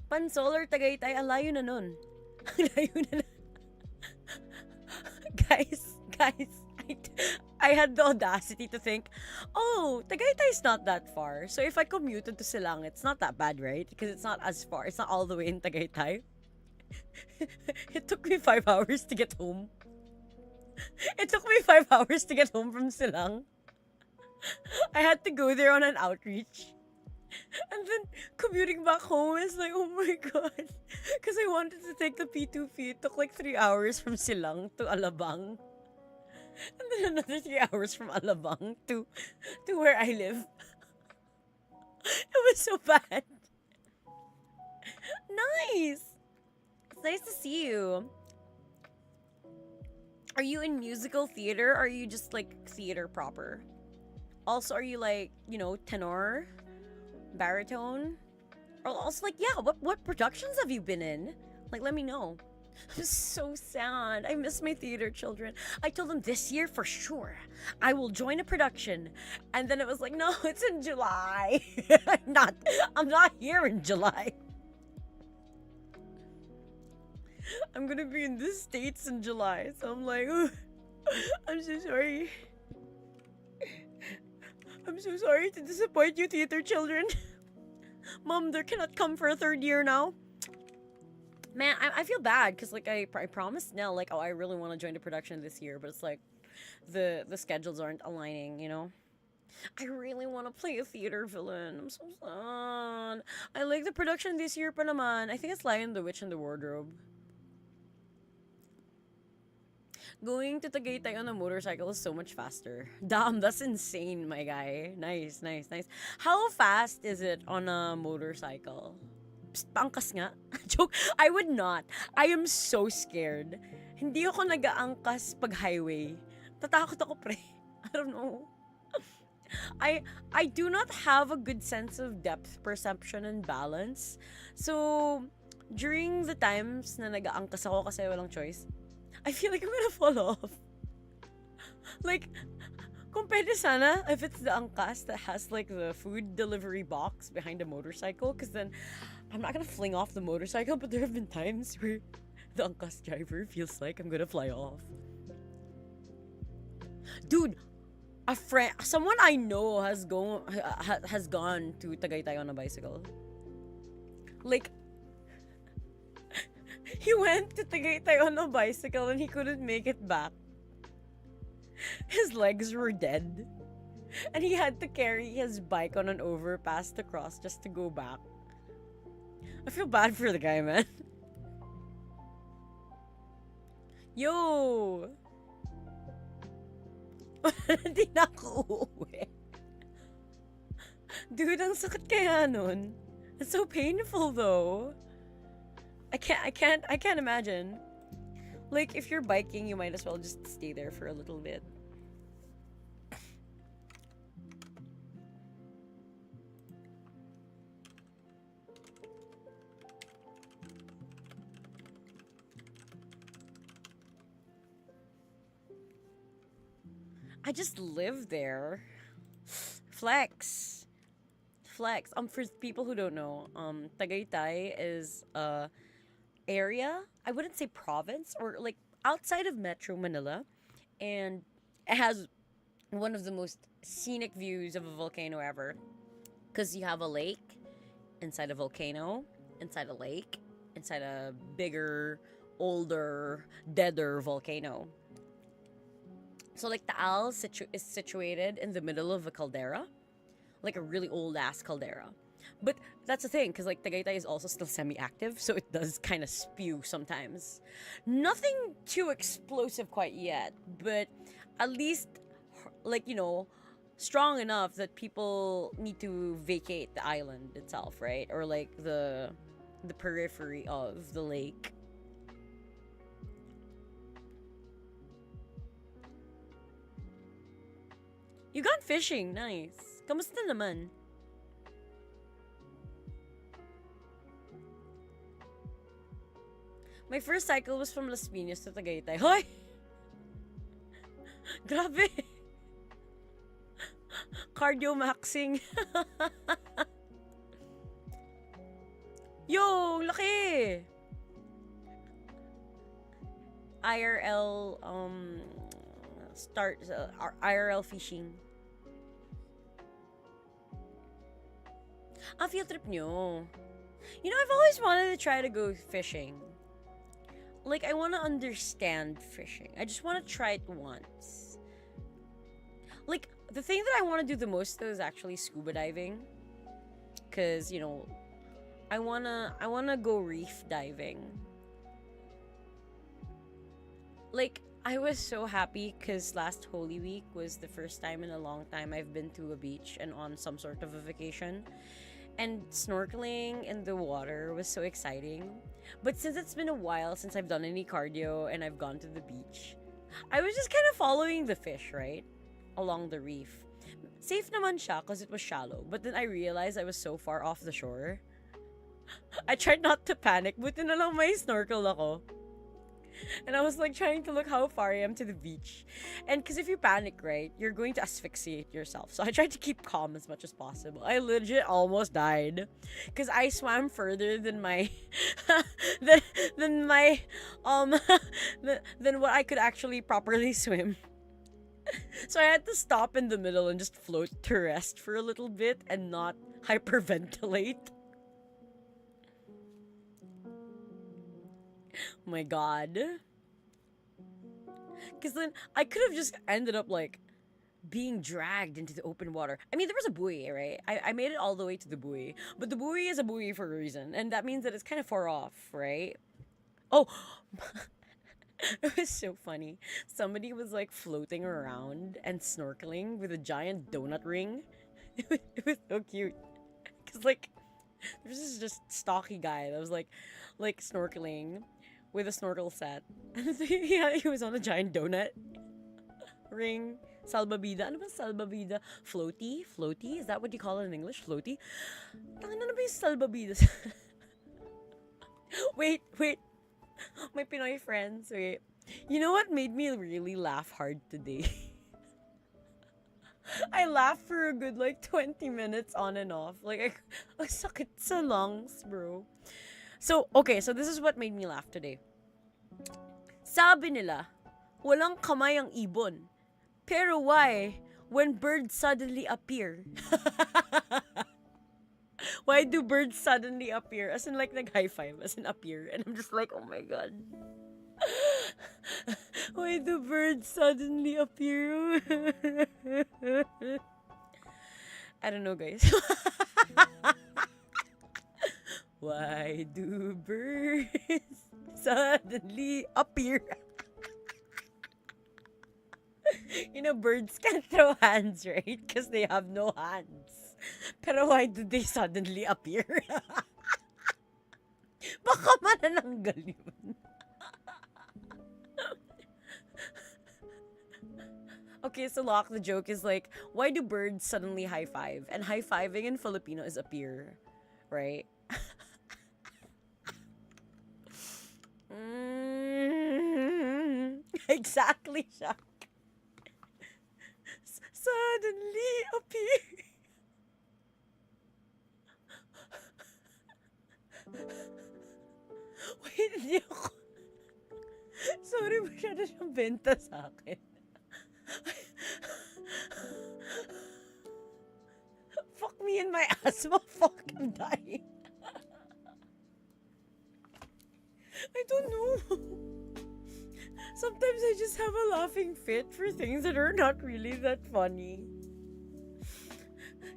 Pan-solar Tagaytay, alayo na nun. Alayo na. Guys, I had the audacity to think, oh, Tagaytay is not that far. So if I commuted to Silang, it's not that bad, right? Because it's not as far. It's not all the way in Tagaytay. It took me 5 hours to get home. It took me 5 hours to get home from Silang. I had to go there on an outreach. And then commuting back home is like, oh my god. Because I wanted to take the P2P. It took like 3 hours from Silang to Alabang. And then another 3 hours from Alabang to where I live. It was so bad. Nice. It's nice to see you. Are you in musical theater or are you just like theater proper? Also, are you like, tenor, baritone? Or also like, yeah, what productions have you been in? Like, let me know. I'm so sad. I miss my theater children. I told them this year for sure I will join a production. And then it was like, no, it's in July. I'm not here in July. I'm gonna be in the States in July. So I'm like, I'm so sorry. I'm so sorry to disappoint you, theater children. Mom, there cannot come for a third year now. Man, I feel bad because like I promised Nell like, oh, I really want to join the production this year, but it's like the schedules aren't aligning, I really want to play a theater villain. I'm so sad. I like the production this year pa naman. I think it's Lion, the Witch, and the Wardrobe. Going to Tagaytay on a motorcycle is so much faster. Damn, that's insane, my guy. Nice. How fast is it on a motorcycle? Psst, pangkas nga. Joke. I would not. I am so scared. Hindi ako nag-aangkas pag highway. Tatakot ako, pre. I don't know. I do not have a good sense of depth perception and balance. So, during the times na nag-aangkas ako kasi walang choice, I feel like I'm gonna fall off. Like, kung pwede sana, if it's the angkas that has like the food delivery box behind a motorcycle, because then I'm not gonna fling off the motorcycle, but there have been times where the angkas driver feels like I'm gonna fly off. Dude, a friend, someone I know has gone to Tagaytay on a bicycle. Like, he went to Tagaytay on a bicycle and he couldn't make it back. His legs were dead. And he had to carry his bike on an overpass to cross just to go back. I feel bad for the guy, man. Yo! Hindi na ako uuwi. Dude, ang sakit kaya nun. It's so painful though. I can't imagine. Like, if you're biking, you might as well just stay there for a little bit. I just live there. Flex. For people who don't know, Tagaytay is area, I wouldn't say province, or like outside of Metro Manila, and it has one of the most scenic views of a volcano ever, because you have a lake inside a volcano, inside a lake, inside a bigger, older, deader volcano. So like Taal is situated in the middle of a caldera, like a really old ass caldera. But that's the thing, because like Tagaytay is also still semi-active, so it does kind of spew sometimes. Nothing too explosive quite yet, but at least, like, strong enough that people need to vacate the island itself, right? Or like the periphery of the lake. You gone fishing, nice. Kamusta naman? My first cycle was from Las Piñas to Tagaytay. Hoy! Grabe! Cardio maxing. Yo! Laki! IRL, IRL fishing. Ang field trip nyo. I've always wanted to try to go fishing. Like, I want to understand fishing. I just want to try it once. Like, the thing that I want to do the most, though, is actually scuba diving. Cause I wanna go reef diving. Like, I was so happy because last Holy Week was the first time in a long time I've been to a beach and on some sort of a vacation. And snorkeling in the water was so exciting. But since it's been a while since I've done any cardio and I've gone to the beach, I was just kind of following the fish, right? Along the reef. Safe naman siya because it was shallow. But then I realized I was so far off the shore. I tried not to panic. Buti na lang may snorkel ako. And I was like trying to look how far I am to the beach. And because if you panic, right, you're going to asphyxiate yourself. So I tried to keep calm as much as possible. I legit almost died. Because I swam further than my than my than what I could actually properly swim. So I had to stop in the middle and just float to rest for a little bit and not hyperventilate. Oh my god. Because then I could have just ended up like being dragged into the open water. I mean, there was a buoy, right? I made it all the way to the buoy. But the buoy is a buoy for a reason. And that means that it's kind of far off, right? Oh, it was so funny. Somebody was like floating around and snorkeling with a giant donut ring. It was so cute. Because like, there's this just stocky guy that was like snorkeling with a snorkel set. Yeah, he was on a giant donut ring. Salbabida. Ano ba salbabida? Floaty? Floaty? Is that what you call it in English? Floaty? Ano ba yung salbabida? Wait. My Pinoy friends, wait. You know what made me really laugh hard today? I laughed for a good like 20 minutes on and off. Like, I sakit sa lungs, bro. So, okay, so this is what made me laugh today. Sabi nila, walang kamay ang ibon. Pero why? When birds suddenly appear. Why do birds suddenly appear? As in like nag-high five, as in appear. And I'm just like, oh my god. Why do birds suddenly appear? I don't know, guys. Why do birds suddenly appear? You know, birds can't throw hands, right? Because they have no hands. Pero why do they suddenly appear? Baka manananggal yun. Okay, so Locke, the joke is like, why do birds suddenly high five? And high fiving in Filipino is appear, right? Exactly, Shaq. Suddenly appear. Wait, hindi ako. Sorry, masyado siyang benta sa akin. Fuck me in my asthma. Fuck, I'm dying. I don't know. Sometimes I just have a laughing fit for things that are not really that funny.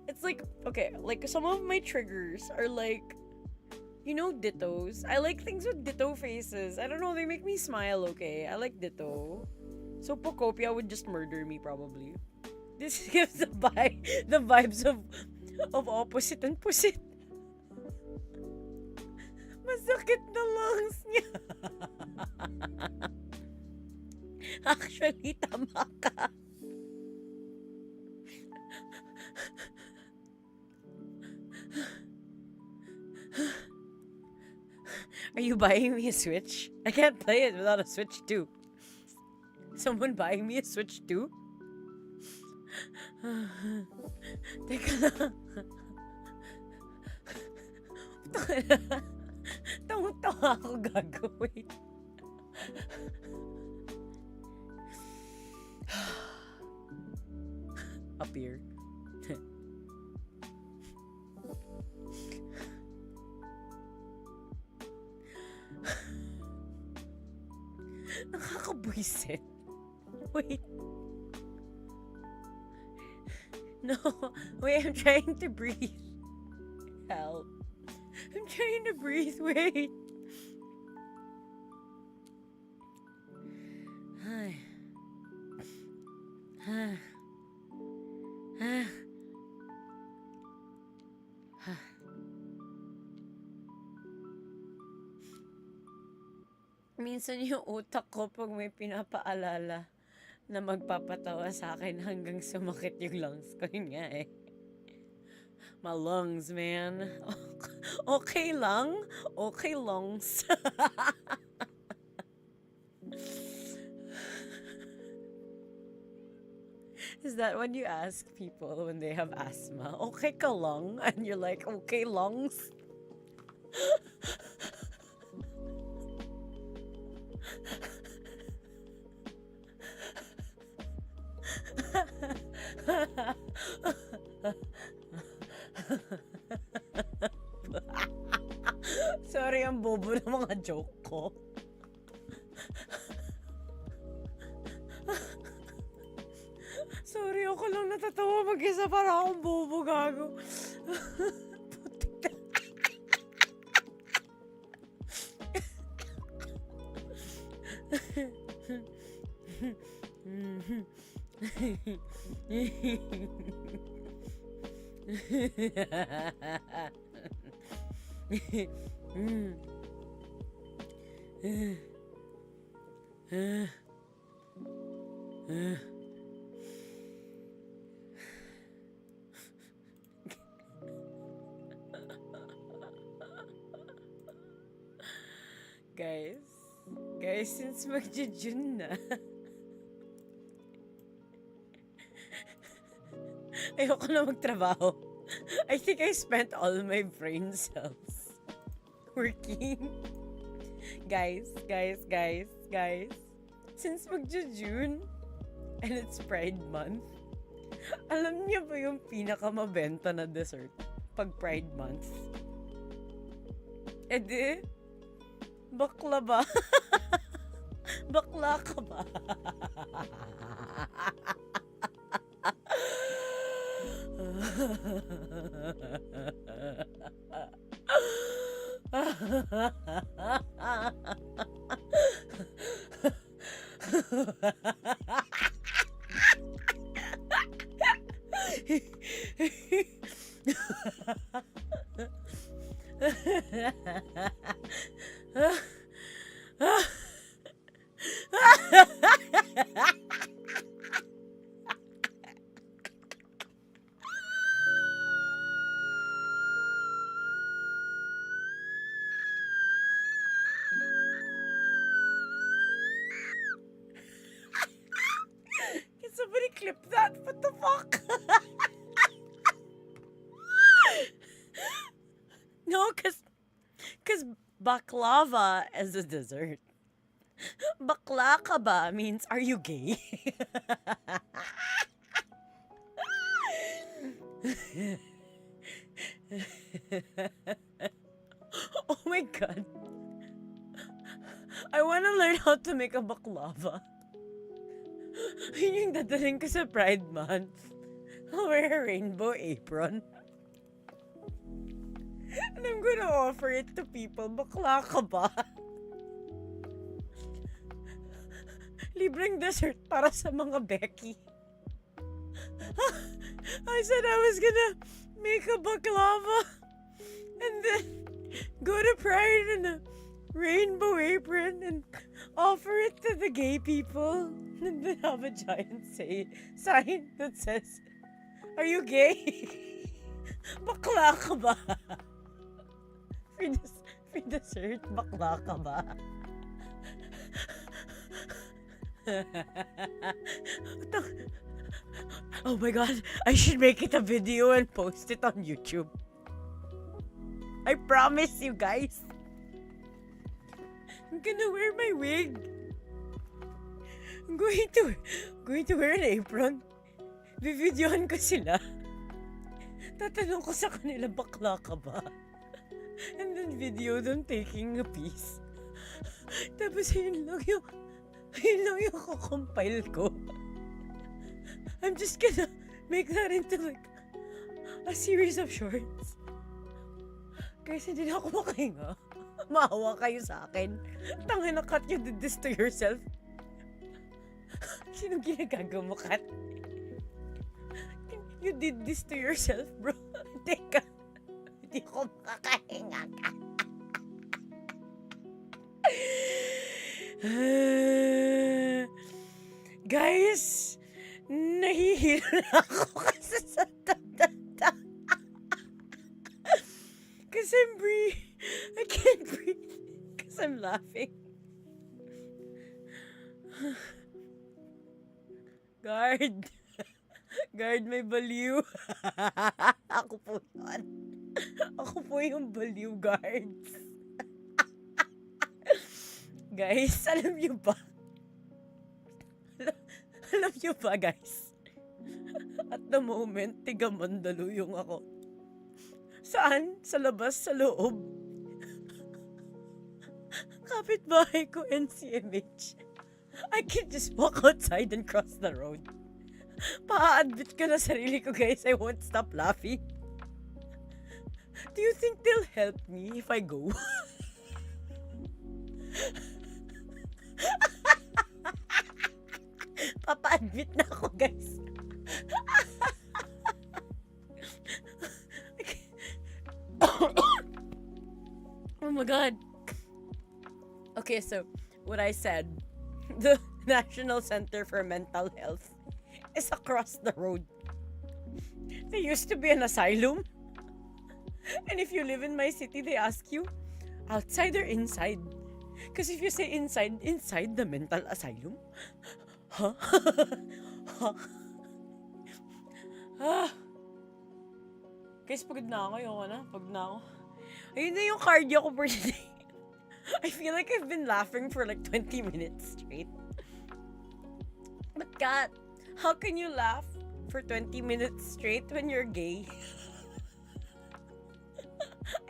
It's like, okay, like some of my triggers are like, you know, dittos. I like things with ditto faces. I don't know, they make me smile, okay? I like ditto. So Pocopia would just murder me probably. This gives the vibes of opposite and pusit. Masakit na lungs niya. Actually, tama ka. Are you buying me a Switch? I can't play it without a Switch 2. Someone buying me a Switch 2? Teka lang. Tawang-tawa ako, gago. Wait. Appear. Nakakabwisit. Wait. No. Wait, I'm trying to breathe. Help. I'm trying to breathe. Wait. Hi. Minsan yung utak ko pag may pinapaalala na magpapatawa sa akin hanggang sumakit yung lungs ko. Yun nga eh. My lungs, man. Okay lang? Okay lungs. Is that what you ask people when they have asthma? Okay ka lang? And you're like, okay lungs? Sorry, ang bobo ng mga joke ko. Sorry, ako lang natatawa mag-isa para akong bobo, gago. Putik Guys, since magja-June na, ayoko na magtrabaho. I think I spent all my brain cells working. Guys, since magja-June and it's Pride Month, alam niyo ba yung pinakamabenta na dessert pag Pride Month? Edi, bakla ba? Bakla ka ba? Can somebody clip that? What the fuck? No, cause baklava is a dessert. Bakla ka ba means, are you gay? Oh my god. I wanna learn how to make a baklava. Yun yung dadaling ko sa Pride Month. I'll wear a rainbow apron. And I'm gonna offer it to people. Bakla ka ba? Libreng dessert para sa mga Becky. I said I was gonna make a baklava and then go to Pride in a rainbow apron and offer it to the gay people. And then have a giant sign that says, "Are you gay?" Bakla ka ba? Free dessert, bakla ka ba? Oh my god, I should make it a video and post it on YouTube. I promise you guys. I'm gonna wear my wig. I'm going to wear an apron. Bibidyohan ko sila. Tatanong ko sa kanila, bakla ka ba? And then video them taking a piece. Tapos yun lang yung kukompile ko. I'm just gonna make that into like a series of shorts. Guys, hindi na ako makahinga. Maawa kayo sa akin. Tangin na, Kat, you did this to yourself. Sinong ginagago mo, Kat? You did this to yourself, bro. Teka. Hindi ko makakahinga, Kat. Guys, nahihilo na ako kasi sa tatata. Kasi I can't breathe because I'm laughing. Guard, may baliw. Ako po yun. Ako po yung baliw, guards. Guys, alam niyo ba? Alam niyo ba, guys? At the moment, tiga Mandaluyong ako. Saan? Sa labas, sa loob. Kapitbahay ko, NCMH. I can just walk outside and cross the road. Pa-admit ko na sarili ko, guys. I won't stop laughing. Do you think they'll help me if I go? Papa-admit na ako, guys. Oh my God. Okay, so what I said, the National Center for Mental Health is across the road. There used to be an asylum. And if you live in my city, they ask you, outside or inside? Because if you say inside the mental asylum? Huh? Huh? Guys, pagod na ako. Ayoko na. Pagod na ako. Ayun na yung cardio ko for today. I feel like I've been laughing for like 20 minutes straight. But Kat, how can you laugh for 20 minutes straight when you're gay?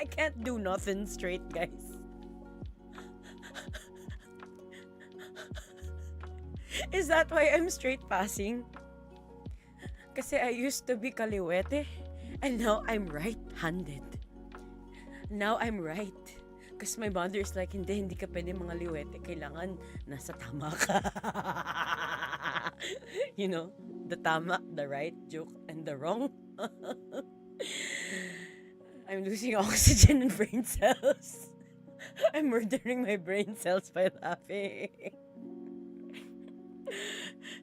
I can't do nothing straight, guys. Is that why I'm straight passing? Kasi I used to be kaliwete and now I'm right-handed. Now I'm right. Because my mother is like, hindi ka pwede mga liwete. Kailangan nasa tama ka. You know, the tama, the right joke, and the wrong. I'm losing oxygen and brain cells. I'm murdering my brain cells by laughing.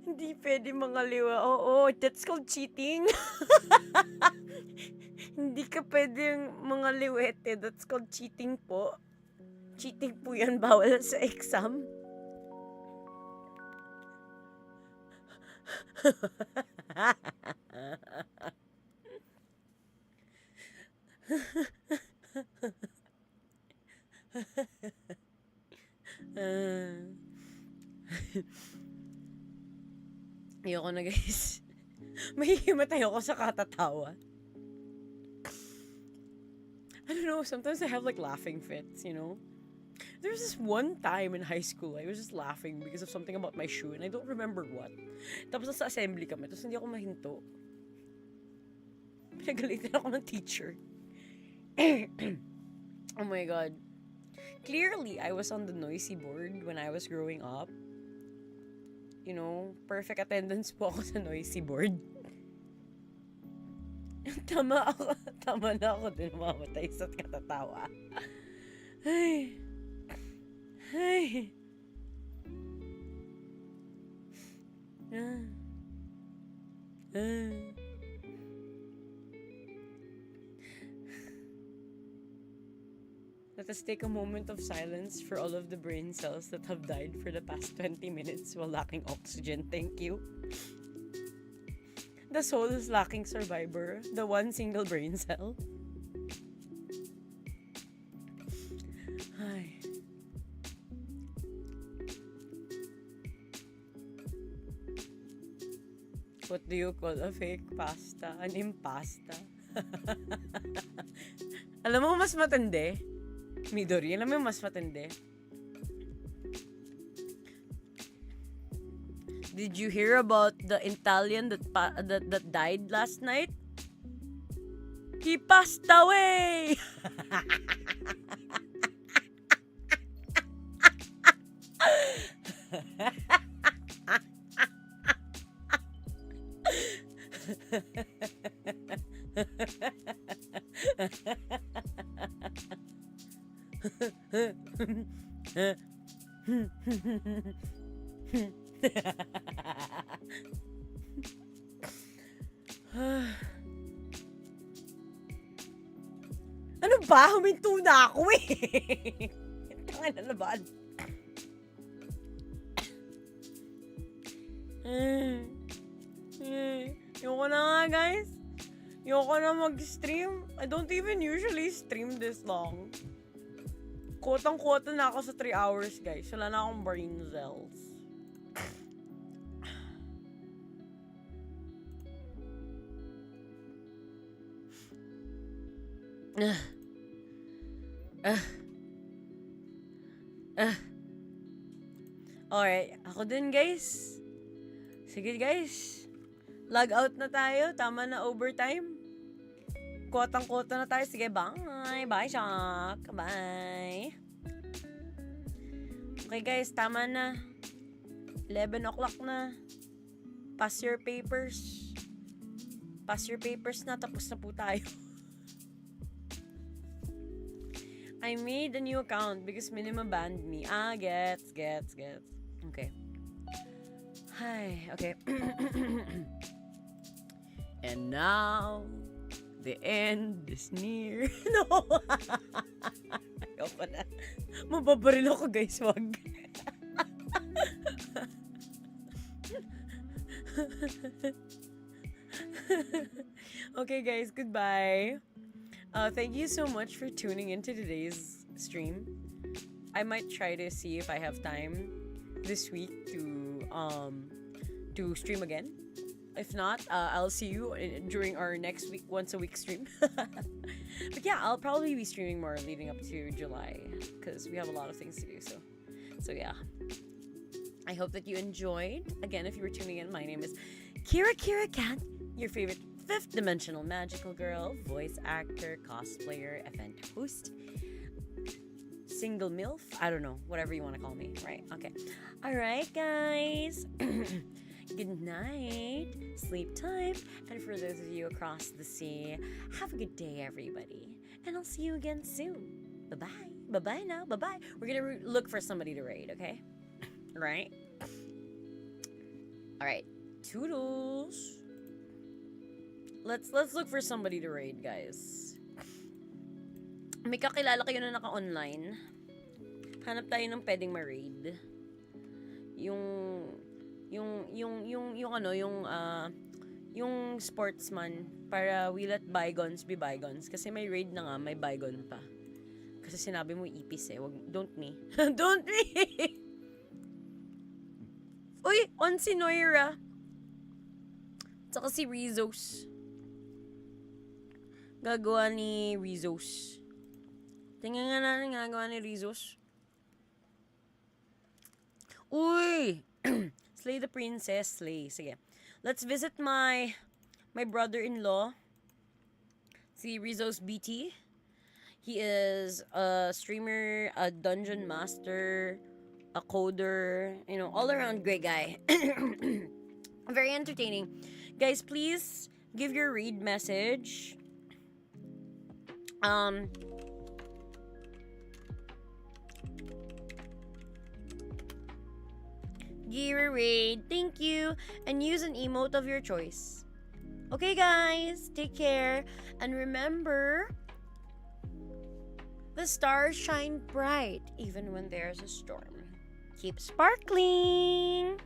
Hindi pwede mga liwa. Oo, that's called cheating. Hindi ka pwedeng mga liwete. That's called cheating po. Cheating po yan. Bawal sa exam. Ayoko na, guys. Mahihimatay ako sa katatawa. I don't know, sometimes I have like laughing fits, you know? There was this one time in high school, I was just laughing because of something about my shoe and I don't remember what. Tapos sa assembly kami, tapos hindi ako mahinto. Pinagalitan ako ng teacher. Oh my God. Clearly, I was on the noisy board when I was growing up. You know, perfect attendance po ako sa noisy board. Tama na ako din mamatay sa katatawa. Ay. Let us take a moment of silence for all of the brain cells that have died for the past 20 minutes while lacking oxygen. Thank you. The soul is lacking survivor, the one single brain cell. Ay. What do you call a fake pasta? An impasta? Alam mo mas matindi? Midori, alam mo mas matindi? Did you hear about the Italian that died last night? He passed away! Ano ba? Huminto na ako eh. Tanga na naman. Yoko na nga, guys. Yoko na mag-stream. I don't even usually stream this long. Quote-unquote na ako sa 3 hours, guys. Wala na akong brain cells. Alright, ako din, guys. Sige, guys. Log out na tayo. Tama na overtime. Quote-unquote na tayo. Sige, bye. Bye, Shock. Bye. Okay, guys. Tama na. 11 o'clock na. Pass your papers. Pass your papers na. Tapos na po tayo. I made a new account because Minima banned me. Gets. Okay. Hi. Okay. And now, the end is near. No! Ayoko na. Mababaril ako, guys. Wag. Okay, guys. Goodbye. Thank you so much for tuning into today's stream. I might try to see if I have time this week to stream again. If not, I'll see you during our next week, once a week stream. But yeah, I'll probably be streaming more leading up to July because we have a lot of things to do. So yeah. I hope that you enjoyed. Again, if you were tuning in, my name is KiraKiraKat, your favorite fifth dimensional magical girl, voice actor, cosplayer, event host, single MILF. I don't know, whatever you want to call me, right? Okay. All right, guys. Good night, sleep time, and for those of you across the sea, have a good day, everybody. And I'll see you again soon. Bye-bye. Bye-bye now. Bye-bye. We're gonna look for somebody to raid, okay? Right? All right. Toodles. Let's look for somebody to raid, guys. May kakilala kayo na naka-online. Hanap tayo ng pwedeng ma-raid. Yung sportsman, para we let bygones be bygones. Kasi may raid na nga, may bygone pa. Kasi sinabi mo ipis eh. Don't me. Don't me! Uy, on si Noira. Tsaka si Rizos. Gagawa ni Rizos. Tingnan nga natin gagawa ni Rizos. Uy! Slay the princess. Slay. Sige. Let's visit my brother-in-law. Si Rizos BT. He is a streamer, a dungeon master, a coder, all around great guy. Very entertaining. Guys, please give your read message. Gear raid, thank you, and use an emote of your choice. Okay, guys, take care, and remember, the stars shine bright even when there's a storm. Keep sparkling.